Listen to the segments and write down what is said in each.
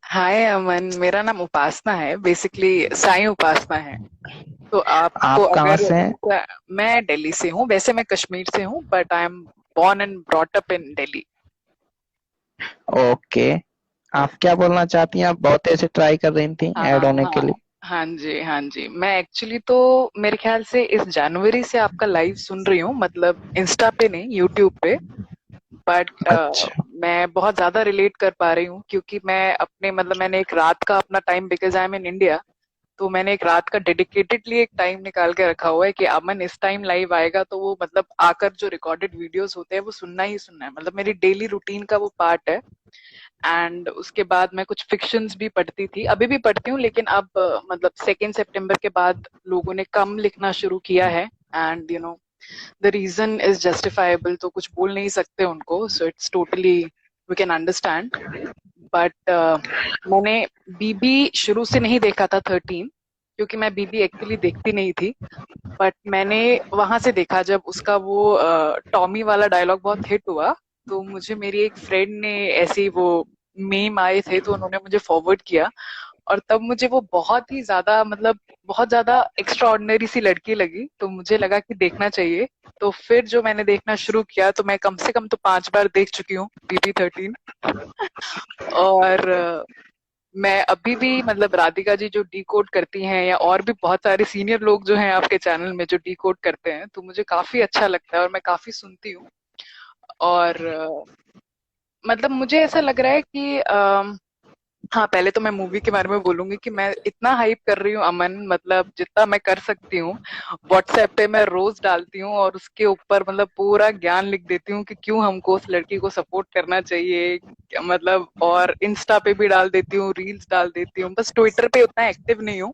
हाय अमन, मेरा नाम उपासना है। बेसिकली साईं उपासना है। तो आपको आप कहाँ अगर से हैं? मैं दिल्ली से हूँ। वैसे मैं कश्मीर से हूँ, but I am born and brought up in Delhi. Okay. आप क्या बोलना चाहती हैं? आप बहुत ऐसे ट्राई कर रही थी ऐड हाँ होने के हाँ। लिए। हाँ जी, हाँ जी। मैं एक्चुअली तो मेरे ख्याल से इस जनवरी से आपका लाइव सुन रही हूँ, मतलब इंस्टा पे नहीं, यूट्यूब पे। बट अच्छा। मैं बहुत ज्यादा रिलेट कर पा रही हूँ, क्योंकि मैं अपने मतलब मैंने एक रात का अपना time, because I am in India. तो मैंने एक रात का डेडिकेटेडली एक टाइम निकाल के रखा हुआ है कि अमन इस टाइम लाइव आएगा, तो वो मतलब आकर जो रिकॉर्डेड वीडियोस होते हैं वो सुनना ही सुनना है। मतलब मेरी डेली रूटीन का वो पार्ट है। एंड उसके बाद मैं कुछ फिक्शंस भी पढ़ती थी, अभी भी पढ़ती हूँ, लेकिन अब मतलब 2 सितंबर के बाद लोगों ने कम लिखना शुरू किया है। And the reason is justifiable, तो कुछ बोल नहीं सकते उनको, so it's totally we can understand. But मैंने बीबी शुरू से नहीं देखा था 13, क्योंकि मैं बीबी एक्चुअली देखती नहीं थी। बट मैंने वहां से देखा जब उसका वो टॉमी वाला डायलॉग बहुत हिट हुआ। तो मुझे मेरी एक फ्रेंड ने ऐसे ही वो मीम आए थे, तो उन्होंने मुझे फॉरवर्ड किया। और तब मुझे वो बहुत ही ज्यादा, मतलब बहुत ज्यादा एक्स्ट्रा ऑर्डिनरी सी लड़की लगी, तो मुझे लगा कि देखना चाहिए। तो फिर जो मैंने देखना शुरू किया, तो मैं कम से कम तो 5 बार देख चुकी हूँ बीबी 13। और मैं अभी भी मतलब राधिका जी जो डी कोड करती हैं, या और भी बहुत सारे सीनियर लोग जो हैं आपके चैनल में जो डी कोड करते हैं, तो मुझे काफी अच्छा लगता है और मैं काफी सुनती हूँ। और मतलब मुझे ऐसा लग रहा है कि हाँ, पहले तो मैं मूवी के बारे में बोलूंगी कि मैं इतना हाइप कर रही हूँ अमन, मतलब जितना मैं कर सकती हूँ। व्हाट्सएप पे मैं रोज डालती हूँ और उसके ऊपर मतलब पूरा ज्ञान लिख देती हूँ कि क्यों हमको उस लड़की को सपोर्ट करना चाहिए। मतलब और इंस्टा पे भी डाल देती हूँ, रील्स डाल देती हूँ। बस ट्विटर पे उतना एक्टिव नहीं हूँ।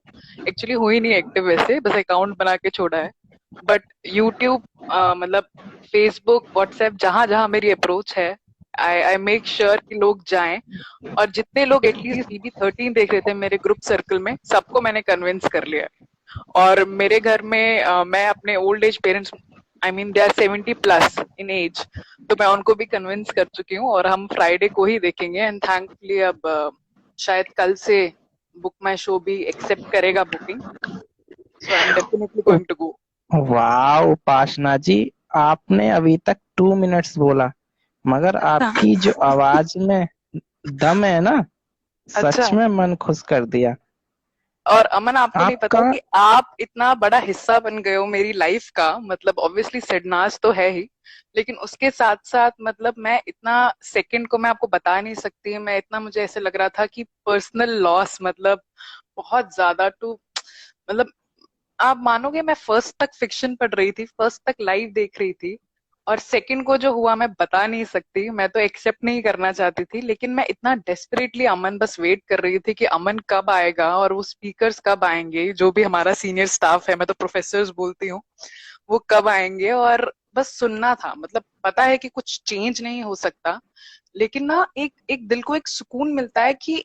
एक्चुअली हुई नहीं एक्टिव, वैसे बस अकाउंट बना के छोड़ा है। बट यूट्यूब, मतलब फेसबुक, व्हाट्सएप, जहां जहां मेरी अप्रोच है, आई मेक श्योर कि लोग जाएं। और जितने लोग एटलीस्ट बीबी 13 देख रहे थे मेरे ग्रुप सर्कल में, सबको मैंने कन्विंस कर लिया। और मेरे घर में मैं अपने old age parents, I mean they are 70+ in age, तो मैं उनको भी कन्विंस कर चुकी हूँ। और हम फ्राइडे को ही देखेंगे। एंड थैंकफुली अब शायद कल से बुक माई शो भी एक्सेप्ट करेगा booking. So I am definitely going to go. वाह उपासना जी, आपने अभी तक 2 मिनट्स बोला, मगर अच्छा। आपकी जो आवाज में दम है ना, अच्छा। सच में मन खुश कर दिया। और अमन, आपको नहीं पता आपका कि आप इतना बड़ा हिस्सा बन गए हो मेरी लाइफ का। मतलब ऑब्वियसली सिडनाज तो है ही, लेकिन उसके साथ साथ मतलब मैं इतना सेकंड को मैं आपको बता नहीं सकती। मैं इतना, मुझे ऐसे लग रहा था कि पर्सनल लॉस, मतलब बहुत ज्यादा टू, मतलब आप मानोगे मैं फर्स्ट तक फिक्शन पढ़ रही थी, फर्स्ट तक लाइव देख रही थी। और सेकंड को जो हुआ मैं बता नहीं सकती, मैं तो एक्सेप्ट नहीं करना चाहती थी। लेकिन मैं इतना डेस्परेटली अमन बस वेट कर रही थी कि अमन कब आएगा और वो स्पीकर्स कब आएंगे, जो भी हमारा सीनियर स्टाफ है, मैं तो प्रोफेसर्स बोलती हूँ, वो कब आएंगे। और बस सुनना था। मतलब पता है कि कुछ चेंज नहीं हो सकता, लेकिन ना एक एक दिल को एक सुकून मिलता है कि,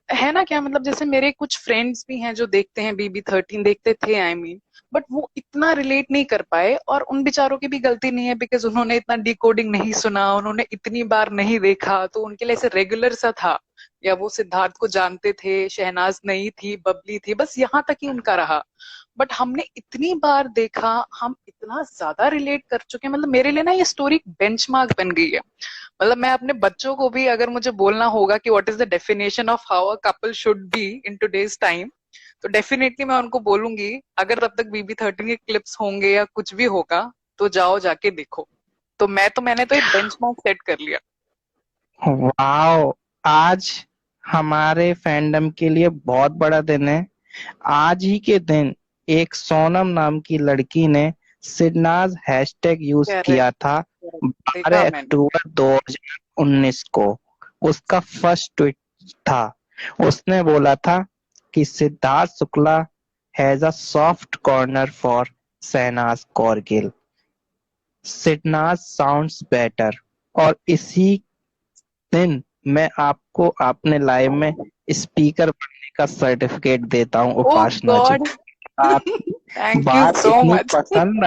है ना क्या, मतलब जैसे मेरे कुछ फ्रेंड्स भी हैं जो देखते हैं, बीबी 13 देखते थे आई मीन, बट वो इतना रिलेट नहीं कर पाए। और उन बेचारों की भी गलती नहीं है, बिकॉज उन्होंने इतना डिकोडिंग नहीं सुना, उन्होंने इतनी बार नहीं देखा, तो उनके लिए ऐसे रेगुलर सा था। या वो सिद्धार्थ को जानते थे, शहनाज नहीं थी, बबली थी, बस यहाँ तक ही उनका रहा। बट हमने इतनी बार देखा, हम इतना ज्यादा रिलेट कर चुके हैं। मतलब मेरे लिए ना ये स्टोरी बेंचमार्क बन गई है। मतलब मैं अपने बच्चों को भी अगर मुझे बोलना होगा कि what is the definition of how a couple should be in today's time, तो डेफिनेटली मैं उनको बोलूंगी, अगर तब तक बीबी 13 के क्लिप्स होंगे या कुछ भी होगा, तो जाओ जाके देखो। तो मैंने तो एक बेंचमार्क सेट कर लिया। वाह, आज हमारे फैंडम के लिए बहुत बड़ा दिन है। आज ही के दिन एक सोनम नाम की लड़की ने सिडनाज हैशटैग यूज करेक्ट। किया था देखा 12 मैंने। अक्टूबर 2019 को। उसका फर्स्ट ट्वीट था, उसने बोला था कि Sidharth Shukla has a soft corner for Shehnaaz Kaurgill, Sidnaaz sounds better. और इसी दिन मैं आपको अपने लाइव में स्पीकर बनने का सर्टिफिकेट देता हूँ ओ उपासना जी। गॉड। आप थैंक यू बात सो इतनी मच। पसंद,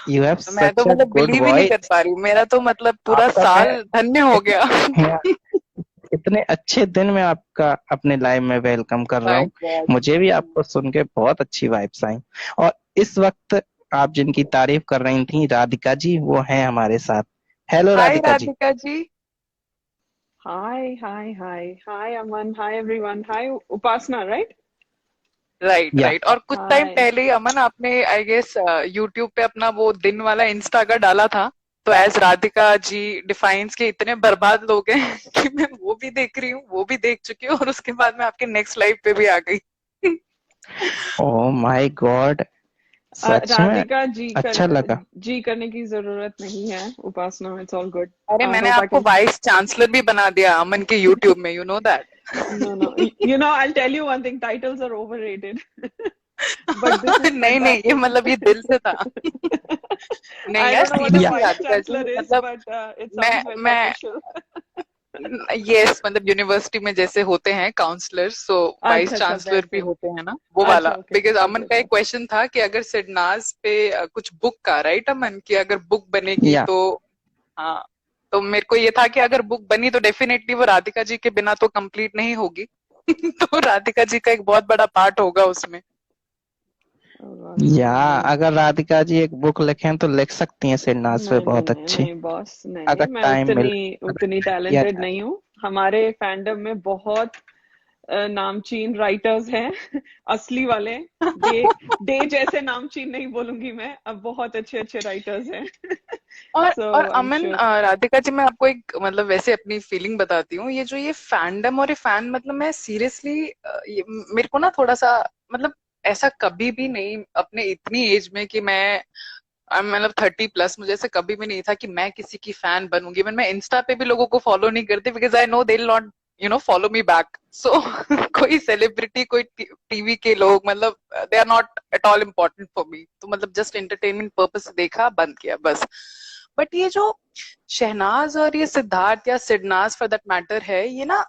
यू हैव मैं तो सच अ मतलब गुड बिलीव ही नहीं कर वॉइस। पा रही हूँ, मेरा तो मतलब पूरा आपका साल धन्य हो गया। मैं इतने अच्छे दिन में आपका अपने लाइफ में वेलकम कर रहा माय हूँ। गॉड। मुझे भी आपको सुन के बहुत अच्छी वाइब्स आई। और इस वक्त आप जिनकी तारीफ कर रही थी, राधिका जी, वो हैं हमारे साथ। Hello hi Radhika ji. Radhika ji. Hi, Aman. Hi, everyone. Hi, Upasna, right? Right या राइट। और कुछ टाइम Hi. पहले ही अमन आपने आई गेस यूट्यूब पे अपना वो दिन वाला इंस्टा का डाला था। तो एज राधिका जी डिफाइंस के इतने बर्बाद लोग हैं कि मैं वो भी देख रही हूँ, वो भी देख चुकी हूँ, और उसके बाद मैं आपके नेक्स्ट लाइव पे भी आ गई। ओ माय गॉड, सच में राधिका अच्छा लगा। जी करने की जरूरत नहीं है, उपासना. It's all good. अरे I मैंने hope I आपको can. वाइस चांसलर भी बना दिया अमन के यूट्यूब में, you know that. No, no. I'll tell you one thing. Titles are overrated. But this is नहीं नहीं, ये fantastic. मतलब ये दिल से था। नहीं I यार don't know what a या seriously vice Radhika ji, chancellor is, मतलब but it मैं sounds very मैं official. यस, मतलब यूनिवर्सिटी में जैसे होते हैं काउंसलर्स, सो वाइस अच्छा, अच्छा, चांसलर भी वैसे. होते हैं ना, वो वाला। अच्छा, okay. बिकॉज अमन Okay, का okay, एक okay. क्वेश्चन था कि अगर सिडनाज पे कुछ बुक का, राइट अमन, की अगर बुक बनेगी या तो, हाँ, तो मेरे को ये था कि अगर बुक बनी तो डेफिनेटली वो राधिका जी के बिना तो कंप्लीट नहीं होगी। तो राधिका जी का एक बहुत बड़ा पार्ट होगा उसमें। Oh God, या नहीं, नहीं. अगर राधिका जी एक बुक लिखें तो लिख सकती हैं सिरनाज पे नहीं, नहीं, बहुत नहीं, अच्छी, नहीं, बॉस, नहीं, नहीं, अगर मैं टाइम उतनी मिले, अगर उतनी टाइम दिया टैलेंटेड जाए। नहीं हूँ. हमारे फैंडम में बहुत नामचीन राइटर्स हैं. असली वाले. डे डे जैसे नामचीन नहीं बोलूंगी मैं, अब बहुत अच्छे अच्छे राइटर्स हैं. और सो और I am Aman, sure. Radhika ji, मैं आपको एक मतलब वैसे अपनी फीलिंग बताती हूँ। ये जो ये फैंडम और ये फैन, मतलब मैं सीरियसली, मेरे को ना थोड़ा सा, मतलब ऐसा कभी भी नहीं अपने इतनी एज में कि मैं मतलब 30+, मुझे ऐसे कभी भी नहीं था कि मैं किसी की फैन बनूंगी। इवन मैं इंस्टा पे भी लोगों को फॉलो नहीं करती, because I know they will not follow me back. So कोई सेलिब्रिटी, कोई टीवी के लोग, मतलब they are not at all important for me. तो मतलब जस्ट एंटरटेनमेंट पर्पस से देखा, बंद किया, बस। बट ये जो शहनाज और ये सिद्धार्थ या सिडनाज फॉर दैट मैटर है, ये ना,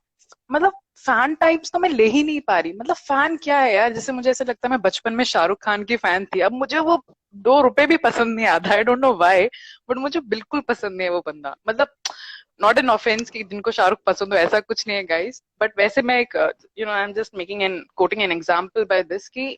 मतलब फैन टाइप्स तो मैं ले ही नहीं पा रही। मतलब फैन क्या है यार, जैसे मुझे ऐसा लगता है मैं बचपन में शाहरुख खान की फैन थी, अब मुझे वो 2 रुपए भी पसंद नहीं आता। आई डोंट नो व्हाई, बट मुझे बिल्कुल पसंद नहीं है वो बंदा। मतलब नॉट एन ऑफेंस कि जिनको शाहरुख पसंद हो, ऐसा कुछ नहीं है गाइस, बट वैसे मैं एक, I am just making an quoting an example by this, कि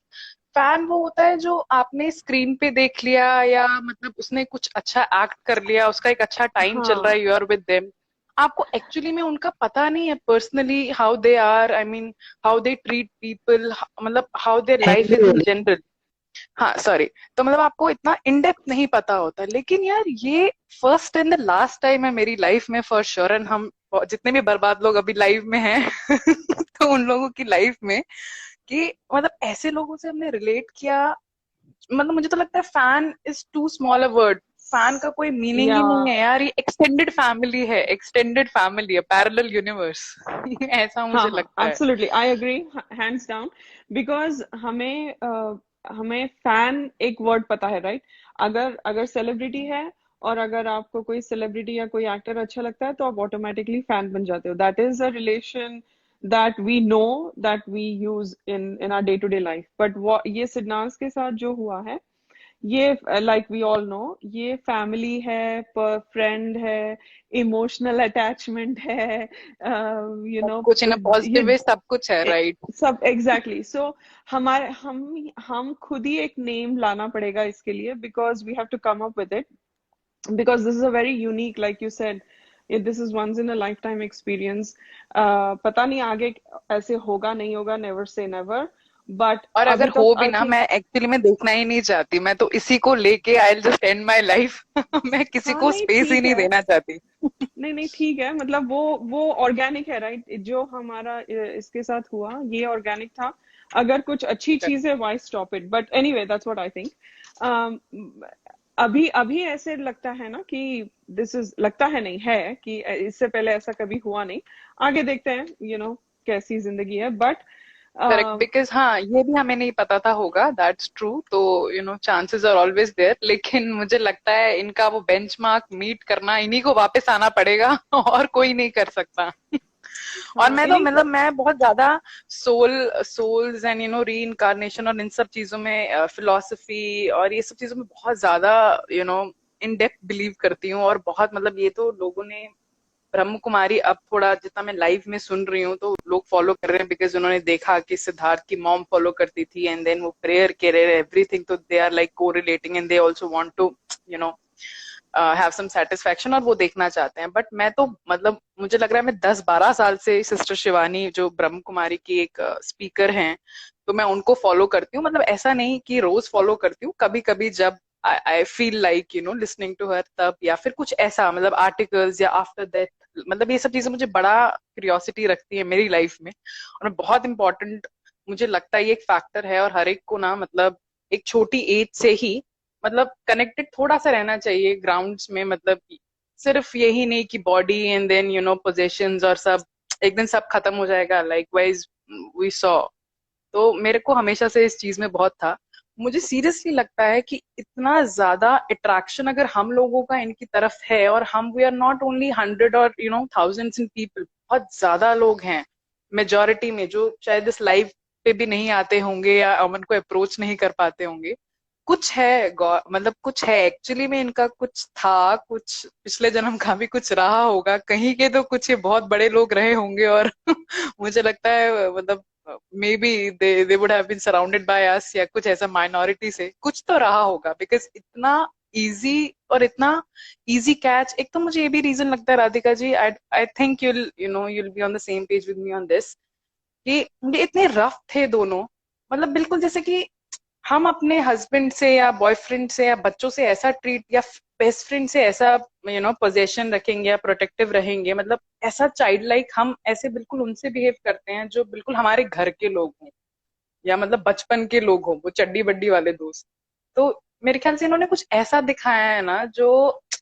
फैन वो होता है जो आपने स्क्रीन पे देख लिया, या मतलब उसने कुछ अच्छा एक्ट कर लिया, उसका एक अच्छा टाइम चल रहा हाँ, है, यू आर विद देम। आपको एक्चुअली में उनका पता नहीं है personally how they are, I mean how they treat people, मतलब how their life Hindi is in बोली। जनरल। हाँ सॉरी। तो मतलब आपको इतना इन डेप्थ नहीं पता होता, लेकिन यार ये first and the last time है मेरी लाइफ में फॉर श्योर। एंड हम जितने भी बर्बाद लोग अभी लाइव में हैं तो उन लोगों की लाइफ में, कि मतलब ऐसे लोगों से हमने रिलेट किया। मतलब मुझे तो लगता है fan is too small a word. Fan का कोई मीनिंग या, ही नहीं है यार, ये एक्सटेंडेड फैमिली है, एक्सटेंडेड फैमिली है, पैरेलल यूनिवर्स। ऐसा हाँ, मुझे हाँ, लगता है। Absolutely, I agree, hands down. Because हमें फैन एक वर्ड पता है, राइट? अगर अगर सेलिब्रिटी है, और अगर आपको कोई सेलिब्रिटी या कोई एक्टर अच्छा लगता है, तो आप ऑटोमेटिकली फैन बन जाते हो. That is a relation that we know, that we use in in our day to day life. But ये सिडनाज के साथ जो हुआ है, ये, लाइक वी ऑल नो, ये फैमिली है, फ्रेंड है, इमोशनल अटैचमेंट है, यू सब नो, कुछ इन अ ये पॉजिटिव वे, सब कुछ है, राइट। सब एग्जैक्टली. सो हमारे हम खुद ही एक नेम लाना पड़ेगा इसके लिए, because we have to come up with it. Because this is a very unique, like you said, this is once in a lifetime experience. पता नहीं आगे ऐसे होगा नहीं होगा, नेवर से नेवर. बट और अगर अभी हो तक भी आई ना, थिंक. मैं एक्चुअली में देखना ही नहीं चाहती, मैं तो इसी को लेके I will just and my life. मैं किसी हाँ, को नहीं, स्पेस ही ठीक नहीं है. देना चाहती। नहीं, नहीं, ठीक है. मतलब वो ऑर्गेनिक है, राइट? जो हमारा इसके साथ हुआ, ये ऑर्गेनिक था. अगर कुछ अच्छी चीज है, why stop it? But anyway, that's what I think. अभी अभी ऐसे लगता है ना कि दिस इज, लगता है नहीं है कि इससे पहले ऐसा कभी हुआ नहीं. आगे देखते हैं, कैसी जिंदगी है. बट करेक्ट, बिकॉज हाँ, ये भी हमें नहीं पता था होगा, दैट्स ट्रू। तो चांसेस आर ऑलवेज देयर, लेकिन मुझे लगता है इनका वो बेंचमार्क मीट करना, इन्हीं को वापस आना पड़ेगा और कोई नहीं कर सकता। और हाँ, मैं तो इन्हीं को. मतलब मैं बहुत ज्यादा सोल्स एंड री इनकारनेशन और इन सब चीजों में, फिलोसफी और ये सब चीजों में बहुत ज्यादा इन डेप्थ बिलीव करती हूँ। और बहुत मतलब ये तो लोगों ने ब्रह्म कुमारी अब थोड़ा जितना मैं लाइव में सुन रही हूँ तो लोग फॉलो कर रहे हैं, बिकॉज उन्होंने देखा कि सिद्धार्थ की मॉम फॉलो करती थी एंड देन वो प्रेयर के रहे एवरीथिंग, तो दे आर लाइक को relating and they also want to you know have some satisfaction, और वो देखना चाहते हैं। बट मैं तो मतलब मुझे लग रहा है मैं 10-12 साल से सिस्टर शिवानी जो ब्रह्म कुमारी की एक स्पीकर हैं, तो मैं उनको फॉलो करती हूँ। मतलब ऐसा नहीं कि रोज फॉलो करती हूँ, कभी कभी जब I feel like listening to her तब, या फिर कुछ ऐसा मतलब आर्टिकल्स या आफ्टर दैट, मतलब ये सब चीजें मुझे बड़ा क्यूरियोसिटी रखती है मेरी लाइफ में, और बहुत इंपॉर्टेंट मुझे लगता है ये एक फैक्टर है। और हर एक को ना मतलब एक छोटी एज से ही मतलब कनेक्टेड थोड़ा सा रहना चाहिए ग्राउंड्स में, मतलब सिर्फ यही नहीं कि बॉडी एंड देन पोजेशंस और सब एक दिन सब खत्म हो जाएगा, लाइक वाइज वी सॉ। तो मेरे को हमेशा से इस चीज में बहुत था। मुझे सीरियसली लगता है कि इतना ज्यादा अट्रैक्शन अगर हम लोगों का इनकी तरफ है, और हम वी आर नॉट ओनली 100 और थाउजेंड्स इन पीपल, बहुत ज्यादा लोग हैं मेजोरिटी में जो शायद इस लाइव पे भी नहीं आते होंगे या अमन को अप्रोच नहीं कर पाते होंगे। कुछ है मतलब कुछ है एक्चुअली में, इनका कुछ था, कुछ पिछले जन्म का भी कुछ रहा होगा कहीं के, तो कुछ ये बहुत बड़े लोग रहे होंगे। और मुझे लगता है मतलब maybe they would have been surrounded by us, या कुछ ऐसा माइनॉरिटी से कुछ तो रहा होगा, बिकॉज इतना इजी और इतना इजी कैच। एक तो मुझे ये भी रीजन लगता है Radhika ji, I I think you'll be on the same page with me on this, कि ये इतने रफ थे दोनों, मतलब बिल्कुल जैसे कि हम अपने हस्बैंड से या बॉयफ्रेंड से या बच्चों से ऐसा ट्रीट, या बेस्ट फ्रेंड से ऐसा पोजेशन रखेंगे या प्रोटेक्टिव रहेंगे, मतलब ऐसा चाइल्ड लाइक हम ऐसे बिल्कुल उनसे बिहेव करते हैं जो बिल्कुल हमारे घर के लोग हों, या मतलब बचपन के लोग हों, वो चड्डी बड्डी वाले दोस्त। तो मेरे ख्याल से इन्होंने कुछ ऐसा दिखाया है ना जो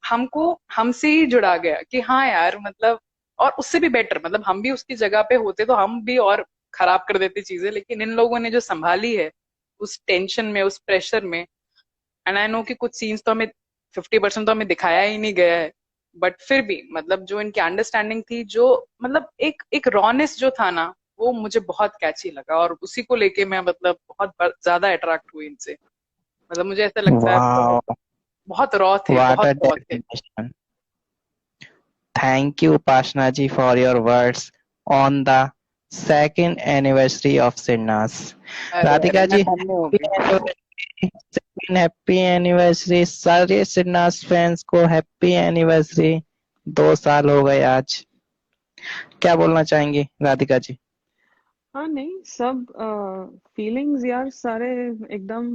हमको हमसे ही जुड़ा गया कि हाँ यार मतलब, और उससे भी बेटर, मतलब हम भी उसकी जगह पे होते तो हम भी और खराब कर देते चीजें, लेकिन इन लोगों ने जो संभाली है उस टेंशन में, उस प्रेशर में। एंड आई नो कि कुछ सीन्स तो हमें 50% तो हमें दिखाया ही नहीं गया है, बट फिर भी मतलब जो इनकी अंडरस्टैंडिंग थी, जो मतलब एक एक रॉनेस जो था ना, वो मुझे बहुत कैची लगा, और उसी को लेके मैं मतलब बहुत ज्यादा अट्रैक्ट हुई इनसे। मतलब मुझे ऐसा लगता है बहुत वाह, बहुत रॉ थे, व्हाट अ बहुत रॉ थे। Dedication. Thank you, Pashna ji, for your words on the second anniversary of Sinnas. अरे अरे Radhika मैं ji, धन्य हो happy गई। anniversary, second happy anniversary, सारे सिन्नास फैंस को हैप्पी एनिवर्सरी। 2 साल हो गए आज। क्या बोलना चाहेंगी राधिका जी? हाँ नहीं, सब फीलिंग्स यार सारे एकदम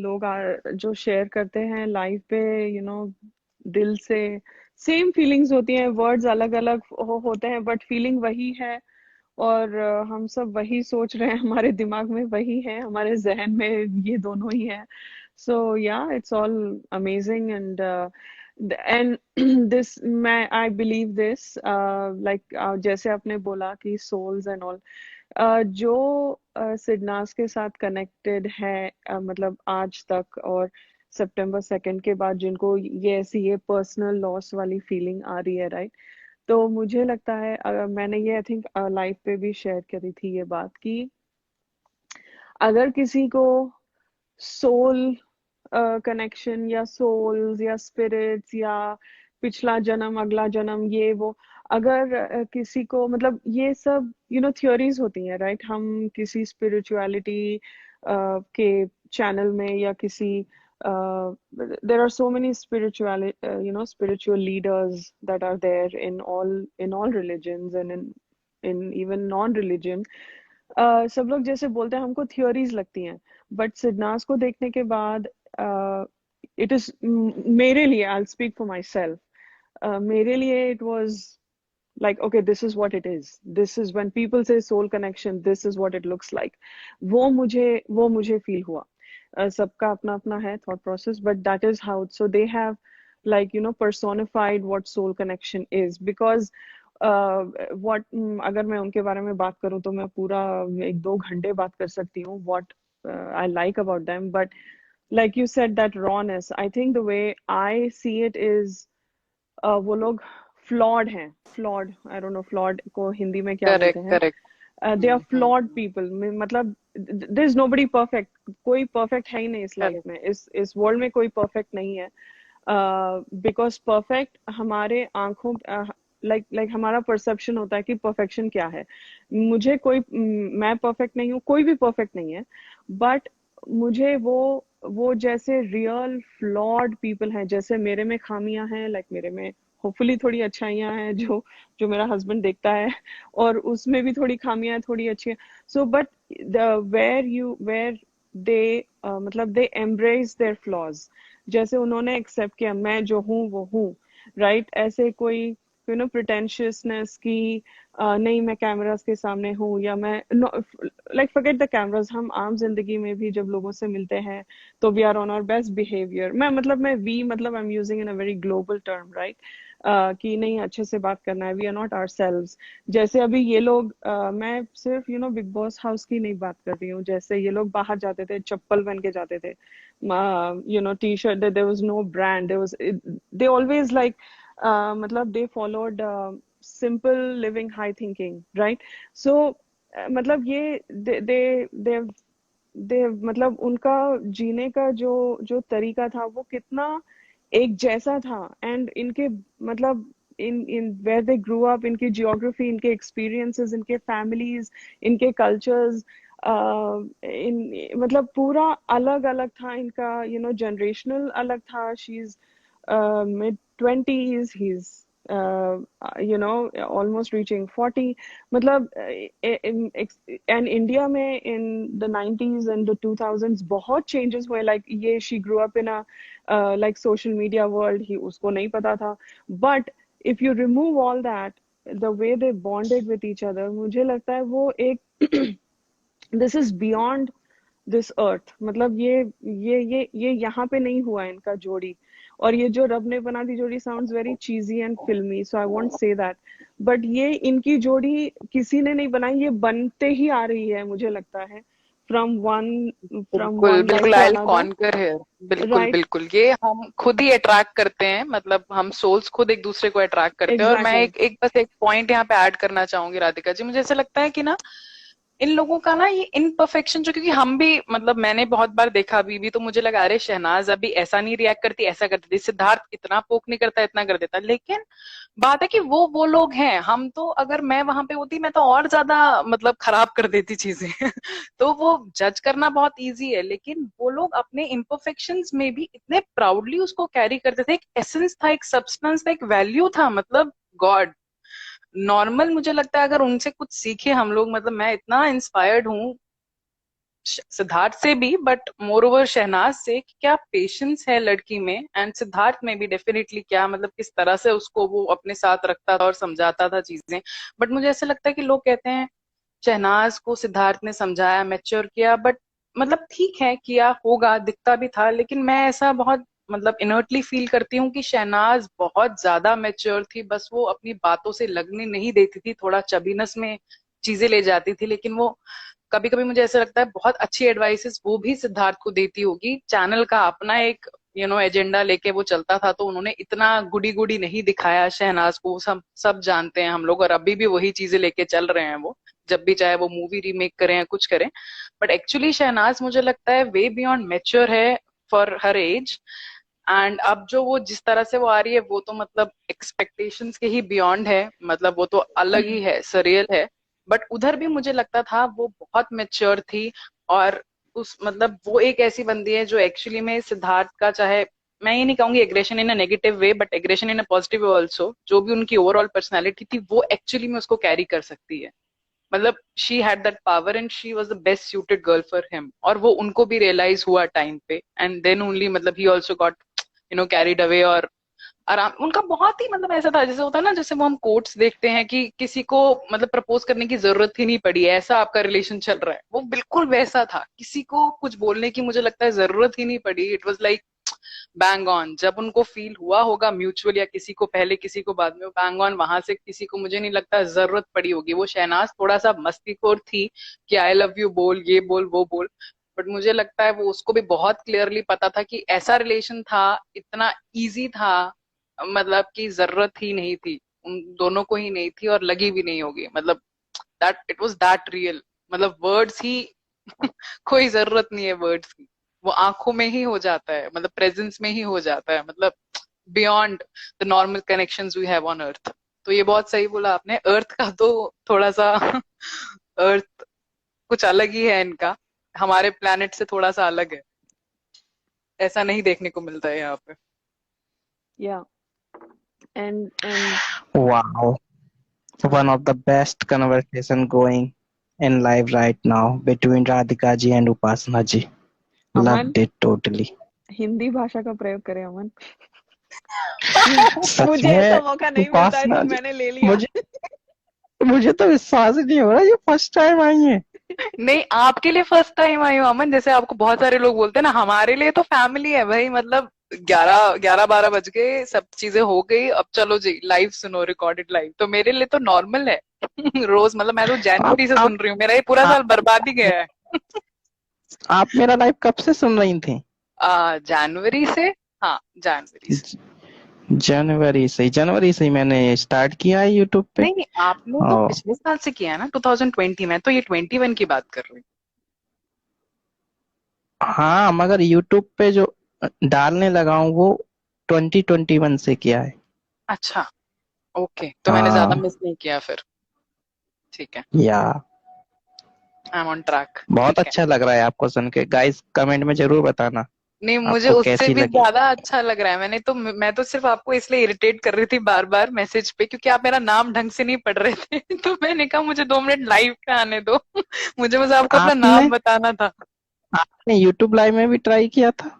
लोग जो शेयर करते हैं लाइव पे, दिल से सेम फीलिंग्स होती हैं। वर्ड्स अलग अलग होते हैं बट फीलिंग वही है। और हम सब वही सोच रहे हैं, हमारे दिमाग में वही है, हमारे जहन में ये दोनों ही है। सो या it's all amazing and this मैं आई बिलीव दिस लाइक जैसे आपने बोला कि सोल्स एंड ऑल जो सिडनास के साथ कनेक्टेड है मतलब आज तक, और सितंबर 2 के बाद जिनको ये ऐसी ये पर्सनल लॉस वाली फीलिंग आ रही है, राइट? तो मुझे लगता है मैंने ये आई थिंक लाइव पे भी शेयर करी थी ये बात कि अगर किसी को सोल कनेक्शन या सोल्स या स्पिरिट्स या पिछला जन्म अगला जन्म ये वो, अगर किसी को मतलब ये सब थ्योरीज होती हैं, राइट? हम किसी स्पिरिचुअलिटी के चैनल में या किसी there are so many spiritual leaders that are there in all religions and in even non-religion. सब लोग जैसे बोलते हैं हमको थ्योरीज लगती हैं, बट सिडनास को देखने के बाद इट इज मेरे लिए, I speak for my self, मेरे लिए it was like okay, this is what it is, this is when people say soul connection, this is what it looks like. वो मुझे फील हुआ। सबका अपना अपना है thought process, but that is how, so they have like personified what soul connection is, because what अगर मैं उनके बारे में बात करूं तो मैं पूरा 1-2 घंटे बात कर सकती हूँ what I like about them, but like you said, that rawness, I think the way I see it is वो लोग फ्लॉड हैं। Flawed, I don't know flawed को हिंदी में क्या बोलते करेक्ट हैं। Correct. They are flawed people, मतलब there is nobody perfect, कोई परफेक्ट है ही नहीं इस लाइफ करेक्ट। में, इस वर्ल्ड में कोई परफेक्ट नहीं है। बिकॉज परफेक्ट हमारे आंखों लाइक हमारा परसेप्शन होता है कि परफेक्शन क्या है। मुझे कोई मैं परफेक्ट नहीं हूँ, कोई भी परफेक्ट नहीं है, बट मुझे वो जैसे रियल फ्लॉड पीपल हैं, जैसे मेरे में खामियां हैं, लाइक मेरे में होपफुली थोड़ी अच्छाइयां हैं जो जो मेरा हस्बैंड देखता है, और उसमें भी थोड़ी खामियां हैं, थोड़ी अच्छी हैं। So but the where they मतलब दे एम्ब्रेस देयर फ्लॉज, जैसे उन्होंने एक्सेप्ट किया मैं जो हूँ वो हूँ, राइट। ऐसे कोई प्रिटेंशियसनेस की नहीं मैं कैमरास के सामने हूँ, या मैं लाइक फॉरगेट द कैमरास, हम आम जिंदगी में भी जब लोगों से मिलते हैं तो we are on our best behaviour. मैं वी मतलब I am using in a very global term, right. कि नहीं अच्छे से बात करना है, वी आर नॉट आवरसेल्व्स। जैसे अभी ये लोग मैं सिर्फ बिग बॉस हाउस की नहीं बात कर रही हूँ, जैसे ये लोग बाहर जाते थे चप्पल पहन के जाते थे, T shirt, there was no brand, there was, they always like मतलब they followed simple living, high thinking, right? So मतलब ये they मतलब उनका जीने का जो जो तरीका था वो कितना एक जैसा था, एंड इनके मतलब in where they grow up, इनकी जियोग्राफी, इनके एक्सपीरियंसेस, इनके फैमिलीज, इनके कल्चर्स, इन मतलब पूरा अलग अलग था इनका, जनरेशनल अलग था। She is mid 20s, he's almost reaching 40, मतलब and India में in the 90s and the 2000s बहुत changes हुए, like ये she grew up in a like social media world, ही उसको नहीं पता था, but if you remove all that, the way they bonded with each other, मुझे लगता है वो एक this is beyond this earth, मतलब ये यहाँ पे नहीं हुआ इनका जोड़ी। और ये जो रब ने बना दी जोड़ी sounds very cheesy and filmy, so I won't say that, but ये इनकी जोड़ी किसी ने नहीं बनाई, ये बनते ही आ रही है मुझे लगता है, फ्रॉम बिल्कुल वन लाइफ बिल्कुल, to I will another, concur here. बिल्कुल राइट। बिल्कुल, ये हम खुद ही अट्रैक्ट करते हैं, मतलब हम सोल्स खुद एक दूसरे को अट्रैक्ट करते हैं। और मैं एग्जैक्टली। एक बस एक पॉइंट यहाँ पे ऐड करना चाहूंगी राधिका जी, मुझे ऐसा लगता है कि ना इन लोगों का ना ये इम्परफेक्शन जो, क्योंकि हम भी मतलब मैंने बहुत बार देखा, अभी भी तो मुझे लगा अरे शहनाज अभी ऐसा नहीं रिएक्ट करती, ऐसा करती थी, सिद्धार्थ इतना पोक नहीं करता, इतना कर देता। लेकिन बात है कि वो लोग हैं, हम तो अगर मैं वहां पे होती मैं तो और ज्यादा मतलब खराब कर देती चीजें तो वो जज करना बहुत इजी है, लेकिन वो लोग अपने इम्परफेक्शंस में भी इतने प्राउडली उसको कैरी करते थे। एक एसेंस था, एक सब्सटेंस था, एक वैल्यू था, मतलब गॉड नॉर्मल। मुझे लगता है अगर उनसे कुछ सीखे हम लोग, मतलब मैं इतना इंस्पायर्ड हूँ सिद्धार्थ से भी, बट मोर ओवर शहनाज से, कि क्या पेशेंस है लड़की में, एंड सिद्धार्थ में भी डेफिनेटली, क्या मतलब किस तरह से उसको वो अपने साथ रखता था और समझाता था चीजें। बट मुझे ऐसा लगता है कि लोग कहते हैं शहनाज को सिद्धार्थ ने समझाया, मैच्योर किया, बट मतलब ठीक है किया होगा, दिखता भी था, लेकिन मैं ऐसा बहुत मतलब इनर्टली फील करती हूँ कि शहनाज बहुत ज्यादा मैच्योर थी, बस वो अपनी बातों से लगने नहीं देती थी, थोड़ा चबीनस में चीजें ले जाती थी। लेकिन वो कभी कभी मुझे ऐसा लगता है बहुत अच्छी एडवाइसेस वो भी सिद्धार्थ को देती होगी। चैनल का अपना एक एजेंडा लेके वो चलता था, तो उन्होंने इतना गुडी गुडी नहीं दिखाया शहनाज को, सब सब जानते हैं हम लोग, और अभी भी वही चीजें लेके चल रहे हैं वो, जब भी चाहे वो मूवी रीमेक करें या कुछ करें। बट एक्चुअली शहनाज मुझे लगता है वे बियॉन्ड मेच्योर है फॉर हर एज। एंड अब जो वो जिस तरह से वो आ रही है, वो तो मतलब एक्सपेक्टेशंस के ही बियॉन्ड है, मतलब वो तो अलग ही है, सरियल है। बट उधर भी मुझे लगता था वो बहुत मेच्योर थी। और उस मतलब वो एक ऐसी बंदी है जो एक्चुअली में सिद्धार्थ का, चाहे मैं ये नहीं कहूंगी aggression in a negative way, but aggression in a positive way also, जो भी उनकी ओवरऑल पर्सनैलिटी थी वो एक्चुअली में उसको कैरी कर सकती है। मतलब she had that power and she was the best suited girl for him, और वो उनको भी रियलाइज हुआ टाइम पे, एंड देन ओनली मतलब he also got carried away. और आराम उनका बहुत ही मतलब ऐसा था, जैसे होता है ना, जैसे वो हम कोट्स देखते हैं कि किसी को मतलब प्रपोज करने की जरूरत ही नहीं पड़ी, ऐसा आपका रिलेशन चल रहा है, वो बिल्कुल वैसा था, किसी को कुछ बोलने की मुझे लगता है जरूरत ही नहीं पड़ी। It was like bang on, जब उनको फील हुआ होगा म्यूचुअल, या किसी को पहले किसी को बाद में, बैंग ऑन, वहां से किसी को मुझे नहीं लगता जरूरत पड़ी होगी। वो शहनाज थोड़ा सा मस्तीखोर थी कि आई लव यू बोल, ये बोल, वो बोल, बट मुझे लगता है वो उसको भी बहुत क्लियरली पता था कि ऐसा रिलेशन था, इतना इजी था, मतलब कि जरूरत ही नहीं थी, उन दोनों को ही नहीं थी, और लगी भी नहीं होगी, मतलब that it was that real, मतलब वर्ड्स ही कोई जरूरत नहीं है वर्ड्स की। वो आंखों में ही हो जाता है, मतलब प्रेजेंस में ही हो जाता है, मतलब beyond the normal connections we have on earth. तो ये बहुत सही बोला आपने, अर्थ का तो थोड़ा सा अर्थ कुछ अलग ही है इनका, हमारे प्लेनेट से थोड़ा सा अलग है, ऐसा नहीं देखने को मिलता है यहाँ पे। Yeah, and Wow, one of the best conversation going in live right now between Radhika ji and Upasana ji. Aman, Loved it totally. Hindi भाषा का प्रयोग करें अमन। सच मुझे ऐसा में मौका नहीं मिलता है, उपासना तो जी, मैंने ले लिया। मुझे मुझे तो विश्वास ही नहीं हो रहा, ये फर्स्ट टाइम आई है। नहीं, आपके लिए फर्स्ट टाइम आई हूँ अमन, जैसे आपको बहुत सारे लोग बोलते हैं ना, हमारे लिए तो फैमिली है भाई, मतलब 11 12 बज गए, सब चीजें हो गई, अब चलो जी लाइव सुनो, रिकॉर्डेड लाइव, तो मेरे लिए तो नॉर्मल है। रोज, मतलब मैं तो आप जनवरी से आप सुन रही हूँ, मेरा ये पूरा आप साल बर्बाद ही गया है। आप मेरा लाइव कब से सुन रही थी? जनवरी से। हाँ, जनवरी से। जनवरी से ही मैंने स्टार्ट किया है यूट्यूब पे। नहीं, आपने तो और पिछले साल से किया है ना, 2020 में, तो ये 21 की बात कर रही हूँ। हाँ, मगर यूट्यूब पे जो डालने लगा हूँ वो 2021 से किया है। अच्छा, ओके, तो मैंने ज्यादा हाँ, मिस नहीं किया फिर। ठीक है, या आई एम ऑन ट्रैक। बहुत ठीक है। अच्छा लग रहा है आपको सुन के। गाइस कमेंट में जरूर बताना नहीं, मुझे आपको उससे कैसी भी लगी। ज्यादा अच्छा लग रहा है। मैं तो सिर्फ आपको इसलिए इरिटेट कर रही थी बार बार मैसेज पे, क्योंकि आप मेरा नाम ढंग से नहीं पढ़ रहे थे। तो मैंने कहा मुझे 2 मिनट लाइव पे आने दो। मुझे बस आपको अपना आपने नाम बताना था। आपने यूट्यूब लाइव में भी ट्राई किया था?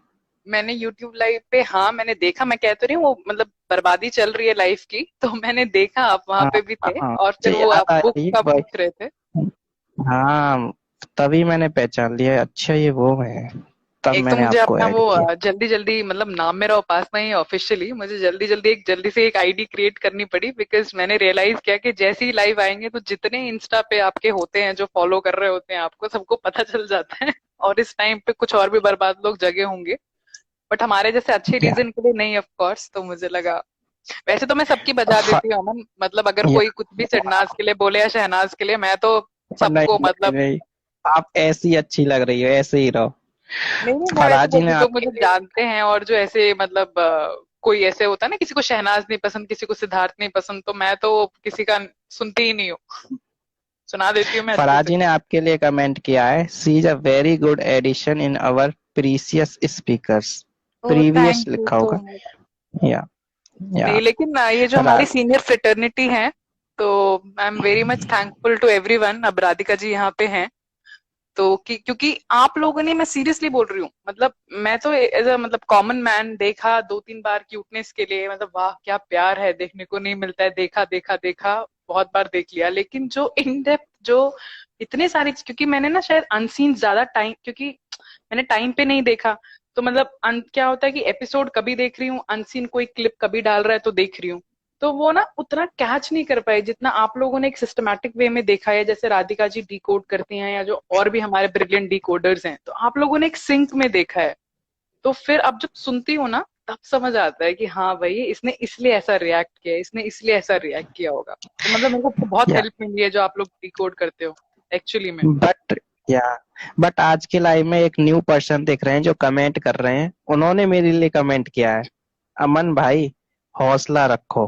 मैंने यूट्यूब लाइव पे, हाँ मैंने देखा, मैं कह तो रही हूँ वो मतलब बर्बादी चल रही है लाइफ की, तो मैंने देखा आप वहां हाँ, पे भी थे, हाँ, और मुझे फिर वो याद आप आ बुक रही है का भाई। पूछ रहे थे। हाँ, तभी मैंने पहचान लिया, अच्छा ये वो है, तब एक तो मैंने मुझे आपको अपना ऐड वो किया। जल्दी जल्दी, मतलब नाम मेरा उपासना ही ऑफिशियली, मुझे जल्दी से एक आईडी क्रिएट करनी पड़ी, बिकॉज मैंने रियलाइज किया कि जैसे ही लाइव आएंगे तो जितने इंस्टा पे आपके होते हैं जो फॉलो कर रहे होते हैं आपको, सबको पता चल जाता है। और इस टाइम पे कुछ और भी बर्बाद लोग जगे होंगे, बट हमारे जैसे अच्छे या, रीजन के लिए नहीं, ऑफ कोर्स। तो मुझे लगा, वैसे तो मैं सबकी बजा फ, देती हूँ अमन, मतलब अगर या, कोई कुछ भी सिरनाज के लिए बोले या शहनाज के लिए, मैं तो नहीं, सबको नहीं, मतलब। नहीं, आप ऐसी अच्छी लग रही हो, ऐसे ही रहो। नहीं नहीं, मैं वैसे फराज जी बोलती ने हूँ, जो आपके मुझे लिए जानते हैं और जो ऐसे मतलब कोई ऐसे होता है ना, किसी को शहनाज नहीं पसंद, किसी को सिद्धार्थ नहीं पसंद, तो मैं तो किसी का सुनती ही नहीं हूँ। सुना देती हूँ मैं अच्छे फराज से। जी ने आपके लिए कमेंट किया है, she is a very good addition in our precious speakers. Oh, previous thank you लिखा सो होगा। मच। या या नहीं, लेकिन ये जो हमारी राज सीनियर फ्रेटर्निटी है, तो I am very much thankful to everyone. अब राधिका जी यहाँ पे हैं, तो क्योंकि आप लोगों ने, मैं सीरियसली बोल रही हूँ, मतलब मैं तो एज अ मतलब कॉमन मैन देखा 2 3 बार क्यूटनेस के लिए, मतलब वाह क्या प्यार है, देखने को नहीं मिलता है, देखा देखा देखा, बहुत बार देख लिया, लेकिन जो इन डेप्थ, जो इतने सारे, क्योंकि मैंने ना शायद अनसीन ज्यादा टाइम, क्योंकि मैंने टाइम पे नहीं देखा, तो मतलब क्या होता है कि एपिसोड कभी देख रही हूँ, अनसीन कोई क्लिप कभी डाल रहा है तो देख रही हूँ, तो वो ना उतना कैच नहीं कर पाए जितना आप लोगों ने एक सिस्टमैटिक वे में देखा है, जैसे राधिका जी डिकोड करती हैं, या जो और भी हमारे ब्रिलियंट डिकोडर्स हैं, तो आप लोगों ने एक सिंक में देखा है। तो फिर अब जब सुनती हूँ ना, तब समझ आता है कि हाँ भाई, इसने इसलिए ऐसा रिएक्ट किया, इसने इसलिए ऐसा रिएक्ट किया होगा, तो मतलब मेरे को बहुत या हेल्प मिली है जो आप लोग डिकोड करते हो एक्चुअली में। बट या बट आज के लाइव में एक न्यू पर्सन दिख रहे हैं जो कमेंट कर रहे हैं। उन्होंने मेरे लिए कमेंट किया है, अमन भाई हौसला रखो।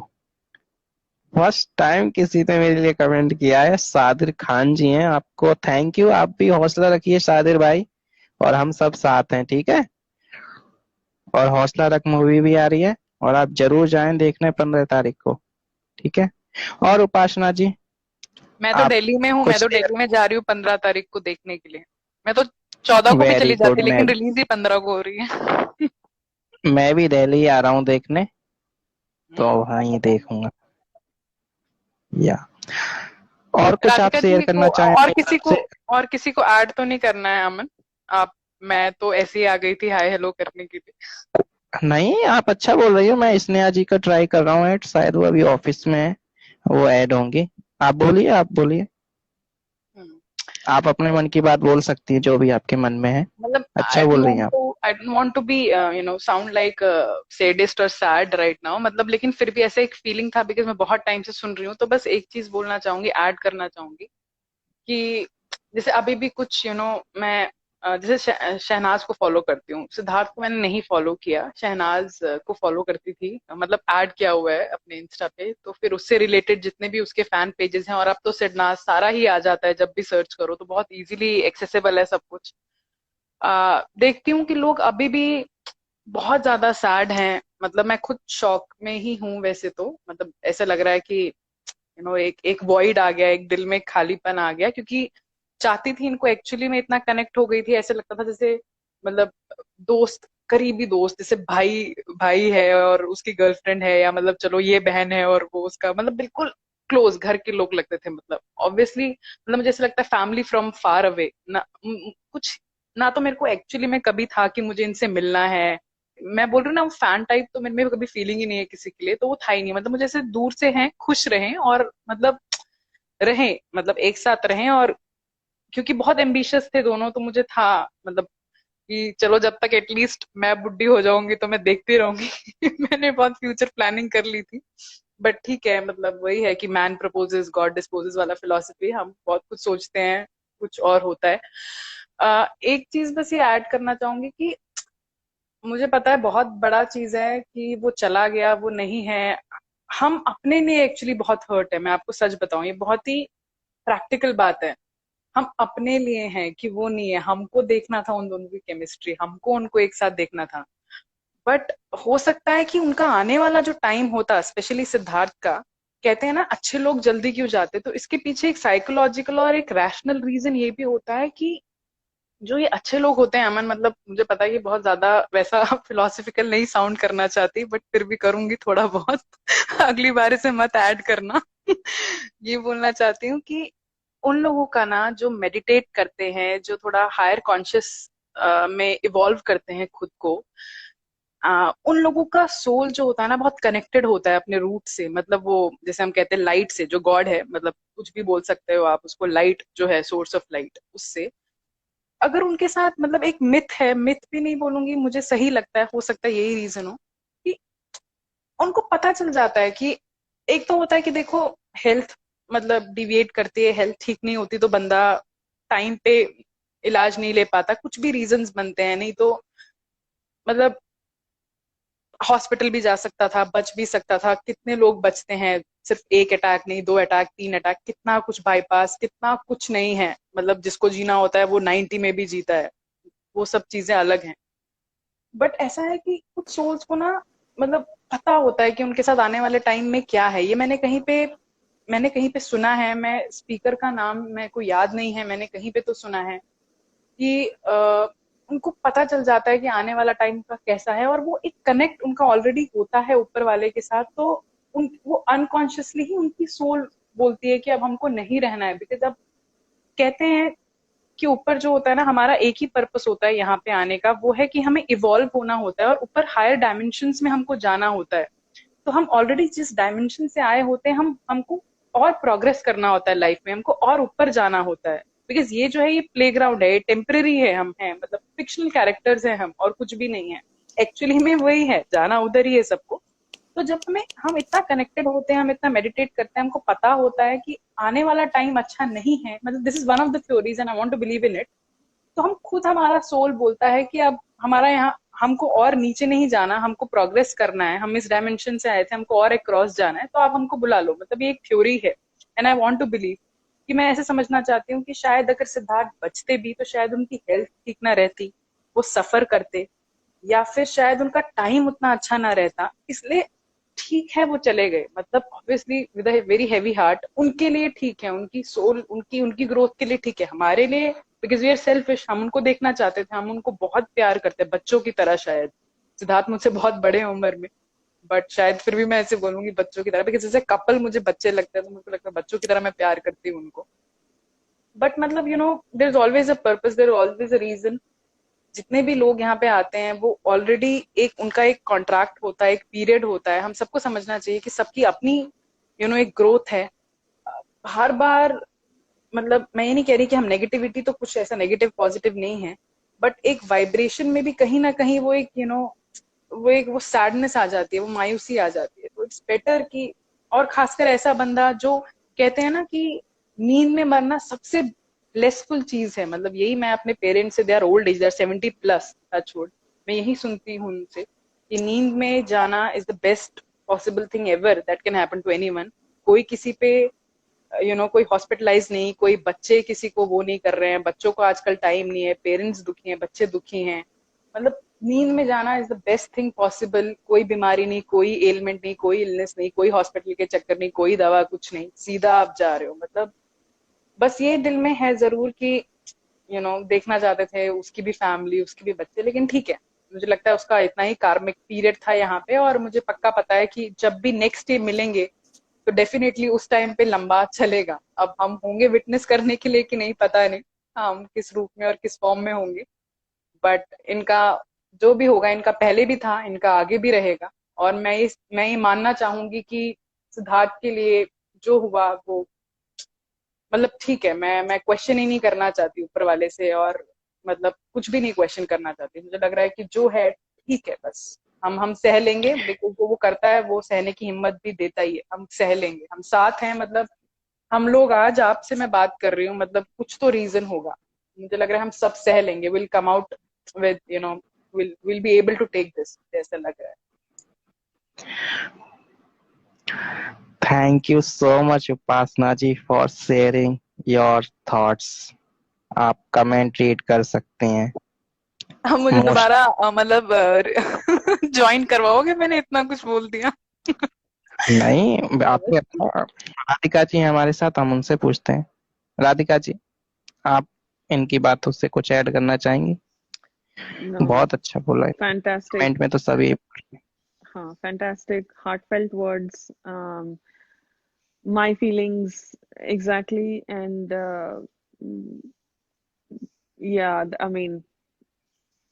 फर्स्ट टाइम किसी ने मेरे लिए कमेंट किया है, सादिर खान जी हैं। आपको थैंक यू, आप भी हौसला रखिए सादिर भाई, और हम सब साथ हैं, ठीक है। और हौसला रख मूवी भी आ रही है, और आप जरूर जाएं देखने 15 तारीख को, ठीक है। और उपासना जी, मैं तो आप दिल्ली में हूँ, मैं कुछ तो देर दिल्ली में जा रही हूँ 15 तारीख को देखने के लिए। मैं तो 14 को भी वेरी चली जाती, गुड, लेकिन रिलीज ही 15 को हो रही है। मैं भी दिल्ली आ रहा हूँ देखने, तो वहीं देखूंगा। या और कुछ आप राधिका शेयर जी को करना चाहें और अपनी किसी तरफ को, से? और किसी को ऐड तो नहीं करना है अमन? आप, मैं तो ऐसे ही आ गई थी हाय हेलो करने के लिए। नहीं, आप अच्छा बोल रही हो। मैं स्नेहा जी का ट्राई कर रहा हूँ ऐड, शायद वो अभी ऑफिस में है, वो ऐड होंगी। आप बोलिए, आप बोलिए, हम्म, आप अपने मन की बात बोल सकती है जो भी आपके मन में है। मतलब अच्छा बोल रही हैं आप। I don't want to be sound like sadist और सैड राइट नाउ, मतलब लेकिन फिर भी ऐसा एक फीलिंग था, बिकॉज मैं बहुत टाइम से सुन रही हूँ, तो बस एक चीज बोलना चाहूंगी, ऐड करना चाहूंगी कि जैसे अभी भी कुछ मैं जैसे शहनाज को फॉलो करती हूँ, सिद्धार्थ को मैंने नहीं फॉलो किया, शहनाज को फॉलो करती थी, मतलब ऐड किया हुआ है अपने इंस्टा पे, तो फिर उससे रिलेटेड जितने भी उसके फैन पेजेस हैं, और अब तो सिडनाज सारा ही आ जाता है, जब भी सर्च करो तो बहुत इजीली एक्सेसिबल है सब कुछ। देखती हूँ कि लोग अभी भी बहुत ज्यादा सैड हैं, मतलब मैं खुद शॉक में ही हूँ वैसे तो, मतलब ऐसा लग रहा है कि एक एक वॉइड आ गया, एक दिल में खालीपन आ गया, क्योंकि चाहती थी इनको, एक्चुअली में इतना कनेक्ट हो गई थी, ऐसे लगता था जैसे मतलब दोस्त, करीबी दोस्त, जैसे भाई भाई है और उसकी गर्लफ्रेंड है, या मतलब चलो ये बहन है और वो उसका, मतलब बिल्कुल क्लोज घर के लोग लगते थे, मतलब ऑब्वियसली, मतलब मुझे ऐसा लगता है फैमिली फ्रॉम फार अवे ना, कुछ ना तो मेरे को एक्चुअली में कभी था कि मुझे इनसे मिलना है, मैं बोल रही हूँ ना, वो फैन टाइप तो मेरे में कभी फीलिंग ही नहीं है किसी के लिए, तो वो था ही नहीं, मतलब मुझे ऐसे दूर से हैं, खुश रहें और मतलब रहें, मतलब एक साथ रहें, और क्योंकि बहुत एम्बिशियस थे दोनों, तो मुझे था मतलब कि चलो जब तक एटलीस्ट मैं बुढ़ी हो जाऊंगी तो मैं देखती रहूंगी। मैंने बहुत फ्यूचर प्लानिंग कर ली थी, बट ठीक है, मतलब वही है कि मैन प्रपोजेस गॉड डिस्पोजेस वाला फिलॉसफी, हम बहुत कुछ सोचते हैं, कुछ और होता है। एक चीज बस ये ऐड करना चाहूंगी कि मुझे पता है बहुत बड़ा चीज है कि वो चला गया, वो नहीं है, हम अपने लिए एक्चुअली बहुत हर्ट है, मैं आपको सच बताऊं, ये बहुत ही प्रैक्टिकल बात है, हम अपने लिए हैं कि वो नहीं है, हमको देखना था उन दोनों की केमिस्ट्री, हमको उनको एक साथ देखना था, बट हो सकता है कि उनका आने वाला जो टाइम होता, स्पेशली सिद्धार्थ का, कहते हैं ना अच्छे लोग जल्दी क्यों जाते, तो इसके पीछे एक साइकोलॉजिकल और एक रैशनल रीजन ये भी होता है कि जो ये अच्छे लोग होते हैं, अमन, मतलब मुझे पता है कि बहुत ज्यादा वैसा फिलोसफिकल नहीं साउंड करना चाहती, बट फिर भी करूंगी थोड़ा बहुत। अगली बार इसे मत ऐड करना। ये बोलना चाहती हूँ कि उन लोगों का ना जो मेडिटेट करते हैं, जो थोड़ा हायर कॉन्शियस में इवॉल्व करते हैं खुद को, उन लोगों का सोल जो होता है ना बहुत कनेक्टेड होता है अपने रूट से, मतलब वो जैसे हम कहते हैं लाइट से, जो गॉड है, मतलब कुछ भी बोल सकते हो आप उसको, लाइट जो है सोर्स ऑफ लाइट, उससे अगर उनके साथ, मतलब एक मिथ है, मिथ भी नहीं बोलूंगी, मुझे सही लगता है, हो सकता है यही रीजन हो कि उनको पता चल जाता है कि एक तो होता है कि देखो हेल्थ मतलब डिविएट करती है, हेल्थ ठीक नहीं होती तो बंदा टाइम पे इलाज नहीं ले पाता, कुछ भी रीजंस बनते हैं, नहीं तो मतलब हॉस्पिटल भी जा सकता था, बच भी सकता था, कितने लोग बचते हैं, सिर्फ एक अटैक नहीं, दो अटैक, तीन अटैक, कितना कुछ बाईपास, कितना कुछ नहीं है, मतलब जिसको जीना होता है वो 90 में भी जीता है, वो सब चीजें अलग हैं। बट ऐसा है कि कुछ सोल्स को ना मतलब पता होता है कि उनके साथ आने वाले टाइम में क्या है, ये मैंने कहीं पे सुना है, मैं स्पीकर का नाम मेरे को याद नहीं है, मैंने कहीं पे तो सुना है कि उनको पता चल जाता है कि आने वाला टाइम का कैसा है, और वो एक कनेक्ट उनका ऑलरेडी होता है ऊपर वाले के साथ, तो वो अनकॉन्शियसली ही उनकी सोल बोलती है कि अब हमको नहीं रहना है, बिकॉज अब कहते हैं कि ऊपर जो होता है ना, हमारा एक ही पर्पस होता है यहाँ पे आने का, वो है कि हमें इवॉल्व होना होता है और ऊपर हायर डायमेंशंस में हमको जाना होता है, तो हम ऑलरेडी जिस डायमेंशन से आए होते हैं, हमको और प्रोग्रेस करना होता है लाइफ में, हमको और ऊपर जाना होता है, बिकॉज ये जो है ये प्लेग्राउंड है, ये टेम्पररी है, हम हैं मतलब फिक्शनल कैरेक्टर्स हैं हम, और कुछ भी नहीं है, एक्चुअली में वही है, जाना उधर ही है सबको। तो जब हम इतना कनेक्टेड होते हैं, हम इतना मेडिटेट करते हैं, हमको पता होता है कि आने वाला टाइम अच्छा नहीं है, मतलब this is one of the theories and I want to believe in it, तो हम खुद, हमारा सोल बोलता है कि अब हमारा यहाँ, हमको और नीचे नहीं जाना, हमको प्रोग्रेस करना है, हम इस डायमेंशन से आए थे, हमको और एक क्रॉस जाना है, तो आप हमको बुला लो, मतलब ये एक थ्योरी है, and I want to believe कि मैं ऐसे समझना चाहती हूँ कि शायद अगर सिद्धार्थ बचते भी तो शायद उनकी हेल्थ ठीक ना रहती, वो सफर करते, या फिर शायद उनका टाइम उतना अच्छा ना रहता, इसलिए ठीक है वो चले गए, मतलब obviously with a very heavy heart, उनके लिए ठीक है, उनकी सोल, उनकी उनकी ग्रोथ के लिए ठीक है, हमारे लिए बिकॉज वी आर सेल्फिश, हम उनको देखना चाहते थे, हम उनको बहुत प्यार करते हैं बच्चों की तरह, शायद सिद्धार्थ मुझसे बहुत बड़े हैं उम्र में, बट शायद फिर भी मैं ऐसे बोलूंगी बच्चों की तरह, बिकॉज जैसे कपल मुझे बच्चे लगते हैं, तो मुझे लगता है बच्चों की तरह मैं प्यार करती हूँ उनको, बट मतलब there is always a purpose, there always a reason, जितने भी लोग यहाँ पे आते हैं वो ऑलरेडी एक उनका एक कॉन्ट्रैक्ट होता है, एक पीरियड होता है, हम सबको समझना चाहिए कि सबकी अपनी एक ग्रोथ है, हर बार, मतलब मैं ये नहीं कह रही कि हम नेगेटिविटी, तो कुछ ऐसा नेगेटिव पॉजिटिव नहीं है, बट एक वाइब्रेशन में भी कहीं ना कहीं वो एक वो सैडनेस आ जाती है, वो मायूसी आ जाती है, तो इट्स बेटर कि, और खासकर ऐसा बंदा जो कहते हैं ना कि नींद में मरना सबसे ब्लेसफुल चीज है। मतलब यही मैं अपने पेरेंट्स से, they are old age, they are 70+, touchwood, मैं यही सुनती हूँ उनसे कि नींद में जाना is the best possible thing ever that can happen to anyone. कोई किसी पे कोई हॉस्पिटलाइज नहीं, कोई बच्चे किसी को वो नहीं कर रहे हैं, बच्चों को आजकल टाइम नहीं है, पेरेंट्स दुखी हैं, बच्चे दुखी हैं। मतलब नींद में जाना is the best thing possible. कोई बीमारी नहीं, कोई एलिमेंट नहीं, कोई इलनेस नहीं, कोई हॉस्पिटल के चक्कर नहीं, कोई दवा, कुछ नहीं, सीधा आप जा रहे हो। मतलब बस ये दिल में है जरूर कि देखना चाहते थे उसकी भी फैमिली, उसके भी बच्चे, लेकिन ठीक है, मुझे लगता है उसका इतना ही कार्मिक पीरियड था यहाँ पे। और मुझे पक्का पता है कि जब भी नेक्स्ट डे मिलेंगे तो डेफिनेटली उस टाइम पे लंबा चलेगा। अब हम होंगे विटनेस करने के लिए कि नहीं पता नहीं, हम किस रूप में और किस फॉर्म में होंगे, बट इनका जो भी होगा, इनका पहले भी था, इनका आगे भी रहेगा। और मैं ये मानना चाहूंगी कि सिद्धार्थ के लिए जो हुआ वो मतलब ठीक है। मैं क्वेश्चन ही नहीं करना चाहती ऊपर वाले से, और मतलब कुछ भी नहीं क्वेश्चन करना चाहती। मुझे लग रहा है कि जो है ठीक है, बस हम सह लेंगे, बिकॉज जो वो करता है वो सहने की हिम्मत भी देता ही है। हम सह लेंगे, हम साथ हैं। मतलब हम लोग, आज आपसे मैं बात कर रही हूँ, मतलब कुछ तो रीजन होगा। मुझे लग रहा है हम सब सह लेंगे, will come out with will be able to take this, ऐसा लग रहा है। Thank you so much Upasana ji for sharing your thoughts. आप कमेंट रीड कर सकते हैं। हम मुझे मोस्ट दोबारा मतलब ज्वाइन करवाओगे, मैंने इतना कुछ बोल दिया। नहीं, आपके राधिका जी हैं हमारे साथ, हम उनसे पूछते हैं। राधिका जी, आप इनकी बातों से कुछ ऐड करना चाहेंगी? No, बहुत अच्छा बोला है, fantastic. कमेंट में तो सभी। हाँ, fantastic, heartfelt words. My feelings exactly, and mm, yeah, I mean,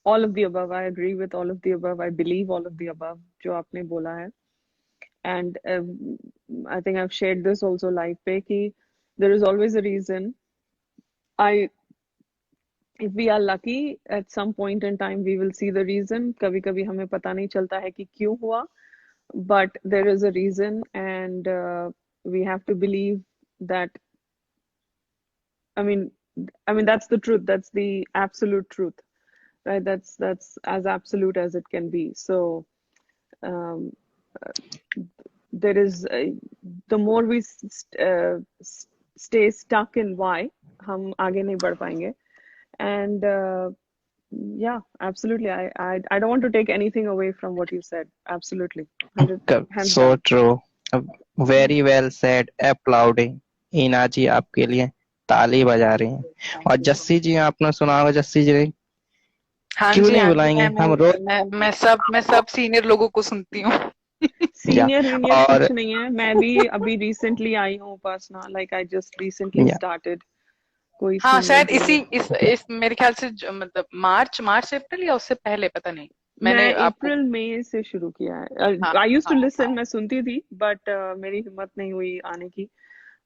all of the above. I agree with all of the above. I believe all of the above जो आपने बोला है. And I think I've shared this also live पे कि there is always a reason. I If we are lucky, at some point in time we will see the reason. कभी कभी हमें पता नहीं चलता है कि क्यों हुआ, but there is a reason, and we have to believe that. I mean, that's the truth. That's the absolute truth, right? That's as absolute as it can be. So um, there is the more we stay stuck in why, हम आगे नहीं बढ़ पाएंगे. And yeah, absolutely. I don't want to take anything away from what you said. Absolutely, 100 hands so down. True, very well said, applauding. Heena ji आपके लिए ताली बजा रही हैं। और जस्सी जी, आपने सुना होगा जस्सी जी, हाँ क्यों जी, नहीं हाँ जी, बुलाएंगे हम रोज। मैं सब सीनियर लोगों को सुनती हूँ। या सीनियर वीनियर और कुछ नहीं है. मैं भी अभी रिसेंटली आई हूँ उपासना. लाइक आई जस्ट रिसेंटली या स्टार्टेड. कोई हाँ, सीनियर शायद इसी जूनियर. इस मेरे ख्याल से मतलब मार्च अप्रैल या उससे पहले, पता नहीं। मैंने मैं आपको अप्रैल मई से शुरू किया है. हाँ आई यूज टू हाँ लिसन. हाँ, मैं सुनती थी, बट मेरी हिम्मत नहीं हुई आने की.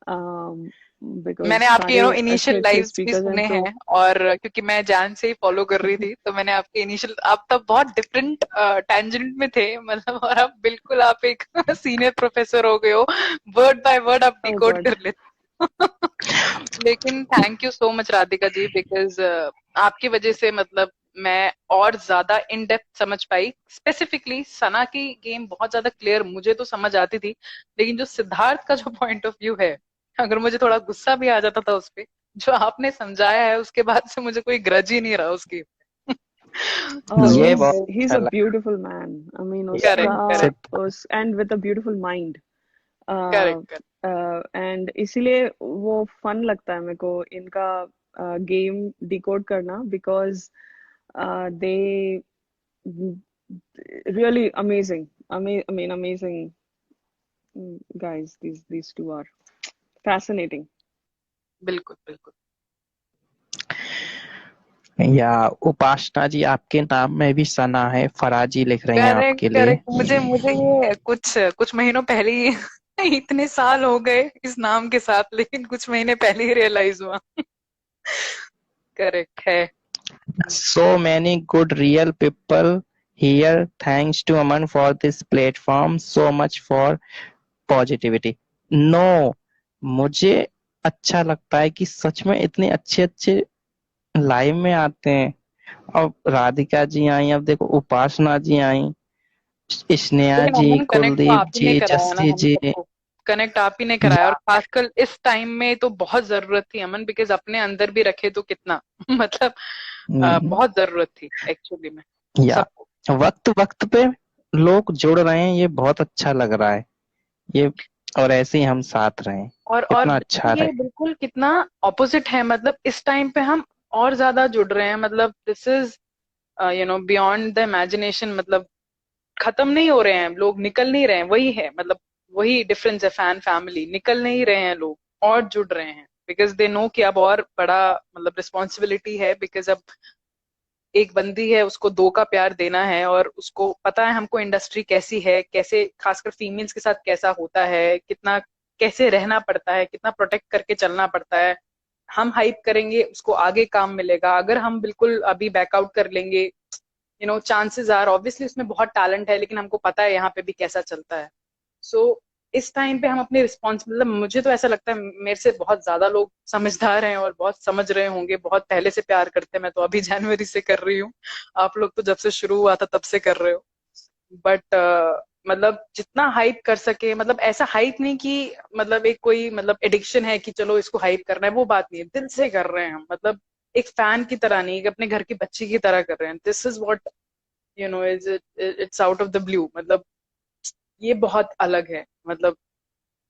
बिकॉज मैंने आपके सारे अच्छे इनिशियल अच्छे लाइव्स भी स्पीकर्स हैं सुने तो. हैं, और क्योंकि मैं जान से ही फॉलो कर रही थी, तो मैंने आपके इनिशियल, आप तब बहुत डिफरेंट टेंजेंट में थे मतलब, और अब बिल्कुल आप एक सीनियर प्रोफेसर हो गए हो, वर्ड बाय वर्ड आप ओह डिकोड गॉड. कर लेते हो। लेकिन thank you so much Radhika ji, because आपकी वजह से मतलब मैं और ज्यादा इन डेप्थ समझ पाई। स्पेसिफिकली सना की गेम बहुत ज्यादा क्लियर मुझे तो समझ आती थी, लेकिन जो सिद्धार्थ का जो पॉइंट ऑफ व्यू है, अगर मुझे थोड़ा गुस्सा भी आ जाता था उस पे, जो आपने समझाया है उसके बाद से मुझे कोई ग्रज ही नहीं रहा उसकी। Oh, ये तो बहुत he's अच्छा a लगा। beautiful man. I mean, correct उसका correct and with a beautiful mind. Correct correct. And इसीलिए वो fun लगता है मेरे को इनका game decode करना, because they really amazing. I mean, amazing guys. These two are fascinating. बिल्कुल बिल्कुल। या उपासना जी, आपके नाम में भी सना है, फराजी लिख रही हैं करेक्ट आपके लिए। करेक्ट, मुझे मुझे ये कुछ कुछ महीनों पहले ही इतने साल हो गए इस नाम के साथ, लेकिन कुछ महीने पहले ही रियलाइज हुआ। करेक्ट है। So many good real people here. Thanks to Aman for this platform. So much for positivity. No, मुझे अच्छा लगता है कि सच में इतने अच्छे अच्छे लाइव में आते हैं। अब राधिका जी आई, अब देखो उपासना जी आई, स्नेहा लेकिन जी, अमन कनेक्ट तो कुलदीप आप ही ने जी, कराया ना जस्सी हम जी। सबको। कनेक्ट आप ही ने कराया, और या खासकर इस टाइम में तो बहुत जरूरत थी अमन, बिकॉज अपने अंदर भी रखे तो कितना मतलब हम्म, बहुत जरूरत थी एक्चुअली में या सबको। वक्त वक्त पे लोग जुड़ रहे हैं, ये बहुत अच्छा लग रहा है ये। और ऐसे ही हम साथ रहें, और कितना देखो अच्छा ये रहे। बिल्कुल कितना ऑपोजिट है, मतलब इस टाइम पे हम और ज्यादा जुड़ रहे हैं, मतलब this is beyond the imagination, मतलब खत्म नहीं हो रहे हैं लोग, निकल नहीं रहे हैं, वही है मतलब, वही डिफरेंस है, फैन फैमिली निकल नहीं रहे हैं लोग और जुड़ रहे हैं, बिकॉज दे नो कि अब और बड़ा मतलब रिस्पॉन्सिबिलिटी है, बिकॉज अब एक बंदी है, उसको दो का प्यार देना है, और उसको पता है हमको इंडस्ट्री कैसी है, कैसे खासकर फीमेल्स के साथ कैसा होता है, कितना कैसे रहना पड़ता है, कितना प्रोटेक्ट करके चलना पड़ता है। हम हाइप करेंगे उसको आगे काम मिलेगा, अगर हम बिल्कुल अभी बैकआउट कर लेंगे, चांसेस आर, ऑब्वियसली उसमें बहुत टैलेंट है, लेकिन हमको पता है यहाँ पे भी कैसा चलता है। सो इस टाइम पे हम अपनी रिस्पॉन्स, मतलब मुझे तो ऐसा लगता है मेरे से बहुत ज्यादा लोग समझदार हैं और बहुत समझ रहे होंगे, बहुत पहले से प्यार करते हैं, मैं तो अभी जनवरी से कर रही हूँ, आप लोग तो जब से शुरू हुआ था तब से कर रहे हो। बट मतलब जितना हाइप कर सके, मतलब ऐसा हाइप नहीं कि मतलब एक कोई मतलब एडिक्शन है कि चलो इसको हाइप करना है, वो बात नहीं है, दिल से कर रहे हैं हम, मतलब एक फैन की तरह नहीं, एक अपने घर की बच्ची की तरह कर रहे हैं, this is what is it's out of the blue, मतलब ये बहुत अलग है, मतलब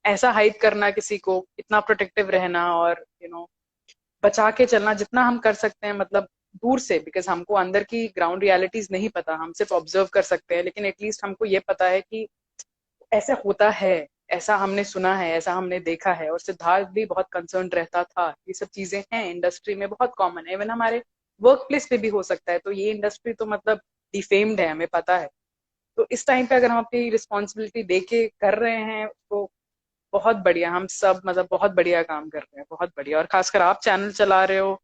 ऐसा हाइप करना किसी को, इतना प्रोटेक्टिव रहना, और बचा के चलना जितना हम कर सकते हैं, मतलब दूर से, बिकॉज हमको अंदर की ग्राउंड रियलिटीज नहीं पता, हम सिर्फ ऑब्जर्व कर सकते हैं, लेकिन एटलीस्ट हमको ये पता है कि ऐसा होता है, ऐसा हमने सुना है, ऐसा हमने देखा है, और सिद्धार्थ भी बहुत कंसर्न रहता था, ये सब चीजें हैं इंडस्ट्री में बहुत कॉमन है, इवन हमारे वर्क प्लेस पे भी हो सकता है, तो ये इंडस्ट्री तो मतलब डिफेम्ड है, हमें पता है। तो इस टाइम पे अगर हम अपनी रिस्पॉन्सिबिलिटी दे के कर रहे हैं तो बहुत बढ़िया, हम सब मतलब बहुत बढ़िया काम कर रहे हैं, बहुत बढ़िया, और खासकर आप चैनल चला रहे हो,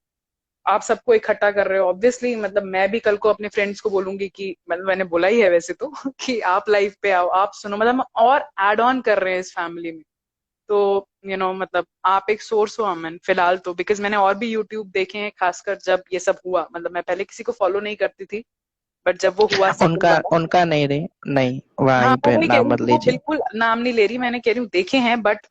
आप सबको इकट्ठा कर रहे हो, ऑब्वियसली मतलब मैं भी कल को अपने फ्रेंड्स को बोलूंगी कि मतलब मैंने बोला ही है वैसे तो कि आप लाइव पे आओ, आप सुनो, मतलब हम और एड ऑन कर रहे हैं इस फैमिली में। तो मतलब आप एक सोर्स हो अमन फिलहाल तो, बिकॉज मैंने और भी यूट्यूब देखे हैं, खासकर जब ये सब हुआ, मतलब मैं पहले किसी को फॉलो नहीं करती थी, बट जब वो हुआ सीन उनका वाला। उनका नहीं रही, नहीं हाँ वहीं मैं पे वही कह रही नाम हूँ मत कि वो लीजिए। बिल्कुल नाम नहीं ले रही, मैंने कह रही हूँ देखे हैं, बट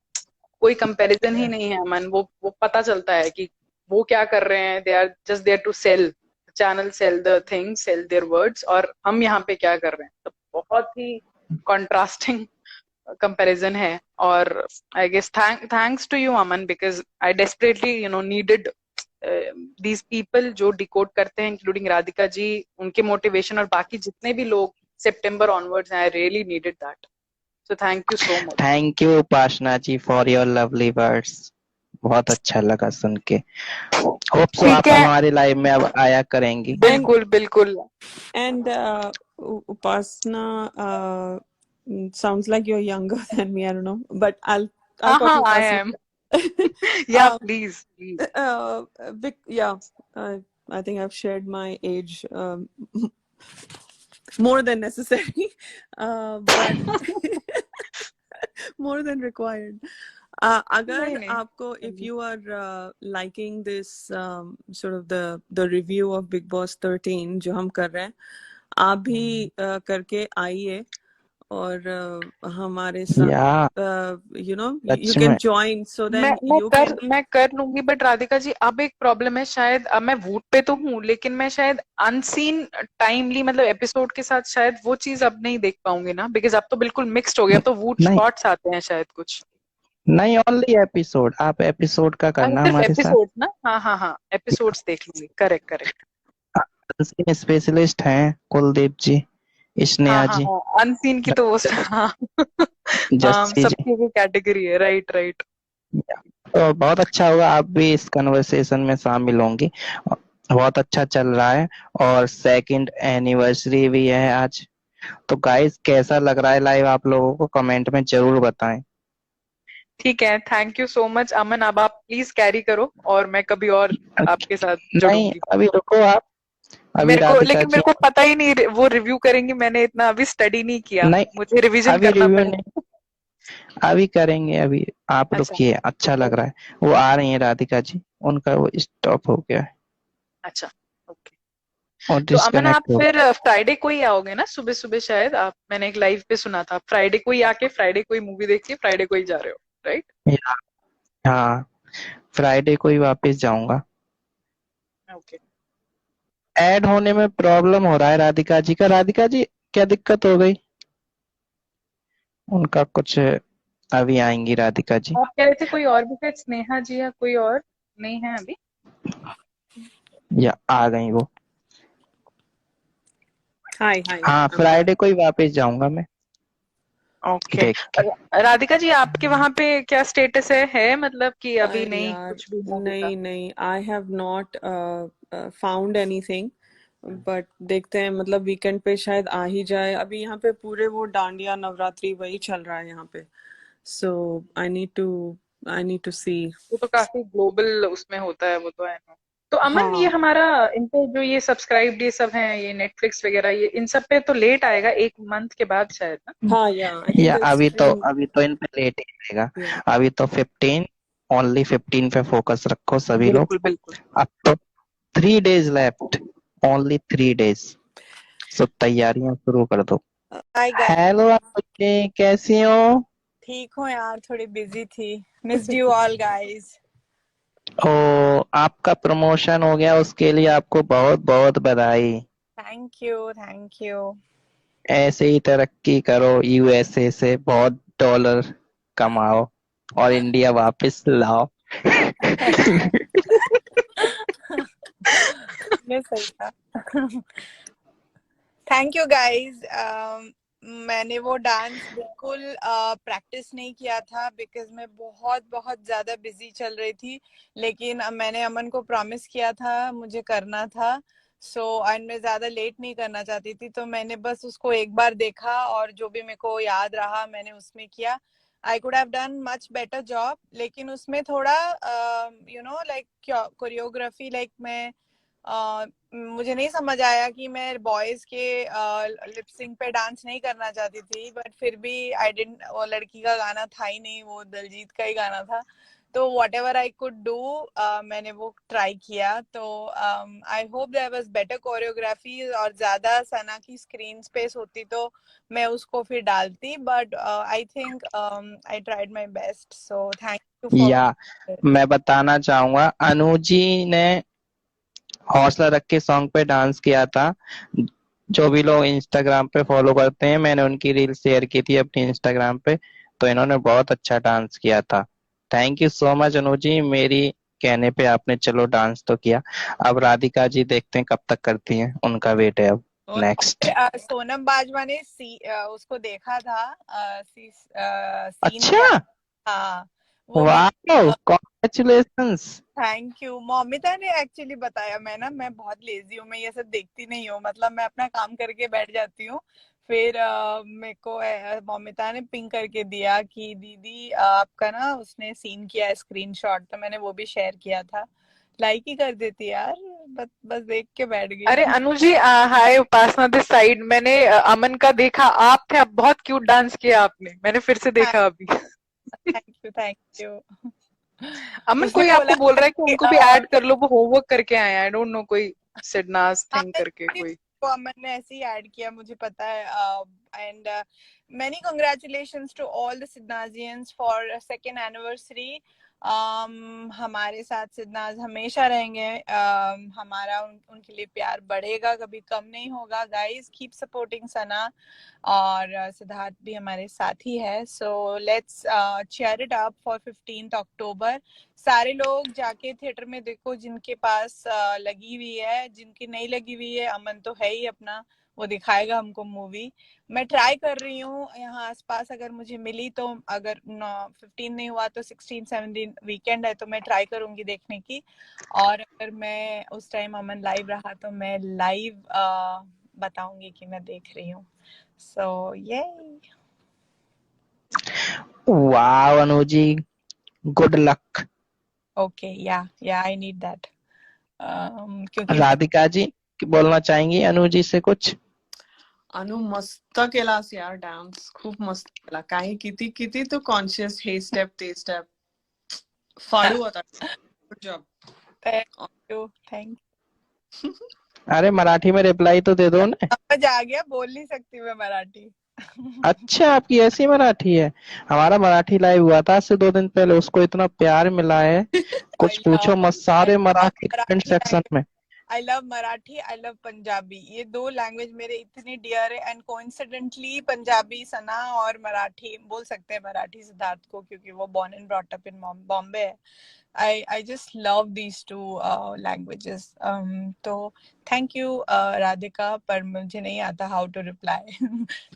कोई कंपैरिजन ही नहीं है अमन, वो पता चलता है कि वो क्या कर रहे हैं, they are just there to sell channel, sell the thing, sell their words, और हम यहाँ पे क्या कर रहे हैं, तो बहुत ही कॉन्ट्रास्टिंग कंपैरिजन है। और I guess thanks to you Aman, because I desperately needed these people जो डिकोड करते हैं, इंक्लूडिंग राधिका जी, उनके मोटिवेशन, और बाकी जितने भी लोग सितंबर onwards, I really needed that, so thank you so much. Thank you Upasana ji for your lovely words, बहुत अच्छा लगा सुन के। होप सो ठीक आप है, हमारे लाइव में अब आया करेंगी। And बिल्कुल बिल्कुल। and Upasna, sounds like you're younger than me. I don't know, but I'll हाँ call हाँ you आई Upasna. एम, या um, please please. yeah, I think I've shared my age more than necessary, but more than required. नहीं अगर नहीं। आपको, if you are liking this sort of the review of Big Boss 13 जो हम कर रहे हैं, आप भी करके आइए और हमारे साथ या you सच can में join so मैं then मैं you कर can. मैं कर लूंगी, बट राधिका जी अब एक प्रॉब्लम है, शायद अब मैं वूट पे तो हूँ, लेकिन मैं शायद अनसीन टाइमली मतलब एपिसोड के साथ शायद वो चीज अब नहीं देख पाऊंगी ना, बिकॉज अब तो बिल्कुल मिक्स्ड हो गया, अब तो वूट नहीं, शॉर्ट्स आते हैं शायद कुछ। नहीं ओनली एपिसोड, आप एपिसोड का अच्छा करना सिर्फ हमारे साथ। एपिसोड ना, हाँ हाँ हाँ, एपिसोड्स देख लूंगी, करेक्ट करेक्ट। अनसीन स्पेशलिस्ट हैं कुलदीप जी, हाँ स्नेहा हाँ जी, हाँ, अनसीन की तो वो हाँ हाँ, जस्सी जी। सबकी वो कैटेगरी है, राइट राइट। तो बहुत अच्छा होगा आप भी इस कन्वर्सेशन में शामिल होंगी, बहुत अच्छा चल रहा है। और सेकंड एनिवर्सरी भी है आज। तो गाइस कैसा लग रहा है लाइव, आप लोगों को कमेंट में जरूर बताएं। ठीक है, थैंक यू सो मच अमन, अब आप प्लीज कैरी करो, और मैं कभी और आपके साथ नहीं जुड़ूंगी। अभी रुको आप, अभी मेरे को, राधिका लेकिन जी। मेरे को पता ही नहीं वो रिव्यू करेंगी, मैंने इतना अभी स्टडी नहीं किया, नहीं मुझे रिवीजन अभी करना रिव्यू नहीं, पड़ेगा। अभी करेंगे, अभी आप अच्छा रुकिए, अच्छा लग रहा है। वो आ रही है राधिका जी, उनका वो स्टॉप हो गया है अच्छा। ओके। और तो अमन आप डिस्कनेक्ट हो फिर फ्राइडे को ही आओगे ना, सुबह सुबह शायद आप, मैंने एक लाइव पे सुना था फ्राइडे को ही आके फ्राइडे को ही मूवी देख के फ्राइडे को ही जा रहे हो, राइट? गया। हाँ, फ्राइडे को ही वापस जाऊंगा। ओके। ऐड होने में प्रॉब्लम हो रहा है राधिका जी का। राधिका जी क्या दिक्कत हो गई? उनका कुछ, अभी आएंगी राधिका जी। आप कह रहे थे कोई और भी शायद स्नेहा जी या कोई और नहीं है अभी? या आ गई वो। Hi, hi. हाँ, I'm back. फ्राइडे को ही वापस जाऊंगा मैं ओके। देख के। राधिका जी आपके वहां पे क्या स्टेटस है मतलब कि अभी अरे नहीं यार, कुछ भी मूवी का? नहीं नहीं, I have not found anything, but देखते हैं, मतलब वीकेंड पे शायद आ ही जाए। अभी यहाँ पे पूरे वो डांडिया नवरात्रि वही चल रहा है यहाँ पे, so I need to I need to see. वो तो काफी ग्लोबल उसमें होता है, वो तो है ना। तो अमन ये हाँ हमारा इन पे जो ये सब्सक्राइब ये सब हैं, ये नेटफ्लिक्स वगैरह, ये इन सब पे तो लेट आएगा, एक मंथ के बाद शायद ना? हाँ, या आई थिंक या दे स्ट्रीम। अभी तो इन पे लेट ही रहेगा। या अभी तो 15, ओनली 15 पे फोकस रखो सभी लोग। बिल्कुल बिल्कुल। अब तो 3 डेज लेफ्ट, ओनली 3 डेज। सो तैयारियां शुरू कर दो। Hi guys. हेलो आपके, कैसी हो? ठीक हूँ यार, थोड़ी बिजी थी। Missed you all guys. Oh, आपका प्रमोशन हो गया, उसके लिए आपको बहुत बहुत बधाई। Thank you thank you. ऐसे ही तरक्की करो, यूएसए से बहुत डॉलर कमाओ और इंडिया वापस लाओ। ये सही था। Thank you guys. मैंने वो डांस बिल्कुल प्रैक्टिस नहीं किया था बिकॉज मैं बहुत बहुत ज्यादा बिजी चल रही थी, लेकिन मैंने अमन को प्रॉमिस किया था, मुझे करना था। सो एंड मैं ज्यादा लेट नहीं करना चाहती थी, तो मैंने बस उसको एक बार देखा और जो भी मेरे को याद रहा मैंने उसमें किया। I could have done much better job, लेकिन उसमें थोड़ा लाइक कोरियोग्राफी, लाइक मैं मुझे नहीं समझ आया कि मैं बॉयज के लिपसिंग पे डांस नहीं करना चाहती थी, बट फिर भी आई डिडंट, वो लड़की का गाना था ही नहीं, वो दलजीत का ही गाना था। तो whatever I could do मैंने वो ट्राई किया। तो I hope there was better choreography, और ज्यादा सना की स्क्रीन स्पेस होती तो मैं उसको फिर डालती, but I think I tried my best, so thank you for. या मैं बताना चाहूंगा, अनु जी ने हौसला रख के सॉन्ग पे डांस किया था। जो भी लोग इंस्टाग्राम पे फॉलो करते हैं, मैंने उनकी रील शेयर की थी अपनी इंस्टाग्राम पे, तो इन्होंने बहुत अच्छा डांस किया था। Thank you so much Anu जी, मेरी कहने पे आपने चलो डांस तो किया। अब राधिका जी देखते हैं कब तक करती हैं, उनका वेट है अब। और नेक्स्ट। सोनम बाजवा ने उसको देखा था, सीन अच्छा, किया। हाँ, वो वाह, मुझे कॉन्ग्रेचुलेशंस। Thank you. मौमिता ने एक्चुअली बताया। मैं बहुत लेजी हूँ, मैं ये सब देखती नहीं हूँ, मतलब मैं अपना काम करके बैठ जाती हूँ। फिर मेरे को मौमिता ने पिंग करके दिया कि दीदी आपका ना उसने सीन किया है स्क्रीनशॉट, तो मैंने वो भी शेयर किया था। लाइक ही कर देती यार, बस बस देख के बैठ अरे गई। अनुजी, हाय उपासना दिस साइड। मैंने अमन का देखा, आप थे, आप बहुत क्यूट डांस किया आपने, मैंने फिर से देखा अभी। Thank you thank you. Aman उसने कोई बोला आपको बोल था रहा है कि कि उनको भी ऐड कर लो, वो होमवर्क करके आए हैं, आई डोंट नो, कोई सिडनाज हाँ, थिंग करके कोई। तो अमन ने ऐसे ही ऐड किया, मुझे पता है। And many congratulations to all the Sidnaazians for second anniversary. हमारे साथ सिद्धनाज हमेशा रहेंगे। हमारा उनके लिए प्यार बढ़ेगा, कभी कम नहीं होगा। गाइस कीप सपोर्टिंग सना, और सिद्धार्थ भी हमारे साथ ही है। So let's cheer it up for 15th October. सारे लोग जाके थिएटर में देखो, जिनके पास लगी हुई है, जिनकी नहीं लगी हुई है, अमन तो है ही अपना, वो दिखाएगा हमको मूवी। मैं ट्राई कर रही हूँ यहाँ आसपास, अगर मुझे मिली तो, अगर 15 नहीं हुआ तो 16-17 वीकेंड है, तो मैं ट्राई करूंगी देखने की। और अगर मैं उस टाइम अमन लाइव रहा तो मैं लाइव बताऊंगी कि मैं देख रही हूँ। सो ये वाह Anu ji, good luck. Okay, या आई नीड दैट, क्योंकि राधिका जी बोलना चाहेंगी अनु जी से कुछ? अनु मस्त केलास यार डान्स, खूप मस्त केला. काही किती किती तू कॉन्शियस, हे स्टेप ते स्टेप फाडू होता. Good job. थैंक अरे मराठी में रिप्लाई तो दे दो ना। समझ आ गया, बोल नहीं सकती मैं मराठी। अच्छा, आपकी ऐसी मराठी है। हमारा मराठी लाइव हुआ था आज से 2 दिन पहले, उसको इतना प्यार मिला है, कुछ I पूछो love मत। I सारे love Marathi comment Marathi section में। I love Marathi, I love Punjabi. ये 2 लैंग्वेज मेरे इतने डियर है, एंड कोइंसिडेंटली पंजाबी सना और मराठी बोल सकते हैं मराठी सिद्धार्थ को, क्योंकि वो born and brought up in Bombay है। I just love these two languages. तो thank you राधिका, पर मुझे नहीं आता how to reply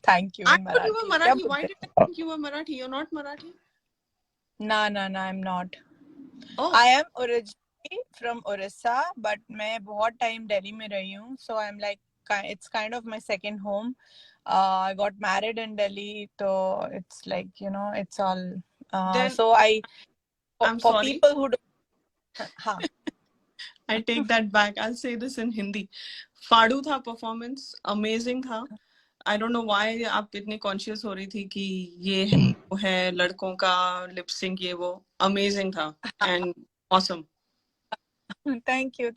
thank you I in thought you were Marathi. क्या Marathi. Why बोलते did I think you were Marathi? You're not Marathi? हैं? ना ना ना, I'm not. Oh, I am originally from Orissa, but मैं बहुत टाइम दिल्ली में रही हूँ, so I'm like it's kind of my second home. I got married in Delhi, so it's like, you know, it's all then so I'm for sorry. people who don't, हाँ I take that back. I'll say this in Hindi. फाड़ू था performance, amazing था. आई don't know why आप इतनी conscious हो रही थी कि ये है वो है लड़कों का लिप सिंक, ये वो. अमेजिंग था and awesome. Thank you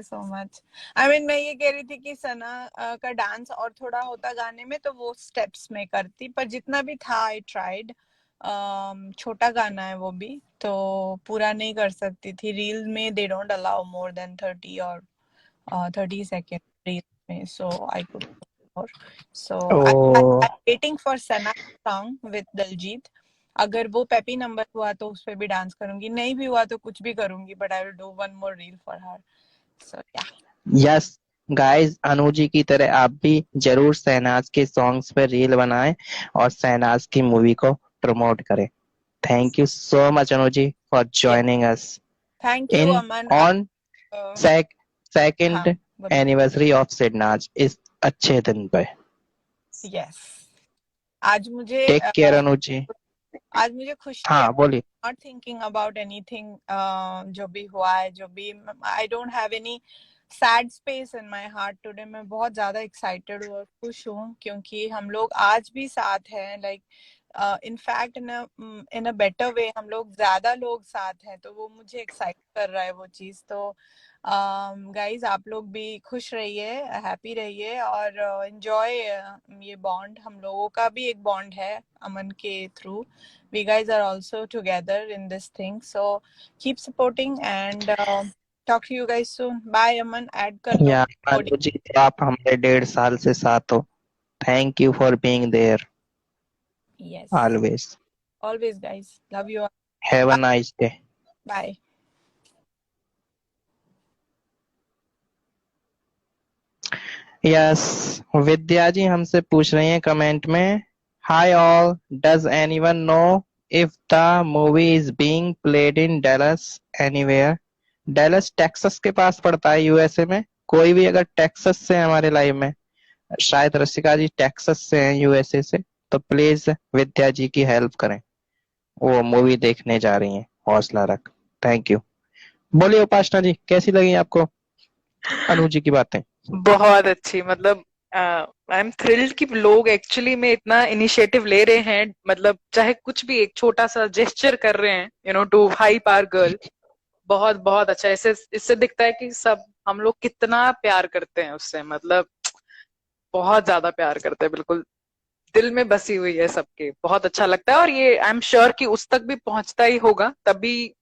so much. I mean मैं ये कह रही थी कि सना का डांस और थोड़ा होता गाने में तो वो स्टेप्स में करती, पर जितना भी था आई ट्राइड। छोटा गाना है वो भी, तो पूरा नहीं कर सकती थी। रील में they don't allow more than 30 और 30 सेकेंड रील में, so I could more. So I oh waiting for Sana song with Diljit. अगर वो पेपी नंबर हुआ तो उस पे भी डांस करूंगी, नहीं भी हुआ तो कुछ भी करूंगी, but I will do one more reel for her. So yeah yes guys, Anu ji की तरह आप भी जरूर शहनाज के सॉन्ग्स पे रील बनाएं और शहनाज की मूवी को प्रमोट करें। Thank you so much Anu ji for joining us thank you in Aman. On हाँ सेकंड एनिवर्सरी ऑफ शहनाज इस अच्छे दिन पे। यस, आज मुझे टेक केयर अनु जी। आज मुझे खुशी है। हाँ बोलिए। नॉट थिंकिंग अबाउट एनीथिंग जो भी हुआ है, जो भी, आई don't have any sad space in my heart today. मैं बहुत ज्यादा एक्साइटेड हूँ और खुश हूँ, क्योंकि हम लोग आज भी साथ हैं। Like in fact in a better way, हम लोग ज्यादा लोग साथ हैं, तो वो मुझे एक्साइट कर रहा है वो चीज। तो गाइज आप लोग भी खुश रहिए, हैप्पी रहिए और एंजॉय ये बॉन्ड। हम लोगों का भी एक बॉन्ड है अमन के through. We guys are also together in this thing, so keep supporting and talk to you guys soon. Bye Aman, add कर लो या कोडी। अनु जी, आप हमारे 1.5 साल से साथ हो। Thank you for being there Yes, always. always guys, love you all. Have a Bye nice day. bye. Yes, Vidya ji हमसे पूछ रही हैं कमेंट में, hi all, does anyone know if the movie is being played in Dallas anywhere? Dallas Texas के पास पड़ता है USA में। कोई भी अगर टेक्सास से है हमारे लाइव में, शायद रसिका जी टेक्सास से हैं यूएसए से, तो प्लीज विद्या जी की हेल्प करें, वो मूवी देखने जा रही हैं। हौसला रख। Thank you. बोलिए उपासना जी, कैसी लगी आपको अनु जी की बातें? बहुत अच्छी, मतलब आई एम थ्रिल्ड कि लोग एक्चुअली में इतना इनिशिएटिव ले रहे हैं, मतलब चाहे कुछ भी एक छोटा सा जेस्चर कर रहे हैं, you know, to hype our girl. बहुत बहुत अच्छा। इससे इससे दिखता है कि सब हम लोग कितना प्यार करते हैं उससे, मतलब बहुत ज्यादा प्यार करते हैं, बिल्कुल दिल में बसी हुई है सबके। बहुत अच्छा लगता है, और ये आई एम श्योर कि उस तक भी पहुंचता ही होगा, तभी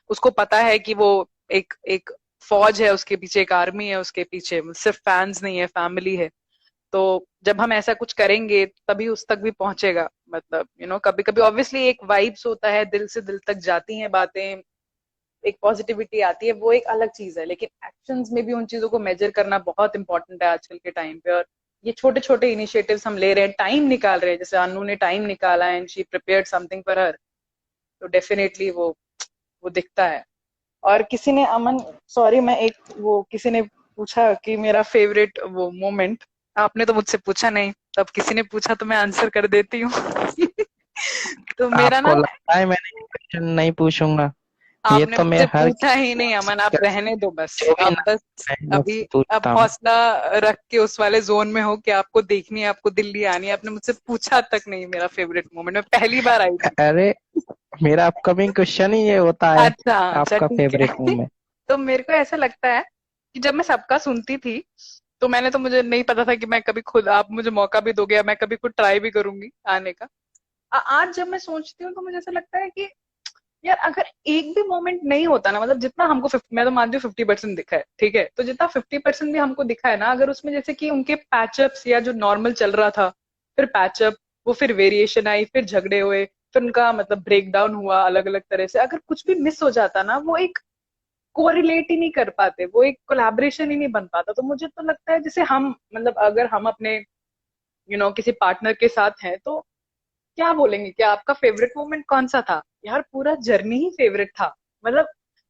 उसको पता है कि वो एक एक फौज है उसके पीछे, एक आर्मी है उसके पीछे, सिर्फ फैंस नहीं है, फैमिली है। तो जब हम ऐसा कुछ करेंगे तभी उस तक भी पहुंचेगा। मतलब यू नो, कभी कभी ऑब्वियसली एक वाइब्स होता है, दिल से दिल तक जाती हैं बातें, एक पॉजिटिविटी आती है, वो एक अलग चीज है, लेकिन एक्शंस में भी उन चीजों को मेजर करना बहुत इंपॉर्टेंट है आजकल के टाइम पे। और ये छोटे छोटे इनिशिएटिव्स हम ले रहे हैं, टाइम निकाल रहे हैं, जैसे अनु ने टाइम निकाला and she prepared something for her, तो डेफिनेटली वो दिखता है। और किसी ने, अमन सॉरी, मैं एक वो किसी ने पूछा कि मेरा फेवरेट वो मोमेंट, आपने तो मुझसे पूछा नहीं, तब किसी ने पूछा तो मैं आंसर कर देती हूँ तो मेरा आपको ना, लगता है मैंने क्वेश्चन नहीं पूछूंगा? ये आपने तो मैं मुझसे हर पूछा ही नहीं अमन, आप रहने दो बस। जो भी अब बस नाम मैं अभी उससे अब पूछता हूँ। हौसला रख के उस वाले जोन में हो कि आपको देखनी है, आपको दिल्ली आनी है। आपने मुझसे पूछा तक नहीं मेरा फेवरेट मोमेंट, मैं पहली बार आई थी। अरे मेरा अपकमिंग क्वेश्चन ही ये होता है, अच्छा अच्छा आपका ठीक फेवरेट है। मूवमेंट। तो मेरे को ऐसा लगता है कि जब मैं सबका सुनती थी तो मैंने तो मुझे नहीं पता था कि मैं कभी खुद, आप मुझे मौका भी दोगे या मैं कभी खुद ट्राई भी करूंगी आने का। आज जब मैं सोचती हूँ तो मुझे ऐसा लगता है कि यार अगर एक भी मोमेंट नहीं होता ना, मतलब जितना हमको 50, मैं तो मानती हूँ 50% दिखा है, ठीक है, तो जितना 50% भी हमको दिखा है ना, अगर उसमें जैसे कि उनके पैचअप्स या जो नॉर्मल चल रहा था, फिर पैचअप, वो फिर वेरिएशन आई, फिर झगड़े हुए, फिर उनका मतलब ब्रेक डाउन हुआ अलग अलग तरह से, अगर कुछ भी मिस हो जाता ना, वो एक कोरिलेट ही नहीं कर पाते, वो एक कोलैबोरेशन ही नहीं बन पाता। तो मुझे तो लगता है जैसे हम मतलब अगर हम अपने किसी पार्टनर के साथ हैं तो क्या बोलेंगे कि आपका फेवरेट मोमेंट कौन सा था? यार पूरा जर्नी ही फेवरेट था। मतलब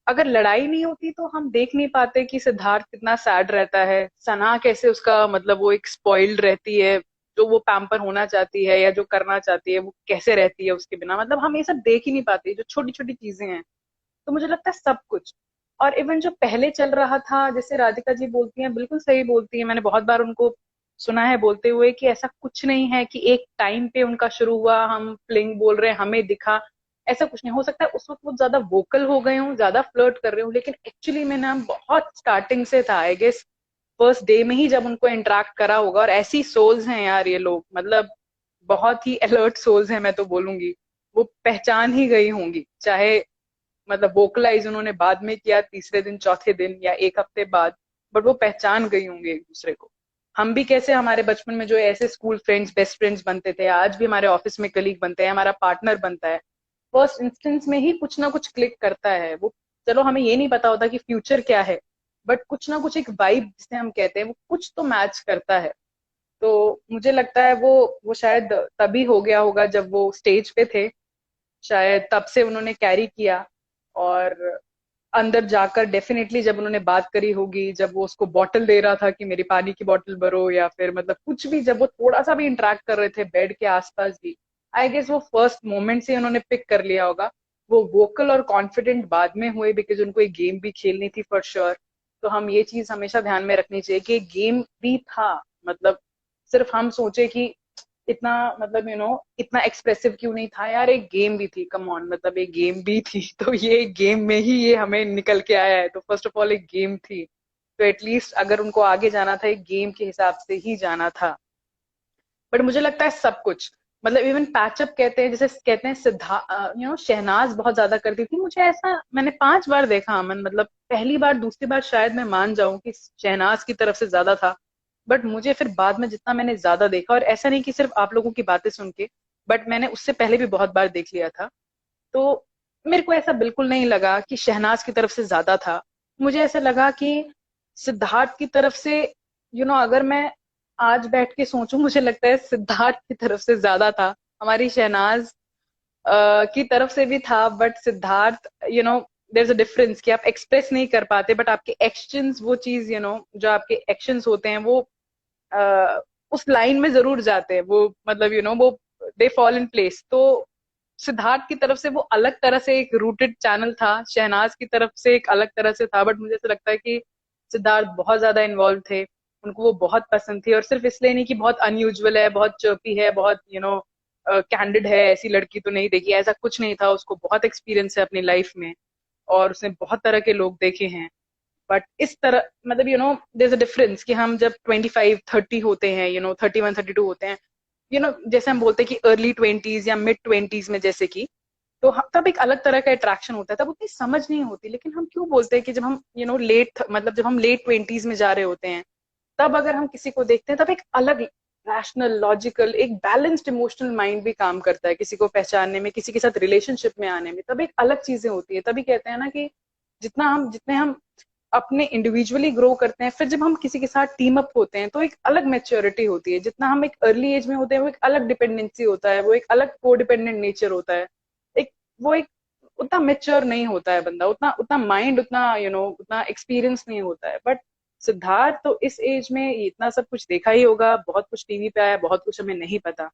अगर लड़ाई नहीं होती तो हम देख नहीं पाते कि सिद्धार्थ कितना सैड रहता है, सना कैसे उसका मतलब वो एक स्पॉइल्ड रहती है, जो वो पैम्पर होना चाहती है या जो करना चाहती है वो कैसे रहती है उसके बिना, मतलब हम ये सब देख ही नहीं पाते जो छोटी छोटी चीजें हैं। तो मुझे लगता है सब कुछ। और इवन जो पहले चल रहा था, जैसे राधिका जी बोलती हैं, बिल्कुल सही बोलती है, मैंने बहुत बार उनको सुना है बोलते हुए कि ऐसा कुछ नहीं है कि एक टाइम पे उनका शुरू हुआ, हम फ्लिंग बोल रहे हैं हमें दिखा, ऐसा कुछ नहीं हो सकता है। उस वक्त वो ज्यादा वोकल हो गए हूँ, ज्यादा फ्लर्ट कर रहे हूँ, लेकिन एक्चुअली में ना बहुत स्टार्टिंग से था, आई गेस फर्स्ट डे में ही जब उनको इंटरेक्ट करा होगा। और ऐसी सोल्स हैं यार ये लोग, मतलब बहुत ही अलर्ट सोल्स हैं मैं तो बोलूंगी। वो पहचान ही गई होंगी, चाहे मतलब वोकलाइज उन्होंने बाद में किया, तीसरे दिन चौथे दिन या एक हफ्ते बाद, बट वो पहचान गई होंगे एक दूसरे को। हम भी कैसे हमारे बचपन में जो ऐसे स्कूल फ्रेंड्स बेस्ट फ्रेंड्स बनते थे, आज भी हमारे ऑफिस में कलीग बनते हैं, हमारा पार्टनर बनता है, फर्स्ट इंस्टेंस में ही कुछ ना कुछ क्लिक करता है वो। चलो हमें ये नहीं पता होता कि फ्यूचर क्या है, बट कुछ ना कुछ एक वाइब जिसे हम कहते हैं वो कुछ तो मैच करता है। तो मुझे लगता है वो शायद तभी हो गया होगा जब वो स्टेज पे थे, शायद तब से उन्होंने कैरी किया। और अंदर जाकर डेफिनेटली जब उन्होंने बात करी होगी, जब वो उसको बॉटल दे रहा था कि मेरी पानी की बॉटल भरो, या फिर मतलब कुछ भी, जब वो थोड़ा सा भी इंटरेक्ट कर रहे थे बेड के आसपास भी, आई गेस वो फर्स्ट मोमेंट से उन्होंने पिक कर लिया होगा। वो वोकल और कॉन्फिडेंट बाद में हुए बिकॉज उनको एक गेम भी खेलनी थी फॉर श्योर। तो हम ये चीज हमेशा ध्यान में रखनी चाहिए कि एक गेम भी था, मतलब सिर्फ हम सोचे कि इतना मतलब इतना एक्सप्रेसिव क्यों नहीं था यार, एक गेम भी थी, कम ऑन, मतलब एक गेम भी थी। तो ये गेम में ही ये हमें निकल के आया है, तो फर्स्ट ऑफ ऑल एक गेम थी। तो एटलीस्ट अगर उनको आगे जाना था एक गेम के हिसाब से ही जाना था। बट मुझे लगता है सब कुछ, मतलब इवन पैचअप कहते हैं, जैसे कहते हैं सिद्धा शहनाज बहुत ज्यादा करती थी, मुझे ऐसा मैंने 5 बार देखा अमन, मतलब पहली बार दूसरी बार शायद मैं मान जाऊं कि शहनाज की तरफ से ज्यादा था। बट मुझे फिर बाद में जितना मैंने ज्यादा देखा, और ऐसा नहीं कि सिर्फ आप लोगों की बातें सुन के, बट मैंने उससे पहले भी बहुत बार देख लिया था, तो मेरे को ऐसा बिल्कुल नहीं लगा कि शहनाज की तरफ से ज्यादा था। मुझे ऐसा लगा कि सिद्धार्थ की तरफ से, अगर मैं आज बैठ के सोचूं, मुझे लगता है सिद्धार्थ की तरफ से ज्यादा था। हमारी शहनाज की तरफ से भी था, but Siddharth there is a difference कि आप एक्सप्रेस नहीं कर पाते, बट आपके एक्शंस वो चीज जो आपके एक्शंस होते हैं वो उस लाइन में जरूर जाते हैं, वो मतलब वो दे फॉल इन प्लेस। तो सिद्धार्थ की तरफ से वो अलग तरह से एक रूटेड चैनल था, शहनाज की तरफ से एक अलग तरह से था, बट मुझे ऐसा लगता है कि सिद्धार्थ बहुत ज्यादा इन्वॉल्व थे, उनको वो बहुत पसंद थी। और सिर्फ इसलिए नहीं कि बहुत अनयूजुअल है, बहुत चर्पी है, बहुत कैंडिड है, ऐसी लड़की तो नहीं देखी, ऐसा कुछ नहीं था, उसको बहुत एक्सपीरियंस है अपनी लाइफ में, और उसने बहुत तरह के लोग देखे हैं। बट इस तरह मतलब देयर इज अ डिफरेंस कि हम जब 25-30 होते हैं, 31-32 होते हैं, जैसे हम बोलते हैं कि अर्ली 20s या मिड 20s में, जैसे कि तो तब एक अलग तरह का अट्रैक्शन होता है, तब उतनी समझ नहीं होती। लेकिन हम क्यों बोलते हैं कि जब हम लेट, मतलब जब हम लेट 20s में जा रहे होते हैं, तब अगर हम किसी को देखते हैं, तब एक अलग रैशनल लॉजिकल एक बैलेंस्ड इमोशनल माइंड भी काम करता है किसी को पहचानने में, किसी के साथ रिलेशनशिप में आने में, तब एक अलग चीजें होती है। तभी कहते हैं ना कि जितने हम अपने इंडिविजुअली ग्रो करते हैं, फिर जब हम किसी के साथ टीम अप होते हैं तो एक अलग मेच्योरिटी होती है। जितना हम एक अर्ली एज में होते हैं वो एक अलग डिपेंडेंसी होता है, वो एक अलग को डिपेंडेंट नेचर होता है, एक वो एक उतना मेच्योर नहीं होता है बंदा, उतना उतना माइंड, उतना उतना एक्सपीरियंस नहीं होता है। बट सिद्धार्थ तो इस एज में इतना सब कुछ देखा ही होगा, बहुत कुछ टीवी पे आया, बहुत कुछ हमें नहीं पता।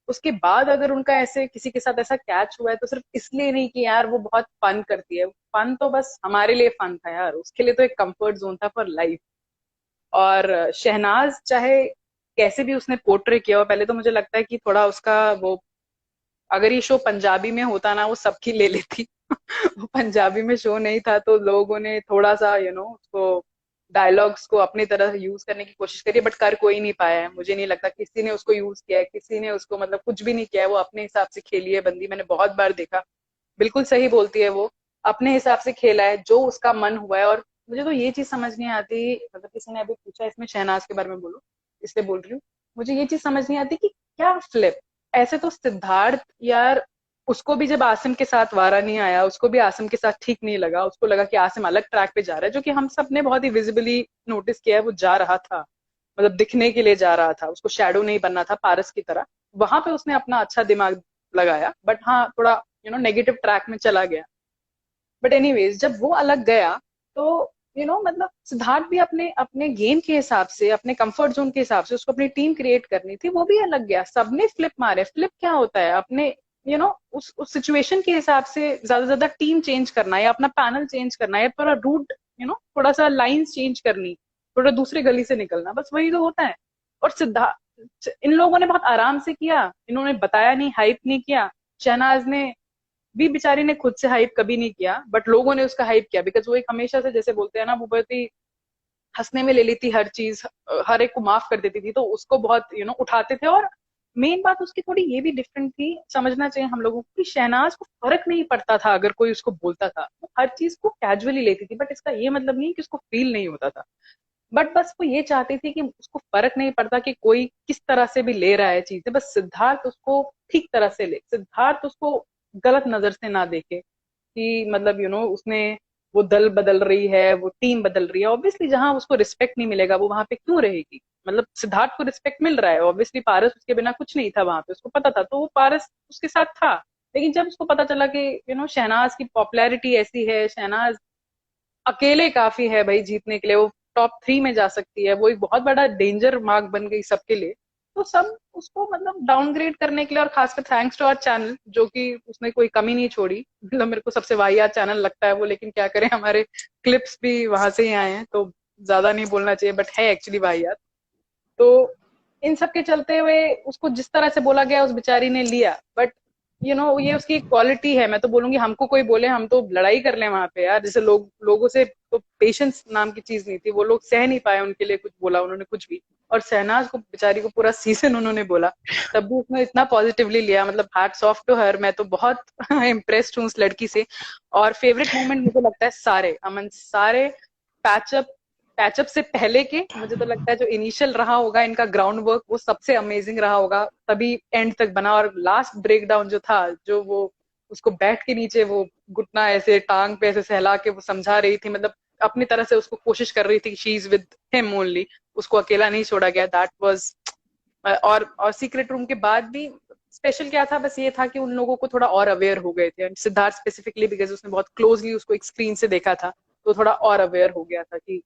उसके बाद अगर उनका ऐसे किसी के साथ ऐसा कैच हुआ है तो सिर्फ इसलिए नहीं कि यार वो बहुत फन करती है, फन तो बस हमारे लिए फन था यार, उसके लिए तो एक कंफर्ट जोन था फॉर लाइफ। और शहनाज चाहे कैसे भी उसने पोर्ट्रे किया हो, पहले तो मुझे लगता है कि थोड़ा उसका वो, अगर ये शो पंजाबी में होता ना वो सबकी ले लेती। वो पंजाबी में शो नहीं था तो लोगों ने थोड़ा सा उसको डायलॉग्स को अपनी तरह यूज करने की कोशिश करी, बट कर कोई नहीं पाया है। मुझे नहीं लगता किसी ने उसको यूज किया है, किसी ने उसको मतलब कुछ भी नहीं किया है। वो अपने हिसाब से खेली है बंदी, मैंने बहुत बार देखा, बिल्कुल सही बोलती है वो, अपने हिसाब से खेला है जो उसका मन हुआ है। और मुझे तो ये चीज समझ नहीं आती, मतलब किसी ने अभी पूछा इसमें शहनाज के बारे में बोलो, इसलिए बोल रही हूँ, मुझे ये चीज समझ नहीं आती कि क्या फ्लिप, ऐसे तो सिद्धार्थ यार, उसको भी जब आसिम के साथ वारा नहीं आया, उसको भी आसिम के साथ ठीक नहीं लगा, उसको लगा कि आसिम अलग ट्रैक पे जा रहा है, जो कि हम सब ने बहुत ही विजिबली नोटिस किया है, वो जा रहा था, मतलब दिखने के लिए जा रहा था, उसको शैडो नहीं बनना था पारस की तरह। वहां पे उसने अपना अच्छा दिमाग लगाया, बट हाँ थोड़ा नेगेटिव ट्रैक में चला गया। बट एनीवेज जब वो अलग गया तो मतलब सिद्धार्थ भी अपने अपने गेम के हिसाब से, अपने कंफर्ट जोन के हिसाब से उसको अपनी टीम क्रिएट करनी थी, वो भी अलग गया। सबने फ्लिप मारे। फ्लिप क्या होता है, अपने उस सिचुएशन के हिसाब से ज्यादा से ज्यादा टीम चेंज करना या अपना पैनल चेंज करना या थोड़ा रूट थोड़ा सा लाइंस चेंज करनी, थोड़ा दूसरे गली से निकलना, बस वही तो होता है। और सिद्धार्थ, इन लोगों ने बहुत आराम से किया, इन्होंने बताया नहीं, हाइप नहीं किया। शहनाज ने भी बेचारी ने खुद से हाइप कभी नहीं किया, बट लोगों ने उसका हाइप किया, बिकॉज वो एक हमेशा से, जैसे बोलते हैं ना, वो बहुत ही हंसने में ले लेती हर चीज, हर एक को माफ कर देती थी, तो उसको बहुत उठाते थे। और मेन बात उसकी थोड़ी ये भी डिफरेंट थी, समझना चाहिए हम लोगों को, कि शहनाज को फर्क नहीं पड़ता था अगर कोई उसको बोलता था, वो हर चीज को कैजुअली लेती थी, बट इसका ये मतलब नहीं कि उसको फील नहीं होता था। बट बस वो ये चाहती थी कि उसको फर्क नहीं पड़ता कि कोई किस तरह से भी ले रहा है चीजें, बस सिद्धार्थ उसको ठीक तरह से ले, सिद्धार्थ उसको गलत नजर से ना देखे कि मतलब उसने वो दल बदल रही है, वो टीम बदल रही है। ऑब्वियसली जहां उसको रिस्पेक्ट नहीं मिलेगा वो वहां पे क्यों रहेगी, मतलब सिद्धार्थ को रिस्पेक्ट मिल रहा है, ऑब्वियसली पारस उसके बिना कुछ नहीं था वहां पे, उसको पता था, तो वो पारस उसके साथ था। लेकिन जब उसको पता चला कि शहनाज की पॉपुलैरिटी ऐसी है, शहनाज अकेले काफी है भाई जीतने के लिए, वो टॉप 3 में जा सकती है, वो एक बहुत बड़ा डेंजर मार्क बन गई सबके लिए, तो सब उसको मतलब डाउनग्रेड करने के लिए। और खासकर थैंक्स टू आवर चैनल, जो कि उसने कोई कमी नहीं छोड़ी, मतलब मेरे को सबसे वाहियात चैनल लगता है वो, लेकिन क्या करें, हमारे क्लिप्स भी वहां से ही आए हैं, तो ज्यादा नहीं बोलना चाहिए, बट है एक्चुअली वाहियात। तो इन सब के चलते हुए उसको जिस तरह से बोला गया उस बेचारी ने लिया, बट ये उसकी क्वालिटी है। मैं तो बोलूंगी हमको कोई बोले हम तो लड़ाई कर लें वहां पे यार, जैसे लोगों से तो पेशेंस नाम की चीज नहीं थी, वो लोग सह नहीं पाए, उनके लिए कुछ बोला उन्होंने कुछ भी। और शहनाज को बेचारी को पूरा सीजन उन्होंने बोला, तब भी उसने इतना पॉजिटिवली लिया, मतलब हैट्स ऑफ टू हर। मैं तो बहुत इम्प्रेस्ड हूँ उस लड़की से। और फेवरेट मोमेंट मुझे लगता है सारे अमन, सारे पैचअप, पैचअप से पहले के मुझे तो लगता है जो इनिशियल रहा होगा इनका ग्राउंड वर्क, वो सबसे अमेजिंग रहा होगा, तभी एंड तक बना। और लास्ट ब्रेक डाउन जो था, जो वो उसको बैठ के नीचे वो घुटना ऐसे टांग पे ऐसे सहला के वो समझा रही थी, मतलब अपनी तरह से उसको कोशिश कर रही थी कि she is with him only, उसको अकेला नहीं छोड़ा गया, दैट वाज। और सीक्रेट रूम के बाद भी स्पेशल क्या था, बस ये था कि उन लोगों को थोड़ा और अवेयर हो गए थे, सिद्धार्थ स्पेसिफिकली, बिकॉज उसने बहुत क्लोजली उसको एक स्क्रीन से देखा था, तो थोड़ा और अवेयर हो गया था कि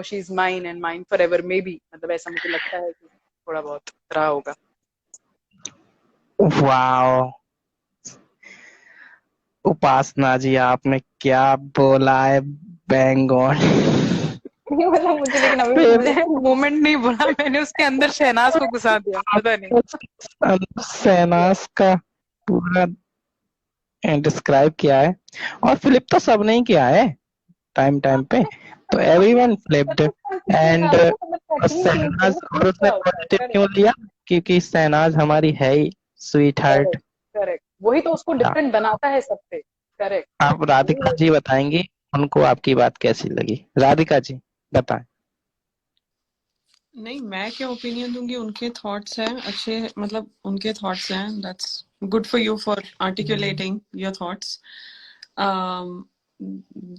she is mine and mine for ever, may be, मतलब ऐसा मुझे लगता है कि थोड़ा बहुत रहा होगा। वाओ, उपासना जी आपने क्या बोला है, बैंग ऑन। नहीं मतलब मुझे, लेकिन अभी मुझे मोमेंट नहीं बोला मैंने, उसके अंदर शहनाज को घुसा दिया, पता नहीं। शहनाज का पूरा डिस्क्राइब किया है, और फ्लिप तो सबने ही किया है टाइम टाइम पे, तो एवरीवन फ्लिप्ड। एंड शहनाज, और उसने पॉजिटिव क्यों लिया, क्योंकि शहनाज हमारी है ही स्वीट हार्ट। करेक्ट, करेक्ट, वही तो उसको डिफरेंट बनाता है सबसे। करेक्ट। आप राधिका जी बताएंगी उनको आपकी बात कैसी लगी, राधिका जी बताएं। नहीं, मैं क्या ओपिनियन दूंगी, उनके थॉट्स हैं अच्छे, मतलब उनके थॉट्स हैं, that's good for you for articulating your thoughts,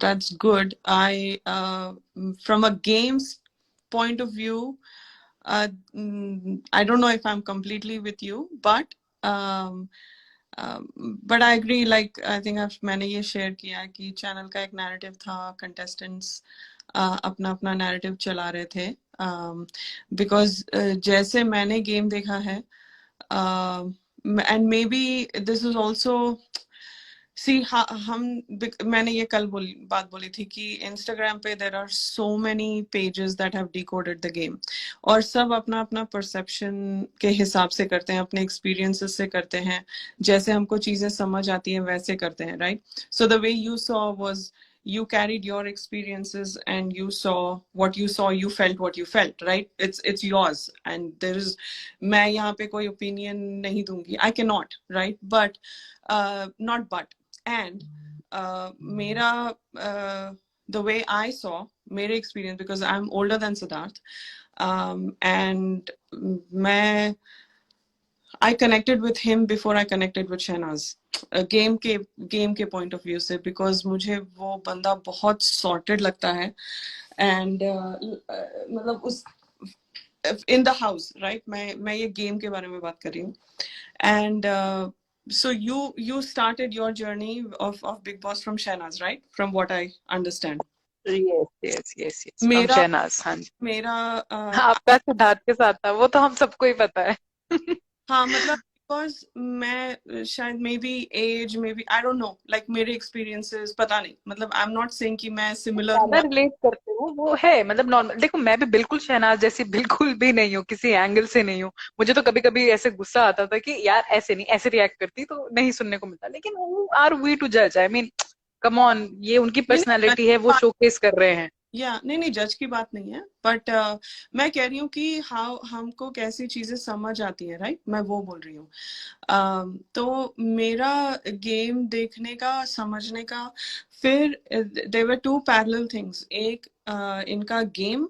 that's good. From a games point of view, I don't know if I'm completely with you, but um, but I agree. Like I think मैंने ये share किया कि channel का एक narrative था, contestants अपना अपना narrative चला रहे थे, बिकॉज जैसे मैंने गेम देखा है, and maybe this is also, see, मैंने ये कल बात बोली थी कि इंस्टाग्राम पे there are so many pages that have decoded the game, और सब अपना अपना परसेप्शन के हिसाब से करते हैं, अपने एक्सपीरियंसेस से करते हैं, जैसे हमको चीजें समझ आती हैं वैसे करते हैं, right? So the way you saw was you carried your experiences and you saw what you saw, you felt what you felt, right? It's yours, and there is, मैं यहाँ पे कोई opinion नहीं दूंगी, I cannot, right? But not but, and mera the way I saw mere experience, because I'm older than Siddharth, and I connected with him before I connected with Shehnaz, game के point of view से, because मुझे वो बंदा बहुत sorted लगता है, and मतलब उस in the house, right? मैं ये game के बारे में बात कर रही हूँ, and so you started your journey of Big Boss from Shehnaz, right? From what I understand. yes from मेरा शहनाज, हाँ जी। मेरा आपका सिद्धार्थ के साथ था, वो तो हम सबको ही पता है। हाँ, मतलब because मैं शायद maybe age, maybe I don't know, like मेरे experiences पता नहीं, मतलब I'm not saying कि मैं similar ज्यादा हूँ। रिलेट करते हो वो है, मतलब नॉर्मल। देखो मैं भी बिल्कुल शहनाज जैसी बिल्कुल भी नहीं हूँ, किसी एंगल से नहीं हूँ। मुझे तो कभी कभी ऐसे गुस्सा आता था कि यार ऐसे नहीं, ऐसे रिएक्ट करती तो नहीं सुनने को मिलता, लेकिन हु आर वी टू जज? आई मीन कम ऑन, ये उनकी नहीं नहीं, पर्सनालिटी है, वो शोकेस कर रहे हैं। नहीं जज की बात नहीं है, बट मैं कह रही हूँ कि हाउ हमको कैसी चीजें समझ आती है, राइट? मैं वो बोल रही हूँ। तो मेरा गेम देखने का, समझने का, फिर there were two parallel things, एक इनका गेम,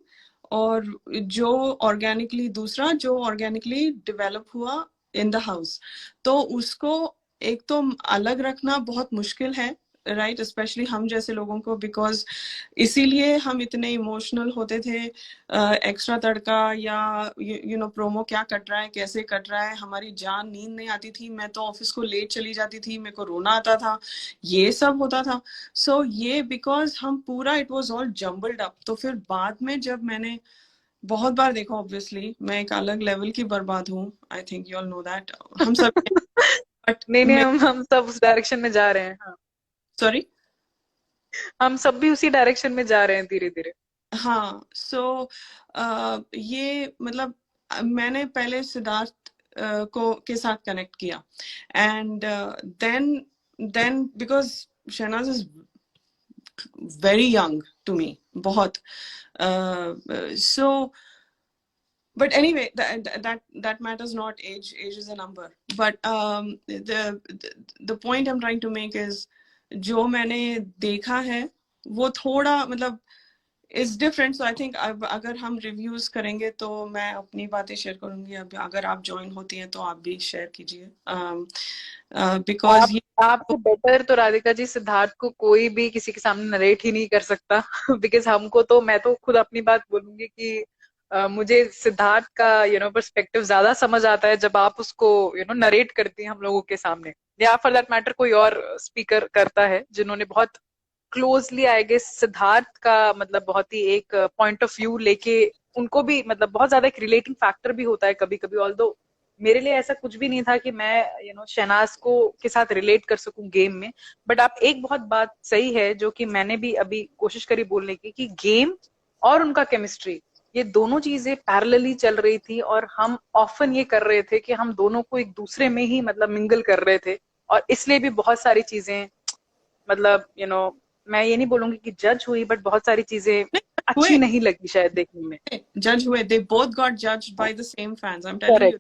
और जो ऑर्गेनिकली, दूसरा जो ऑर्गेनिकली डेवलप हुआ इन द हाउस। तो उसको एक तो अलग रखना बहुत मुश्किल है, राइट? स्पेशली हम जैसे लोगों को, बिकॉज इसीलिए हम इतने इमोशनल होते थे। एक्स्ट्रा तड़का या यू नो प्रोमो क्या कट रहा है, कैसे कट रहा है, हमारी जान, नींद नहीं आती थी, मैं तो ऑफिस को लेट चली जाती थी, मेरे को रोना आता था, ये सब होता था। सो ये बिकॉज हम पूरा, it was all jumbled up. तो फिर बाद में जब मैंने बहुत बार देखा, ऑब्वियसली मैं एक अलग लेवल की बर्बाद हूँ, I think you all know that, हम सब। बट नहीं हम सब उस डायरेक्शन में जा रहे हैं, हाँ। सॉरी, हम सब भी उसी डायरेक्शन में जा रहे हैं धीरे धीरे। हाँ। सो ये मतलब मैंने पहले सिद्धार्थ को के साथ कनेक्ट किया, and then because Shehnaaz is very young to me, बहुत। So but anyway, that matters not, age is a number, but the point I'm trying to make is, जो मैंने देखा है वो थोड़ा मतलब is different. So I think अगर हम रिव्यूज करेंगे तो मैं अपनी बातें शेयर करूंगी, अब अगर आप ज्वाइन होती हैं तो आप भी शेयर कीजिए, बिकॉज आपसे बेटर तो राधिका जी सिद्धार्थ को कोई भी किसी के सामने नरेट ही नहीं कर सकता। बिकॉज हमको तो, मैं तो खुद अपनी बात बोलूंगी कि मुझे सिद्धार्थ का पर्सपेक्टिव ज्यादा समझ आता है जब आप उसको नरेट करती हैं हम लोगों के सामने, या फॉर दैट मैटर कोई और स्पीकर करता है जिन्होंने बहुत क्लोजली, आई गेस, सिद्धार्थ का मतलब बहुत ही एक पॉइंट ऑफ व्यू लेके, उनको भी मतलब बहुत ज्यादा एक रिलेटिंग फैक्टर भी होता है कभी कभी। ऑल्दो मेरे लिए ऐसा कुछ भी नहीं था कि मैं शहनाज को के साथ रिलेट कर सकूं गेम में। बट आप एक बहुत बात सही है जो कि मैंने भी अभी कोशिश करी बोलने की, कि गेम और उनका केमिस्ट्री, ये दोनों चीजें पैरेलली चल रही थी, और हम ऑफन ये कर रहे थे कि हम दोनों को एक दूसरे में ही मतलब मिंगल कर रहे थे, और इसलिए भी बहुत सारी चीजें मतलब मैं ये नहीं बोलूंगी कि जज हुई, बट बहुत सारी चीजें अच्छी नहीं लगी शायद देखने में। जज हुए, they both got judged by the same fans, I'm telling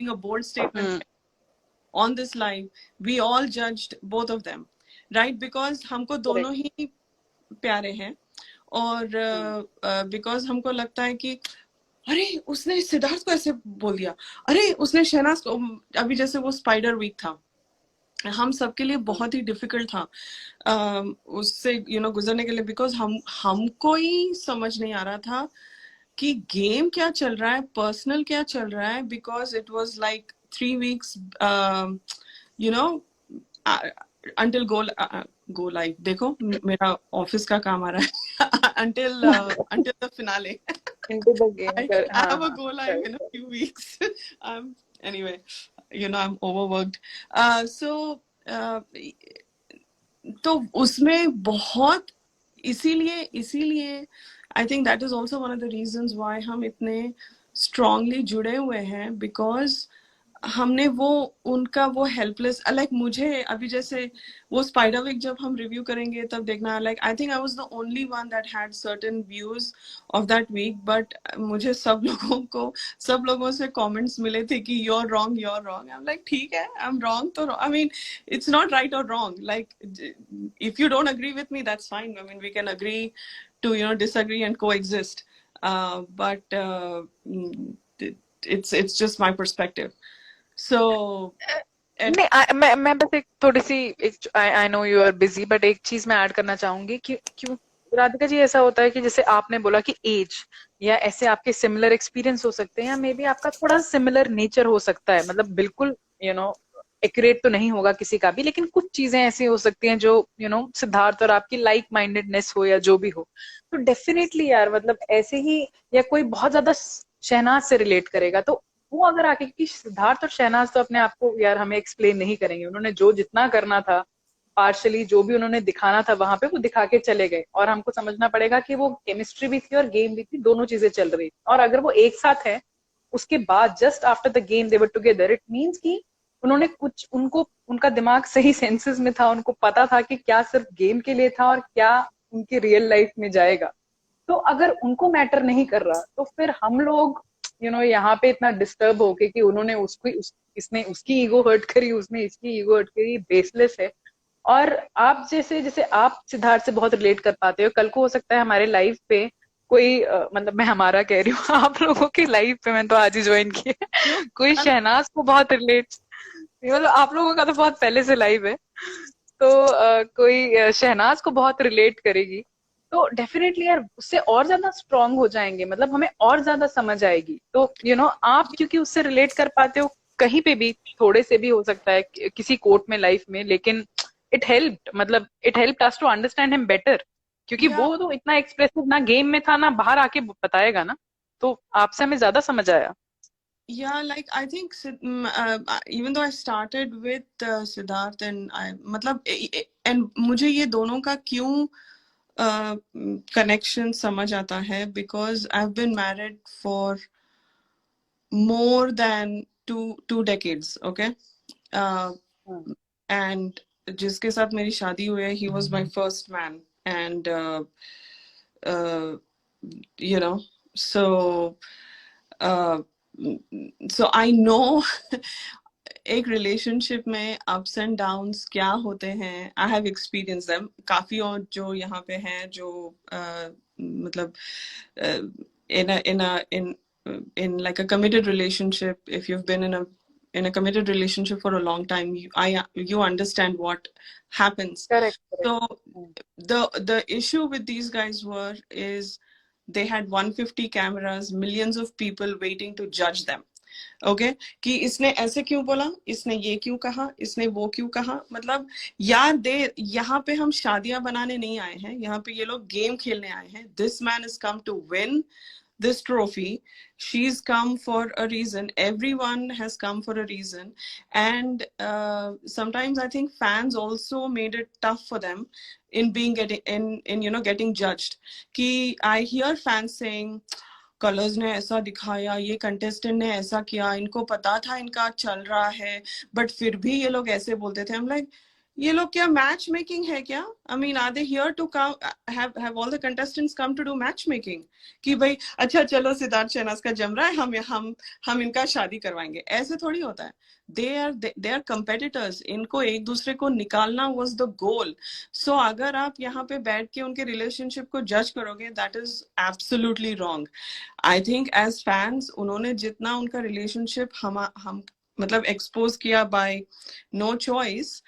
you, a bold statement on this live, we all judged both of them, right? Because हमको दोनों ही प्यारे हैं, और बिकॉज हमको लगता है कि अरे उसने सिद्धार्थ को ऐसे बोल दिया, अरे उसने शहनाज को, अभी जैसे वो स्पाइडर वीक था, हम सबके लिए बहुत ही डिफिकल्ट था उससे गुजरने के लिए, बिकॉज हमको ही समझ नहीं आ रहा था कि गेम क्या चल रहा है, पर्सनल क्या चल रहा है, because it was like 3 weeks until go live, देखो मेरा ऑफिस का काम आ रहा है, until the finale, into the game I have a go live in a few weeks. Anyway, I'm overworked. So तो उसमें बहुत इसीलिए आई think that is also one of the reasons why हम इतने स्ट्रांगली जुड़े हुए हैं, बिकॉज हमने वो उनका वो हेल्पलेस, लाइक मुझे अभी जैसे वो स्पाइडरविक जब हम रिव्यू करेंगे तब देखना, like I think I was the only one that had certain views of that week, but मुझे सब लोगों से कमेंट्स मिले थे कि you're wrong, I am like ठीक है, आई एम रॉन्ग तो I mean it's not right or wrong, like if you don't agree with me, that's fine. I mean, we can agree to disagree and coexist, but it's just my perspective. So नहीं, मैं बस एक थोड़ी सी, I know you are busy, but एक चीज मैं add करना चाहूंगी कि क्यों राधिका जी ऐसा होता है कि जैसे आपने बोला कि एज या ऐसे आपके सिमिलर एक्सपीरियंस हो सकते हैं, या मे बी आपका थोड़ा सिमिलर नेचर हो सकता है, मतलब बिल्कुल एक्यूरेट तो नहीं होगा किसी का भी, लेकिन कुछ चीजें ऐसी हो सकती हैं जो सिद्धार्थ और आपकी लाइक माइंडेडनेस हो या जो भी हो, तो डेफिनेटली यार मतलब ऐसे ही, या कोई बहुत ज्यादा शहनाज से रिलेट करेगा तो वो अगर आके, क्योंकि सिद्धार्थ और शहनाज तो अपने आप को यार हमें एक्सप्लेन नहीं करेंगे, उन्होंने जो जितना करना था पार्शली, जो भी उन्होंने दिखाना था वहां पे वो दिखा के चले गए, और हमको समझना पड़ेगा कि वो केमिस्ट्री भी थी और गेम भी थी, दोनों चीजें चल रही थी, और अगर वो एक साथ है उसके बाद just after the game they were together, it means कि उन्होंने कुछ, उनको उनका दिमाग सही सेंसेस में था, उनको पता था कि क्या सिर्फ गेम के लिए था और क्या उनकी रियल लाइफ में जाएगा। तो अगर उनको मैटर नहीं कर रहा तो फिर हम लोग यहाँ पे इतना डिस्टर्ब होके कि उन्होंने इसने उसकी ईगो हर्ट करी, उसने इसकी ईगो हर्ट करी, बेसलेस है। और आप जैसे जैसे आप सिद्धार्थ से बहुत रिलेट कर पाते हो, कल को हो सकता है हमारे लाइफ पे कोई मतलब मैं हमारा कह रही हूँ आप लोगों की लाइफ पे, मैंने तो आज ही ज्वाइन किया कोई शहनाज को बहुत रिलेट, मतलब आप लोगों का तो बहुत पहले से लाइव है, तो कोई शहनाज को बहुत रिलेट करेगी, तो डेफिनेटली यार उससे और ज्यादा स्ट्रांग हो जाएंगे, मतलब हमें और ज्यादा समझ आएगी। तो आप क्योंकि उससे रिलेट कर पाते हो कहीं पे भी, थोड़े से भी हो सकता है किसी कोर्ट में लाइफ में, लेकिन it helped us to understand him better, क्योंकि या वो तो इतना एक्सप्रेसिव ना गेम में था ना बाहर आके बताएगा ना, तो आपसे हमें ज्यादा समझ आया। Yeah, like I think even though I started with Siddharth and मतलब and मुझे ये दोनों का क्यों connection समझ आता है, because I've been married for more than two decades, okay, uh, and जिसके साथ मेरी शादी हुई है, he was my first man, and uh, so so I know एक रिलेशनशिप में अप्स एंड डाउन्स क्या होते हैं, आई हैव एक्सपीरियंस देम। काफी और जो यहाँ पे हैं जो मतलब in like a committed relationship, if you've been in a committed relationship for a long time, you understand what happens. Correct. So the issue with these guys is they had 150 cameras, millions of people waiting to judge them. Okay कि इसने ऐसे क्यों बोला, इसने ये क्यों कहा, इसने वो क्यों कहा, मतलब यार यहाँ पे हम शादियां बनाने नहीं आए हैं, यहाँ पे ये लोग गेम खेलने आए हैं। This man is come to win this trophy, she's come for a reason, everyone has come for a reason, and sometimes I think fans also made it tough for them in getting judged. Ki I hear fans saying colours ने ऐसा दिखाया, ये contestant ने ऐसा किया, इनको पता था इनका चल रहा है, बट फिर भी ये लोग ऐसे बोलते थे। I'm like, ये लोग क्या मैच मेकिंग है क्या? I mean, are they here to come? Have all the contestants come to do matchmaking? कि भाई अच्छा चलो सिद्धार्थ शहनाज का जम रहा है, हम इनका शादी करवाएंगे, ऐसे थोड़ी होता है। They are competitors, इनको एक दूसरे को निकालना was the goal. So अगर आप यहाँ पे बैठ के उनके रिलेशनशिप को जज करोगे, that is absolutely wrong. I think as fans उन्होंने जितना उनका रिलेशनशिप हम मतलब एक्सपोज किया by no choice,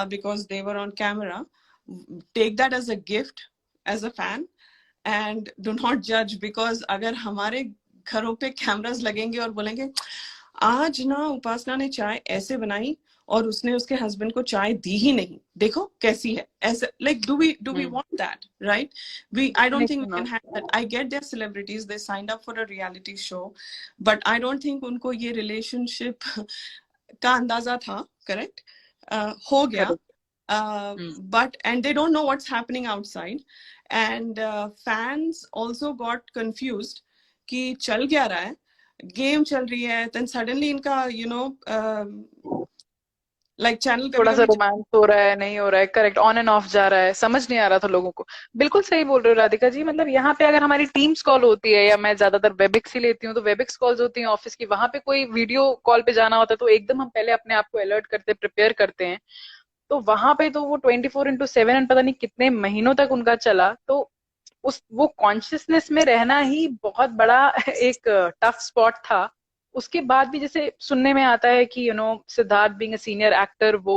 because they were on camera, take that as a gift as a fan and do not judge, because अगर हमारे घरों पे कैमरास लगेंगे और बोलेंगे आज ना उपासना ने चाय ऐसे बनाई और उसने उसके हस्बैंड को चाय दी ही नहीं, देखो कैसी है, ऐसे, like do we want that, right? I don't think we can have that. I get they're celebrities, they signed up for a reality show, but I don't think उनको ये relationship का अंदाजा था, करेक्ट, हो गया, correct. but and they don't know what's happening outside, and fans also got confused कि चल क्या रहा है, गेम चल रही है, then suddenly इनका like channel कभी थोड़ा सा कभी रोमांस हो रहा है, नहीं हो रहा है, करेक्ट, ऑन एंड ऑफ जा रहा है, समझ नहीं आ रहा था लोगों को। बिल्कुल सही बोल रहे हो राधिका जी। मतलब यहाँ पे अगर हमारी टीम्स कॉल होती है, या मैं ज्यादातर वेबिक्स ही लेती हूँ, तो वेबिक्स कॉल्स होती हैं ऑफिस की, वहां पे कोई वीडियो कॉल पे जाना होता है तो एकदम हम पहले अपने आप को अलर्ट करते, प्रिपेयर करते हैं। तो वहां पे तो वो 24/7 पता नहीं कितने महीनों तक उनका चला, तो उस वो कॉन्शियसनेस में रहना ही बहुत बड़ा एक टफ स्पॉट था। उसके बाद भी जैसे सुनने में आता है कि Siddharth being a senior actor, वो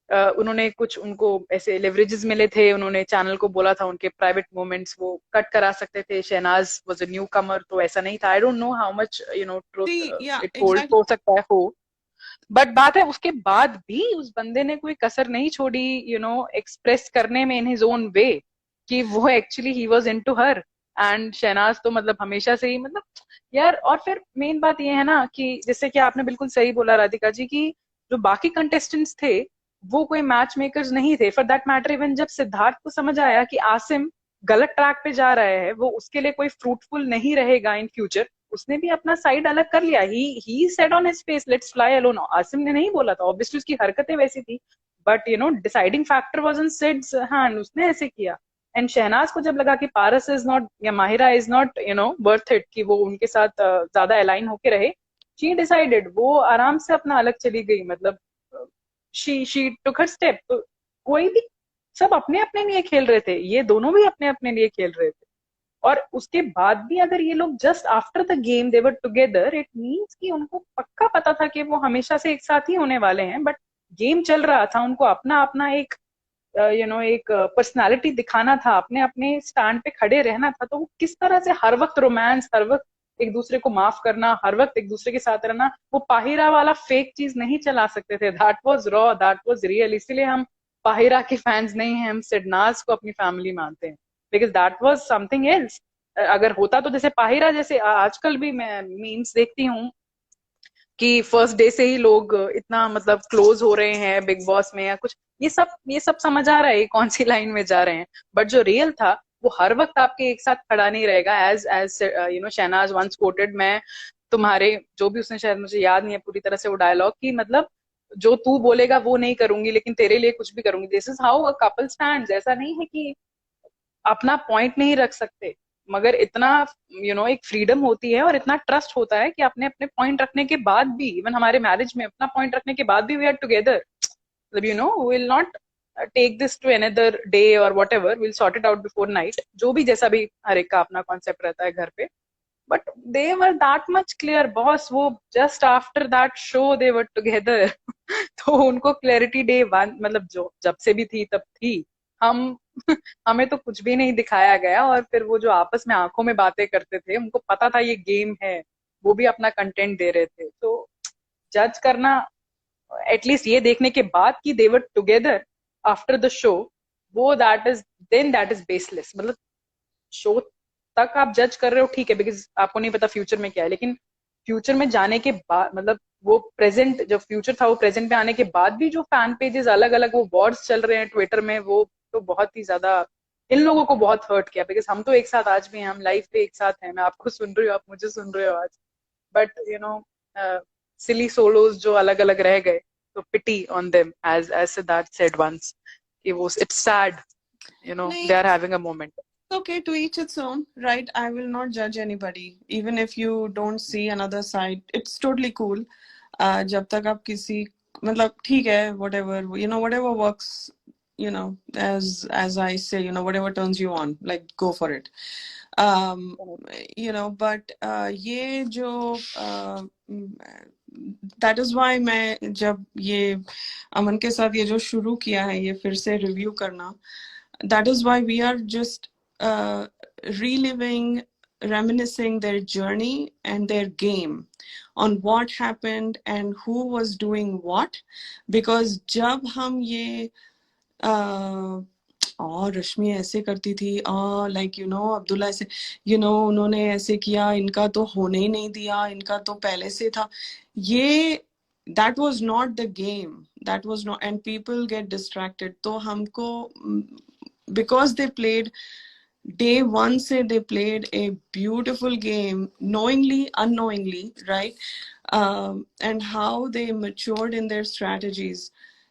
उन्होंने कुछ, उनको ऐसे लेवरेजेस मिले थे, उन्होंने चैनल को बोला था उनके प्राइवेट मोमेंट्स वो कट करा सकते थे। शहनाज वाज अ न्यू कमर, तो ऐसा नहीं था। आई don't know how much truth see, yeah, it hold, exactly. हो सकता है हो। बट बात है उसके बाद भी उस बंदे ने कोई कसर नहीं छोड़ी एक्सप्रेस करने में इन हिज ओन वे कि वो actually he was into her. And Shehnaaz तो मतलब हमेशा से ही, मतलब यार, और फिर मेन बात ये है ना कि जैसे कि आपने बिल्कुल सही बोला राधिका जी, कि जो बाकी कंटेस्टेंट्स थे वो कोई मैच मेकर्स नहीं थे फॉर दैट मैटर। इवन जब सिद्धार्थ को समझ आया कि आसिम गलत ट्रैक पे जा रहा है, वो उसके लिए कोई फ्रूटफुल नहीं रहेगा इन फ्यूचर, उसने भी अपना साइड अलग कर लिया। He said on his face let's fly alone. Asim ने नहीं बोला था, ऑब्वियसली उसकी हरकतें वैसी थी, but deciding factor was in seeds hand, उसने ऐसे किया। एंड शहनाज को जब लगा कि पारस इज नॉट, या Mahira is not worth it कि वो उनके साथ ज्यादा अलाइन होके रहे, शी डिसाइडेड, वो आराम से अपना अलग चली गई। मतलब शी टुक हर स्टेप। तो कोई भी, सब अपने अपने लिए खेल रहे थे, ये दोनों भी अपने अपने लिए खेल रहे थे। और उसके बाद भी अगर ये लोग just after the game they were together, it means कि उनको पक्का पता था कि वो हमेशा से एक साथ ही होने वाले हैं। बट गेम चल रहा था, उनको अपना अपना एक एक पर्सनालिटी दिखाना था, अपने अपने स्टैंड पे खड़े रहना था। तो वो किस तरह से हर वक्त रोमांस, हर वक्त एक दूसरे को माफ करना, हर वक्त एक दूसरे के साथ रहना, वो पाहिरा वाला फेक चीज नहीं चला सकते थे। That was raw, that was real. इसीलिए हम पाहिरा के फैंस नहीं हैं, हम सिडनाज को अपनी फैमिली मानते हैं, because that was something else. अगर होता तो जैसे पाहिरा, जैसे आजकल भी मैं मीम्स देखती हूँ कि फर्स्ट डे से ही लोग इतना मतलब क्लोज हो रहे हैं बिग बॉस में या कुछ, ये सब समझ आ रहा है कौन सी लाइन में जा रहे हैं। बट जो रियल था वो हर वक्त आपके एक साथ खड़ा नहीं रहेगा। As as Shehnaaz once quoted, मैं तुम्हारे, जो भी उसने, शायद मुझे याद नहीं है पूरी तरह से वो डायलॉग, की मतलब जो तू बोलेगा वो नहीं करूंगी लेकिन तेरे लिए कुछ भी करूंगी। This is how a couple stands. ऐसा नहीं है कि अपना पॉइंट नहीं रख सकते, मगर इतना एक फ्रीडम होती है और इतना ट्रस्ट होता है कि अपने अपने पॉइंट रखने के बाद भी, इवन हमारे मैरिज में अपना पॉइंट रखने के बाद भी वी आर टुगेदर। मतलब will not take this to another day और whatever, will sort it out before night, जो भी जैसा भी हर एक का अपना कॉन्सेप्ट रहता है घर पे। But they were that much clear boss, वो just after that show they were together. तो उनको क्लैरिटी डे वन, मतलब जो जब से भी थी तब थी। हम हमें तो कुछ भी नहीं दिखाया गया, और फिर वो जो आपस में आंखों में बातें करते थे, उनको पता था ये गेम है, वो भी अपना कंटेंट दे रहे थे। तो जज करना, एटलीस्ट ये देखने के बाद कि they were together after the show, वो दैट इज बेसलेस। मतलब शो तक आप जज कर रहे हो ठीक है, बिकॉज आपको नहीं पता फ्यूचर में क्या है, लेकिन फ्यूचर में जाने के बाद, मतलब वो प्रेजेंट, जो फ्यूचर था वो प्रेजेंट में आने के बाद भी जो फैन पेजेस अलग अलग वो वॉर्स चल रहे हैं ट्विटर में, वो तो बहुत ही ज्यादा इन लोगों को बहुत हर्ट किया। बिकॉज हम तो एक साथ आज भी हैं, हम लाइफ पे एक साथ हैं, मैं आपको सुन रही हूँ, आप मुझे सुन रहे हो आज। बट सिली सोलोज जो अलग अलग रह गए, तो pity on them, as Siddharth said once, कि वो इट्स सैड, नहीं, they are having a moment. okay, to each its own, right? I will not judge anybody, even if you don't see another side. It's totally cool. जब तक आप किसी, मतलब ठीक है, whatever, whatever works, as I say, whatever turns you on, like go for it. But ये जो that is why मैं जब ये अमन के साथ ये जो शुरू किया है, ये फिर से रिव्यू करना, that is why we are just reliving, reminiscing their journey and their game on what happened and who was doing what. Because जब हम ये और रश्मि ऐसे करती थी, लाइक अब्दुल्ला ऐसे, उन्होंने ऐसे किया, इनका तो होने ही नहीं दिया, इनका तो पहले से था, ये that was not the game. That was not, and people get distracted. तो हमको, because they played day one से they played a beautiful game, knowingly, unknowingly, right? And how they matured in their strategies.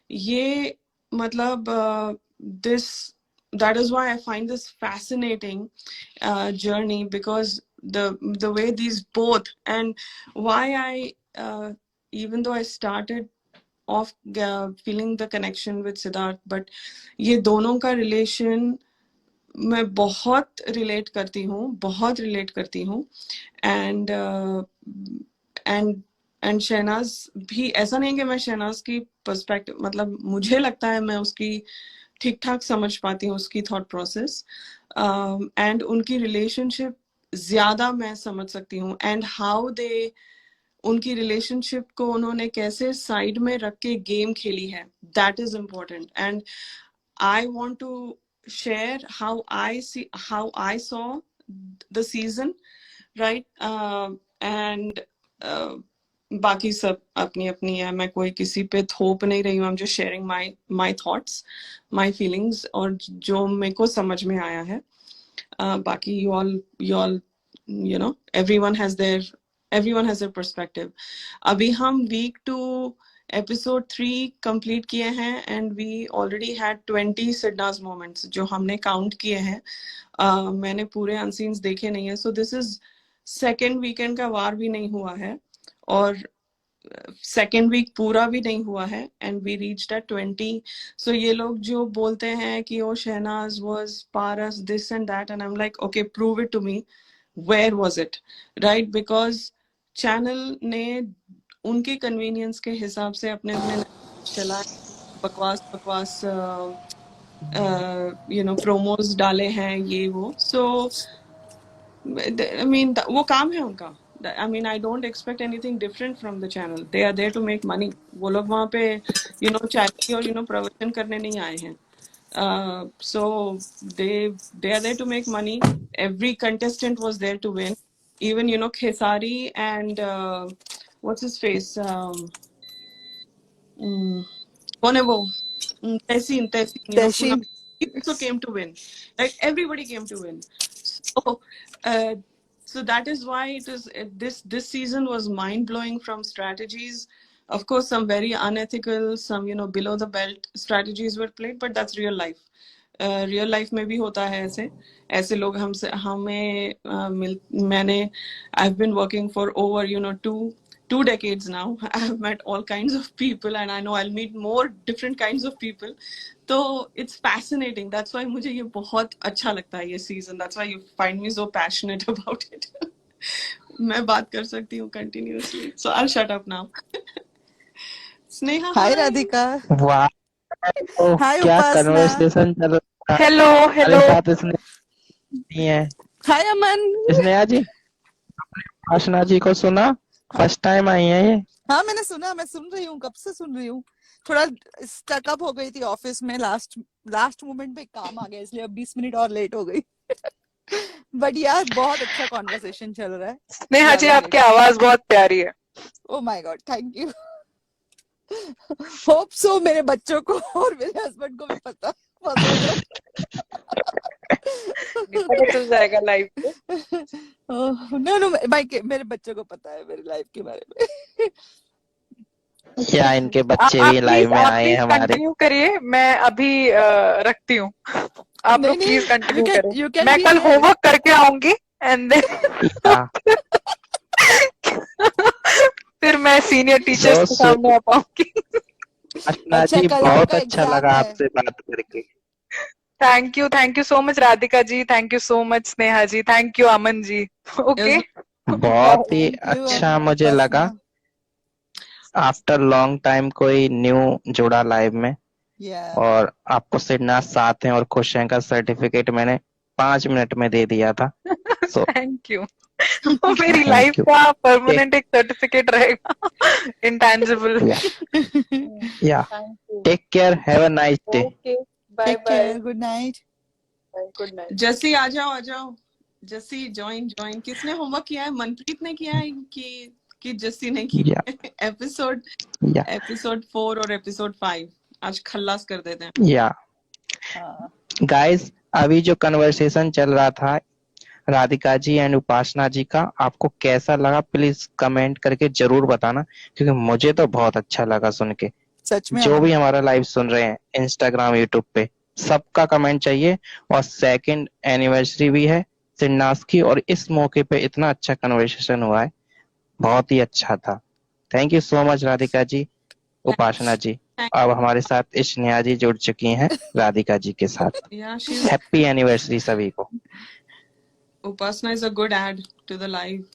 ये मतलब this, that is why I find this fascinating journey, because the way these both, and why I even though I started off feeling the connection with Siddharth, but ये दोनों का relation मैं बहुत relate करती हूँ, बहुत रिलेट करती हूँ. एंड एंड एंड शहनाज भी, ऐसा नहीं कि मैं शहनाज की पर्सपेक्टिव, मतलब मुझे लगता है मैं उसकी ठीक ठाक समझ पाती हूँ, उसकी थॉट प्रोसेस, एंड उनकी रिलेशनशिप ज्यादा मैं समझ सकती हूँ, एंड हाउ दे, उनकी रिलेशनशिप को उन्होंने कैसे साइड में रख के गेम खेली है, that is important. And I want to share how I saw the season, right? And बाकी सब अपनी अपनी है, मैं कोई किसी पे थोप नहीं रही हूँ. I'm just sharing my thoughts, my feelings, और जो मेरे को समझ में आया है. बाकी you all you know, everyone has their perspective. अभी हम week 2 एपिसोड 3 कंप्लीट किए हैं, and we already had 20 SidNaaz moments जो हमने काउंट किए हैं. मैंने पूरे अनसीन्स देखे नहीं है, so this is second weekend का वार भी नहीं हुआ है, और सेकेंड वीक पूरा भी नहीं हुआ है, and we reached at 20. So ये लोग जो बोलते हैं कि oh Shehnaaz was Paras this and that, and I am like okay, prove it to me, where was it, right? Because channel ने उनके कन्वीनियंस के हिसाब से अपने अपने चलाए, बकवास यू नो प्रोमोज डाले हैं, ये वो. सो I mean वो काम है उनका. I mean I don't expect anything different from the channel. They are there to make money. वो लोग वहाँ पे you know charity और you know प्रवचन करने नहीं आए हैं. So they are there to make money. Every contestant was there to win. Even you know Khesari and what's his face? कौन है वो? Tessin, you know, Teshin. he also came to win. Like everybody came to win. So, so that is why it is this season was mind blowing from strategies. Of course, some very unethical, some you know below the belt strategies were played, but that's real life. Real life में भी होता है ऐसे लोग हमसे हमें मैंने I have been working for over you know 2 decades now. I have met all kinds of people, and I know I'll meet more different kinds of people. So it's fascinating. That's why मुझे ये बहुत अच्छा लगता है ये season. That's why you find me so passionate about it. मैं बात कर सकती हूँ continuously. So I'll shut up now. Sneha, Hi Radhika. वाह, तो Hi क्या Upasna. कन्वर्सेशन चल रहा है हेलो हमारे हेलो. साथ. इसने नहीं है, Hi Aman. इसने आज आशना जी को सुना, फर्स्ट टाइम आई है ये. हाँ मैंने सुना, मैं सुन रही हूँ, कब से सुन रही हूँ. थोड़ा स्टक अप हो गई थी ऑफिस में, लास्ट मोमेंट पे काम आ गया, इसलिए अब 20 मिनट और लेट हो गई. बट यार बहुत अच्छा कॉन्वर्सेशन चल रहा है. स्नेहा जी, आपकी आवाज बहुत प्यारी है. Oh my God, thank you. Hope so मेरे बच्चों को और मेरे हस्बैंड को भी पता पता चल जाएगा लाइव पे. नो भाई, मेरे बच्चों को पता है मेरी लाइफ के बारे में. या इनके बच्चे भी लाइव में आए हैं हमारे. कंटिन्यू करिए, मैं अभी रखती हूँ. आप लोग प्लीज कंटिन्यू करें. मैं कल होमवर्क करके आऊंगी, एंड देन फिर मैं सीनियर टीचर्स के सामने आ पाऊंगी. आशना जी, बहुत अच्छा लगा आपसे बात करके. Thank you so much Radhika ji. Thank you so much Sneha ji. Thank you Aman ji. Okay, बहुत ही अच्छा मुझे लगा. आफ्टर लॉन्ग टाइम कोई न्यू जुड़ा लाइव में. और आपको सिडनाज साथ हैं और खुश हैं का सर्टिफिकेट मैंने 5 मिनट में दे दिया था. Thank you. मेरी लाइफ का परमानेंट एक सर्टिफिकेट रहेगा, intangible. Yeah take care, have a nice day. Okay, bye bye, good night. Good night. Jassi आ जाओ. जस्सी ज्वाइन. किसने होमवर्क किया है? मनप्रीत ने किया है कि कि जस्सी ने की। या एपिसोड या एपिसोड 4 और एपिसोड 5 आज खल्लास कर देते हैं। या हाँ गाइस, अभी जो कन्वर्सेशन चल रहा था राधिका जी एंड उपासना जी का, आपको कैसा लगा प्लीज कमेंट करके जरूर बताना, क्योंकि मुझे तो बहुत अच्छा लगा सुन के। सच में जो अमन। भी हमारा लाइव सुन रहे हैं इंस्टाग्राम यूट्यूब पे, सबका कमेंट चाहिए। और सेकंड एनिवर्सरी भी है सिन्नास की, और इस मौके पे इतना अच्छा कन्वर्सेशन हुआ है, बहुत ही अच्छा था। Thank you so much Radhika ji, Upasana ji. अब हमारे साथ स्नेहा जी जुड़ चुकी हैं राधिका जी के साथ। या शी हैप्पी एनिवर्सरी सभी को। Upasana is a good add to the live.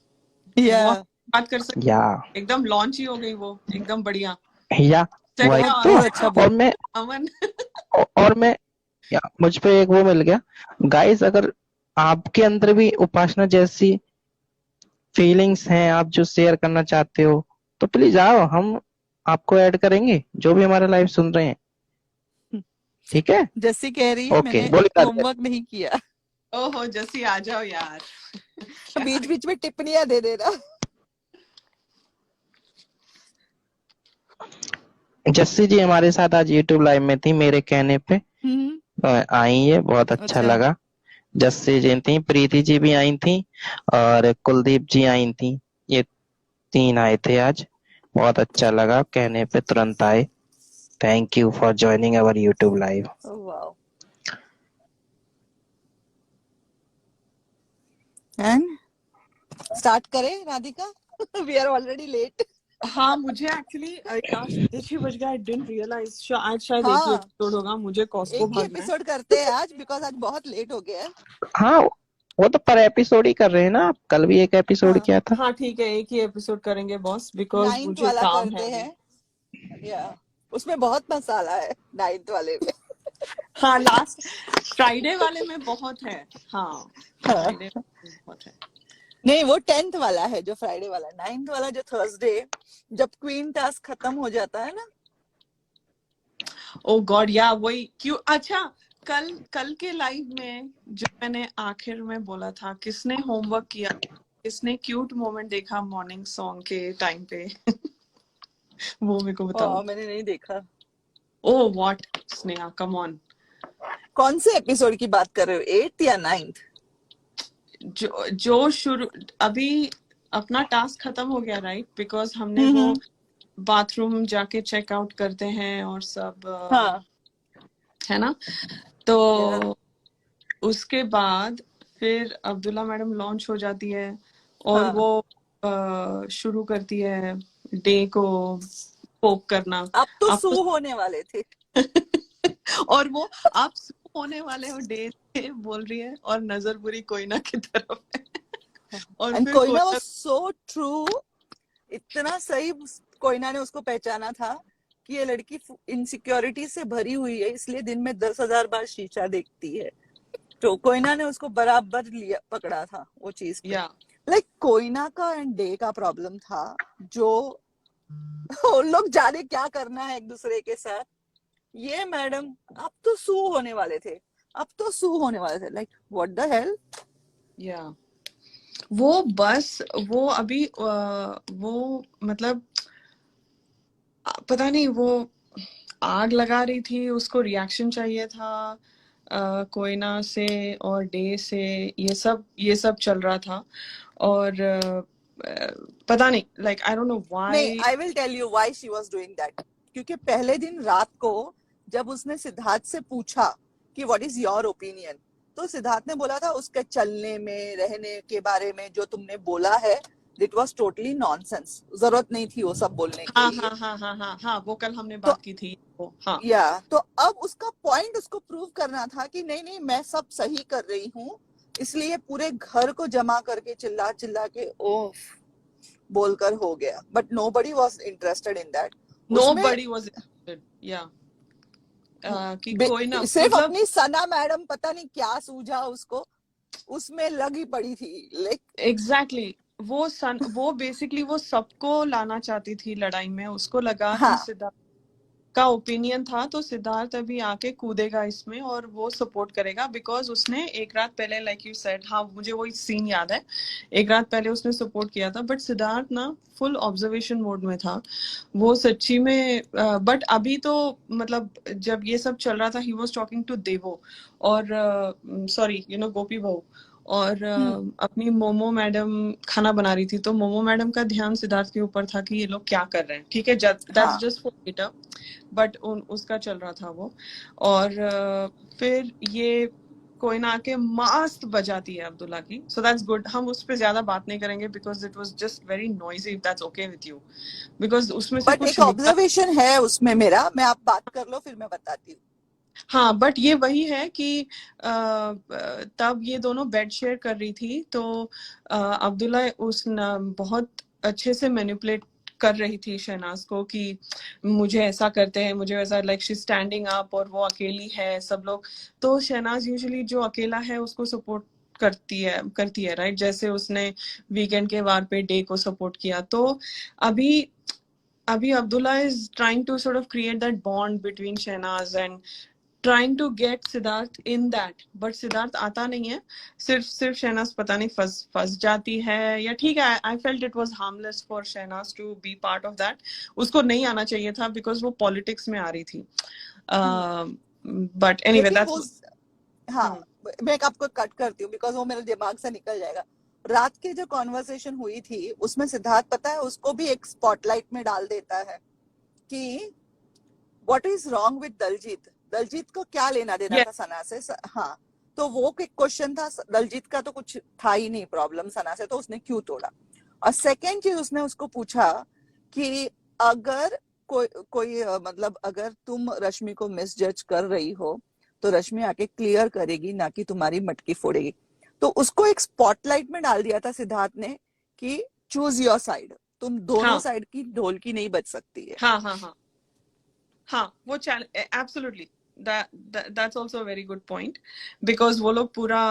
Yeah बहुत बात कर सकते, या एकदम लॉन्च ही हो गई वो, एकदम बढ़िया। या वही चलिए तो। बहुत अच्छा और मैं अमन। और मैं या मुझ पे एक वो मिल गया। गाइस, अगर आपके अंदर भी उपासना जैसी फीलिंग्स हैं, आप जो शेयर करना चाहते हो, तो प्लीज आओ, हम आपको ऐड करेंगे, जो भी हमारा लाइव सुन रहे हैं। ठीक है, जस्सी कह रही है ओके, मैंने बोलिए राधिका होमवर्क नहीं किया। ओहो जस्सी आ जाओ यार। बीच बीच में टिप्पणियां दे देना। जी। जस्सी जी हमारे साथ आज यूट्यूब लाइव में थी, मेरे कहने पे आई है, बहुत अच्छा अच्छा। लगा। जस्सी जी थी, प्रीति जी भी आई थी, और कुलदीप जी आई थी। ये 3 आए थे आज, बहुत अच्छा लगा, कहने पे तुरंत आए। Thank you for joining our YouTube live. Wow. And start करें Radhika? We are already late. हाँ मुझे एक्चुअली यार 6:30 बज गया, आई डिडंट रियलाइज। आज शायद एक ही हाँ एपिसोड होगा, मुझे कॉस्को एक ही भागना है। एपिसोड करते हैं आज, बिकॉज आज बहुत लेट हो गया है। हाँ, वो तो पर एपिसोड ही कर रहे हैं ना, कल भी एक एपिसोड हाँ किया था। हाँ ठीक है, एक ही एपिसोड करेंगे बॉस, बिकॉज 9th मुझे वाला काम करते है अभी। हैं। या उसमें बहुत मसाला है 9th वाले में। हाँ लास्ट फ्राइडे वाले में बहुत है। हाँ हाँ। फ्राइडे में बहुत है। नहीं वो 10th वाला है जो फ्राइडे वाला, 9th वाला जो थर्सडे, जब क्वीन टास्क खत्म हो जाता है ना। ओ गॉड या वही क्यों। अच्छा कल कल के लाइव में जो मैंने आखिर में बोला था, किसने होमवर्क किया, किसने क्यूट मोमेंट देखा मॉर्निंग सॉन्ग के टाइम पे वो मेरे को बताओ। मैंने नहीं देखा। Oh what Sneha come on. कौन से एपिसोड की बात कर रहे हो, 8th या 9th? जो शुरू अभी अपना टास्क खत्म हो गया राइट, बिकॉज हमने वो बाथरूम जाके चेकआउट करते हैं और सब हाँ है ना। तो या उसके बाद फिर अब्दुल्ला मैडम लॉन्च हो जाती है और हाँ। वो शुरू करती है डे को पोक करना। अब तो आप सू होने वाले थे। और वो आप सू होने वाले हो डे से बोल रही है, और नजर बुरी कोयना की तरफ है। और एंड फिर Koyna was Koyna so true. इतना सही कोयना ने उसको पहचाना था कि ये लड़की इनसिक्योरिटी से भरी हुई है, इसलिए दिन में 10,000 बार शीशा देखती है। तो कोयना ने उसको बराबर लिया, पकड़ा था वो चीज पे। या लाइक कोयना का एंड डे का प्रॉब्लम था, जो उन लोग जाने क्या करना है एक दूसरे के साथ। ये मैडम अब तो सू होने वाले थे, अब तो सू होने वाले थे। Like what the hell. या वो बस वो अभी वो मतलब पता नहीं, वो आग लगा रही थी, उसको रिएक्शन चाहिए था कोयना से और डे से, ये सब चल रहा था। और पता नहीं, लाइक आई डोंट नो नहीं, why. I will tell you why she was doing that. क्योंकि पहले दिन रात को जब उसने सिद्धार्थ से पूछा कि व्हाट इज योर ओपिनियन, तो सिद्धार्थ ने बोला था उसके चलने में रहने के बारे में जो तुमने बोला है, इट वाज टोटली नॉनसेंस, जरूरत नहीं थी वो सब बोलने के हाँ लिए। हाँ हाँ हाँ हाँ हाँ वो कल हमने तो बात की थी वो। हाँ या तो अब उसका पॉइंट उसको प्रूव करना था कि नहीं नहीं मैं सब सही कर रही हूँ, इसलिए पूरे घर को जमा करके चिल्ला चिल्ला के ओह बोलकर हो गया। But nobody was interested in that. Nobody was interested. या कि कोई ना सिर्फ मतलब अपनी सना मैडम पता नहीं क्या सूझा उसको, उसमें लगी पड़ी थी। लाइक एग्जैक्टली वो बेसिकली वो सबको लाना चाहती थी लड़ाई में। उसको लगा कि हाँ सिद्धार्थ का ओपिनियन था, तो सिद्धार्थ अभी आके कूदेगा इसमें और वो सपोर्ट करेगा, बिकॉज उसने एक रात पहले, लाइक यू सेड, हाँ मुझे वही सीन याद है, एक रात पहले उसने सपोर्ट किया था, बट सिद्धार्थ ना फुल ऑब्जर्वेशन मोड में था वो सच्ची में। बट अभी तो मतलब जब ये सब चल रहा था, ही वॉज टॉकिंग टू देवो और सॉरी गोपी बहू, और अपनी मोमो मैडम खाना बना रही थी, तो मोमो मैडम का ध्यान सिद्धार्थ के ऊपर था कि ये लोग क्या कर रहे हैं, ठीक है, that's just for later, but उसका चल रहा था वो। और फिर ये कोई ना आके मस्त बजाती है अब्दुल्ला की, सो दैट्स गुड। हम उस पर ज्यादा बात नहीं करेंगे because it was just very noisy, if that's okay with you, because उसमें से बट कुछ एक निकला। ऑब्जर्वेशन है उसमें मेरा, मैं आप बात कर लो फिर मैं बताती हूँ। हाँ, बट ये वही है कि तब ये दोनों बेड शेयर कर रही थी, तो अब्दुल्ला बहुत अच्छे से मैनिपुलेट कर रही थी शहनाज को कि मुझे ऐसा करते हैं, मुझे वैसा, लाइक शी स्टैंडिंग अप, और वो अकेली है, सब लोग। तो शहनाज यूजुअली जो अकेला है उसको सपोर्ट करती है राइट, जैसे उसने वीकेंड के वार पे डे को सपोर्ट किया। तो अभी अभी Abdullah is trying to sort of create that bond between Shehnaaz and trying to get Siddharth in that, but Siddharth आता नहीं है, सिर्फ शहनाज पता नहीं फंस जाती है, या ठीक है, I felt it was harmless for Shehnaaz to be part of that, उसको नहीं आना चाहिए था बिकॉज वो पॉलिटिक्स में आ रही थी, बट एनीवे लेकिन वो दैट्स। हाँ, मैं आपको कट करती हूँ बिकॉज वो मेरे दिमाग से निकल जाएगा। रात की जो कॉन्वर्सेशन हुई थी उसमें सिद्धार्थ पता है उसको भी एक स्पॉटलाइट में डाल देता है कि what is wrong with Daljeet, Daljeet को क्या लेना देना था सना से। हाँ, तो वो एक क्वेश्चन था, दलजीत का तो कुछ था ही नहीं प्रॉब्लम सना से, तो उसने क्यों तोड़ा। और सेकेंड चीज उसने उसको पूछा कि अगर कोई मतलब अगर तुम रश्मि को मिसजज कर रही हो तो रश्मि आके क्लियर करेगी, ना कि तुम्हारी मटकी फोड़ेगी। तो उसको एक स्पॉटलाइट में डाल दिया था सिद्धार्थ ने कि चूज योर साइड, तुम दोनों साइड की ढोल की नहीं बच सकती है। हाँ हाँ हाँ हाँ, वो absolutely, that's also a very good point, because वो लोग पूरा